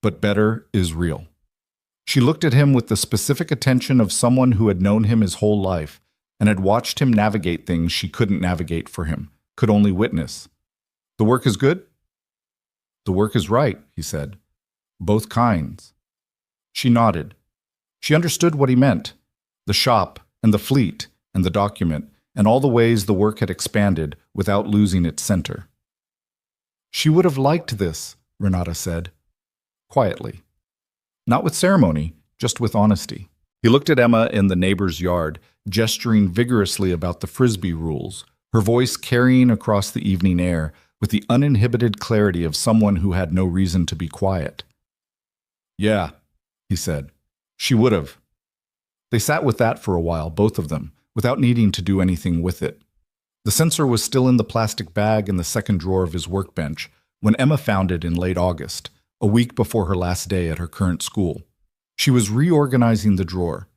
but better is real." She looked at him with the specific attention of someone who had known him his whole life and had watched him navigate things she couldn't navigate for him, could only witness. "The work is good?" "The work is right," he said. "Both kinds." She nodded. She understood what he meant. The shop, and the fleet, and the document, and all the ways the work had expanded without losing its center. "She would have liked this," Renata said, quietly. Not with ceremony, just with honesty. He looked at Emma in the neighbor's yard, gesturing vigorously about the frisbee rules, her voice carrying across the evening air with the uninhibited clarity of someone who had no reason to be quiet. "Yeah," he said. "She would have." They sat with that for a while, both of them, without needing to do anything with it. The sensor was still in the plastic bag in the second drawer of his workbench when Emma found it in late August, a week before her last day at her current school. She was reorganizing the drawer.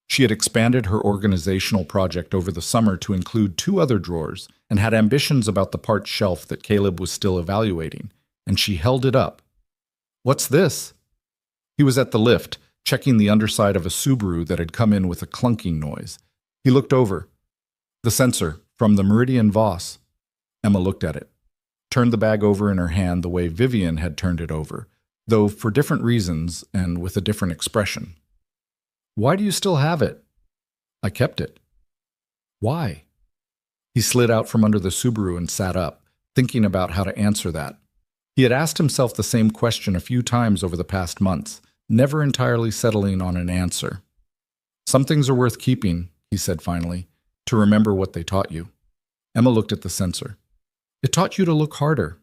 She had expanded her organizational project over the summer to include 2 other drawers and had ambitions about the part shelf that Caleb was still evaluating, and she held it up. "What's this?" He was at the lift, checking the underside of a Subaru that had come in with a clunking noise. He looked over. "The sensor, from the Meridian Voss." Emma looked at it, turned the bag over in her hand the way Vivian had turned it over, though for different reasons and with a different expression. "Why do you still have it?" "I kept it." "Why?" He slid out from under the Subaru and sat up, thinking about how to answer that. He had asked himself the same question a few times over the past months, never entirely settling on an answer. "Some things are worth keeping," he said finally, "to remember what they taught you." Emma looked at the sensor. "It taught you to look harder."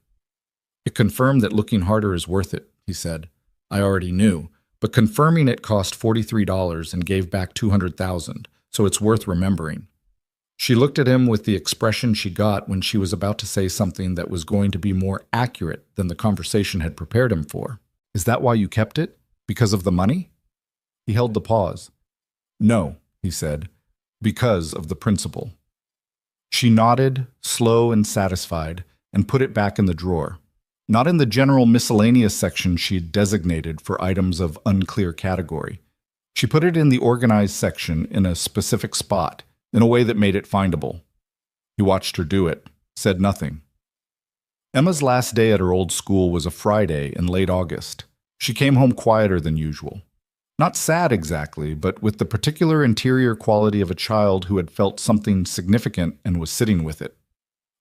"It confirmed that looking harder is worth it," he said. "I already knew, but confirming it cost $43 and gave back $200,000, so it's worth remembering." She looked at him with the expression she got when she was about to say something that was going to be more accurate than the conversation had prepared him for. "Is that why you kept it? Because of the money?" He held the pause. "No," he said, "because of the principle." She nodded, slow and satisfied, and put it back in the drawer. Not in the general miscellaneous section she had designated for items of unclear category. She put it in the organized section in a specific spot, in a way that made it findable. He watched her do it, said nothing. Emma's last day at her old school was a Friday in late August. She came home quieter than usual. Not sad exactly, but with the particular interior quality of a child who had felt something significant and was sitting with it.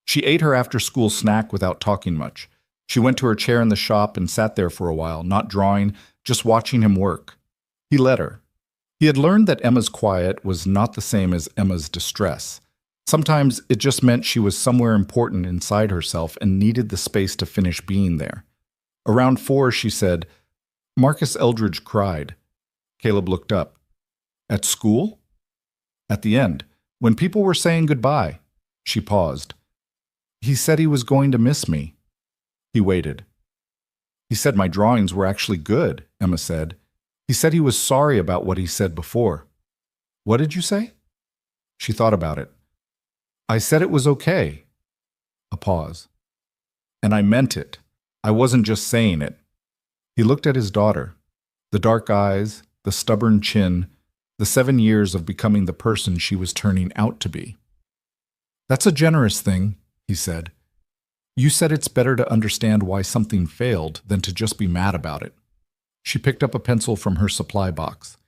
She ate her after-school snack without talking much. She went to her chair in the shop and sat there for a while, not drawing, just watching him work. He let her. He had learned that Emma's quiet was not the same as Emma's distress. Sometimes it just meant she was somewhere important inside herself and needed the space to finish being there. Around 4, she said, "Marcus Eldridge cried." Caleb looked up. "At school?" "At the end, when people were saying goodbye." She paused. "He said he was going to miss me." He waited. "He said my drawings were actually good," Emma said. "He said he was sorry about what he said before." "What did you say?" She thought about it. "I said it was okay." A pause. "And I meant it. I wasn't just saying it." He looked at his daughter. The dark eyes, the stubborn chin, the 7 years of becoming the person she was turning out to be. "That's a generous thing," he said. "You said it's better to understand why something failed than to just be mad about it." She picked up a pencil from her supply box.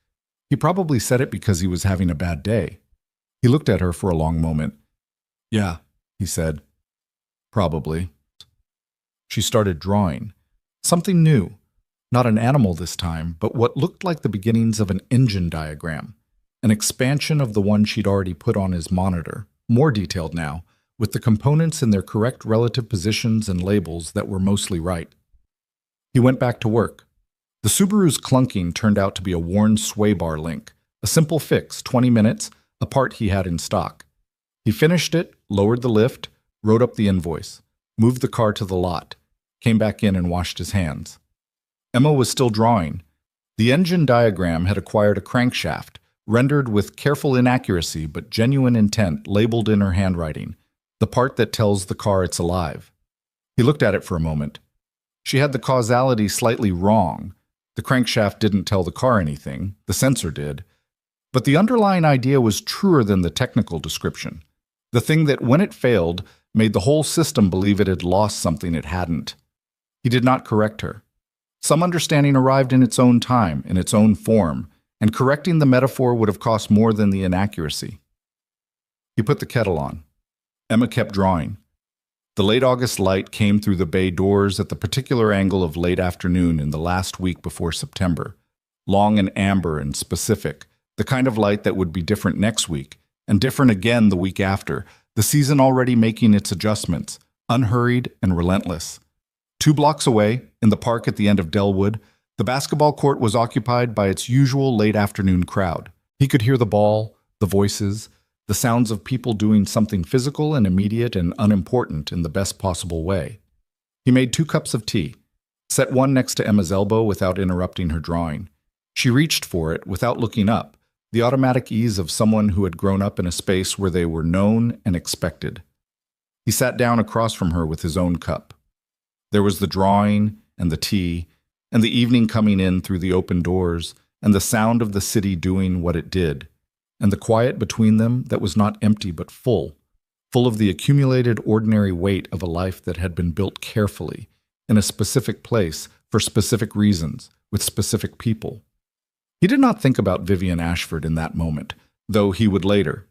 He probably said it because he was having a bad day. He looked at her for a long moment. "Yeah," he said. "Probably." She started drawing. Something new. Not an animal this time, but what looked like the beginnings of an engine diagram. An expansion of the one she'd already put on his monitor, more detailed now, with the components in their correct relative positions and labels that were mostly right. He went back to work. The Subaru's clunking turned out to be a worn sway bar link, a simple fix, 20 minutes, a part he had in stock. He finished it, lowered the lift, wrote up the invoice, moved the car to the lot, came back in and washed his hands. Emma was still drawing. The engine diagram had acquired a crankshaft, rendered with careful inaccuracy but genuine intent labeled in her handwriting, the part that tells the car it's alive. He looked at it for a moment. She had the causality slightly wrong. The crankshaft didn't tell the car anything, the sensor did. But the underlying idea was truer than the technical description. The thing that, when it failed, made the whole system believe it had lost something it hadn't. He did not correct her. Some understanding arrived in its own time, in its own form, and correcting the metaphor would have cost more than the inaccuracy. He put the kettle on. Emma kept drawing. The late August light came through the bay doors at the particular angle of late afternoon in the last week before September, long and amber and specific, the kind of light that would be different next week, and different again the week after, the season already making its adjustments, unhurried and relentless. 2 blocks away, in the park at the end of Delwood, the basketball court was occupied by its usual late afternoon crowd. He could hear the ball, the voices, the sounds of people doing something physical and immediate and unimportant in the best possible way. He made 2 cups of tea, set one next to Emma's elbow without interrupting her drawing. She reached for it without looking up, the automatic ease of someone who had grown up in a space where they were known and expected. He sat down across from her with his own cup. There was the drawing and the tea, and the evening coming in through the open doors, and the sound of the city doing what it did, and the quiet between them that was not empty but full of the accumulated ordinary weight of a life that had been built carefully, in a specific place, for specific reasons, with specific people. He did not think about Vivian Ashford in that moment, though he would later.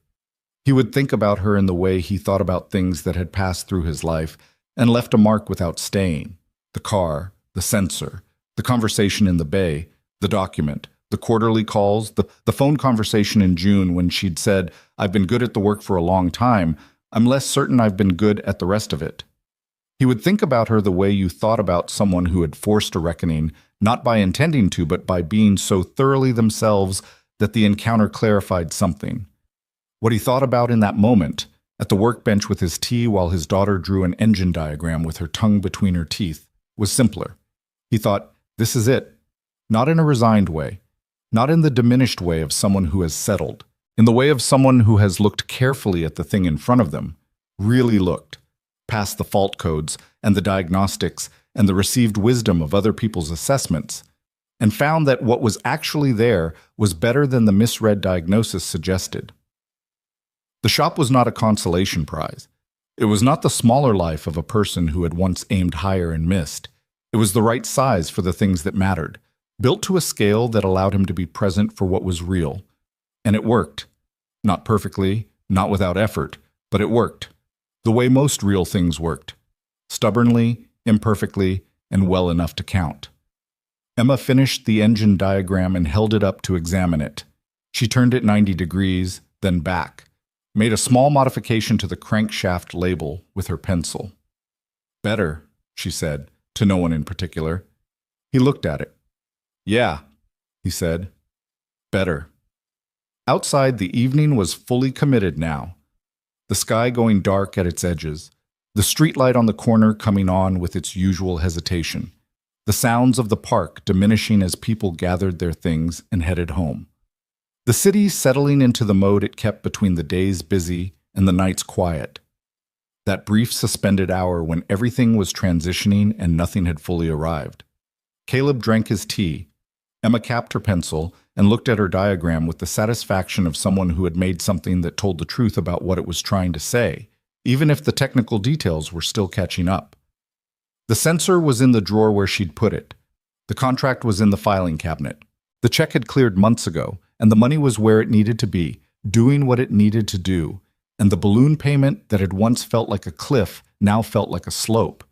He would think about her in the way he thought about things that had passed through his life and left a mark without staying: the car, the censor, the conversation in the bay, the document, the quarterly calls, the phone conversation in June when she'd said, "I've been good at the work for a long time. I'm less certain I've been good at the rest of it." He would think about her the way you thought about someone who had forced a reckoning, not by intending to, but by being so thoroughly themselves that the encounter clarified something. What he thought about in that moment, at the workbench with his tea while his daughter drew an engine diagram with her tongue between her teeth, was simpler. He thought, this is it. Not in a resigned way, not in the diminished way of someone who has settled, in the way of someone who has looked carefully at the thing in front of them, really looked, past the fault codes and the diagnostics and the received wisdom of other people's assessments, and found that what was actually there was better than the misread diagnosis suggested. The shop was not a consolation prize. It was not the smaller life of a person who had once aimed higher and missed. It was the right size for the things that mattered, built to a scale that allowed him to be present for what was real. And it worked. Not perfectly, not without effort, but it worked. The way most real things worked. Stubbornly, imperfectly, and well enough to count. Emma finished the engine diagram and held it up to examine it. She turned it 90 degrees, then back, made a small modification to the crankshaft label with her pencil. "Better," she said, to no one in particular. He looked at it. "Yeah," he said. "Better." Outside, the evening was fully committed now. The sky going dark at its edges, the streetlight on the corner coming on with its usual hesitation, the sounds of the park diminishing as people gathered their things and headed home. The city settling into the mode it kept between the days busy and the nights quiet. That brief suspended hour when everything was transitioning and nothing had fully arrived. Caleb drank his tea. Emma capped her pencil and looked at her diagram with the satisfaction of someone who had made something that told the truth about what it was trying to say, even if the technical details were still catching up. The censor was in the drawer where she'd put it. The contract was in the filing cabinet. The check had cleared months ago, and the money was where it needed to be, doing what it needed to do, and the balloon payment that had once felt like a cliff now felt like a slope.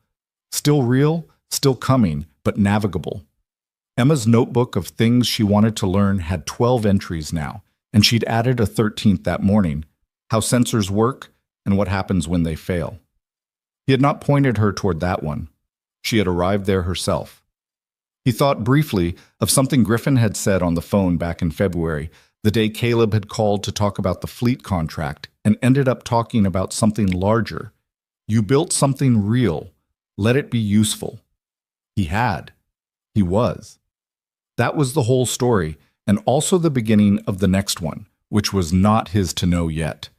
Still real, still coming, but navigable. Emma's notebook of things she wanted to learn had 12 entries now, and she'd added a 13th that morning: how sensors work and what happens when they fail. He had not pointed her toward that one. She had arrived there herself. He thought briefly of something Griffin had said on the phone back in February, the day Caleb had called to talk about the fleet contract and ended up talking about something larger. You built something real. Let it be useful. He had. He was. That was the whole story, and also the beginning of the next one, which was not his to know yet.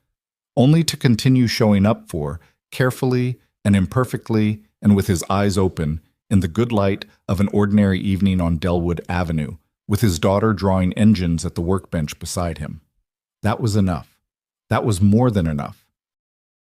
Only to continue showing up for, carefully and imperfectly and with his eyes open, in the good light of an ordinary evening on Delwood Avenue, with his daughter drawing engines at the workbench beside him. That was enough. That was more than enough.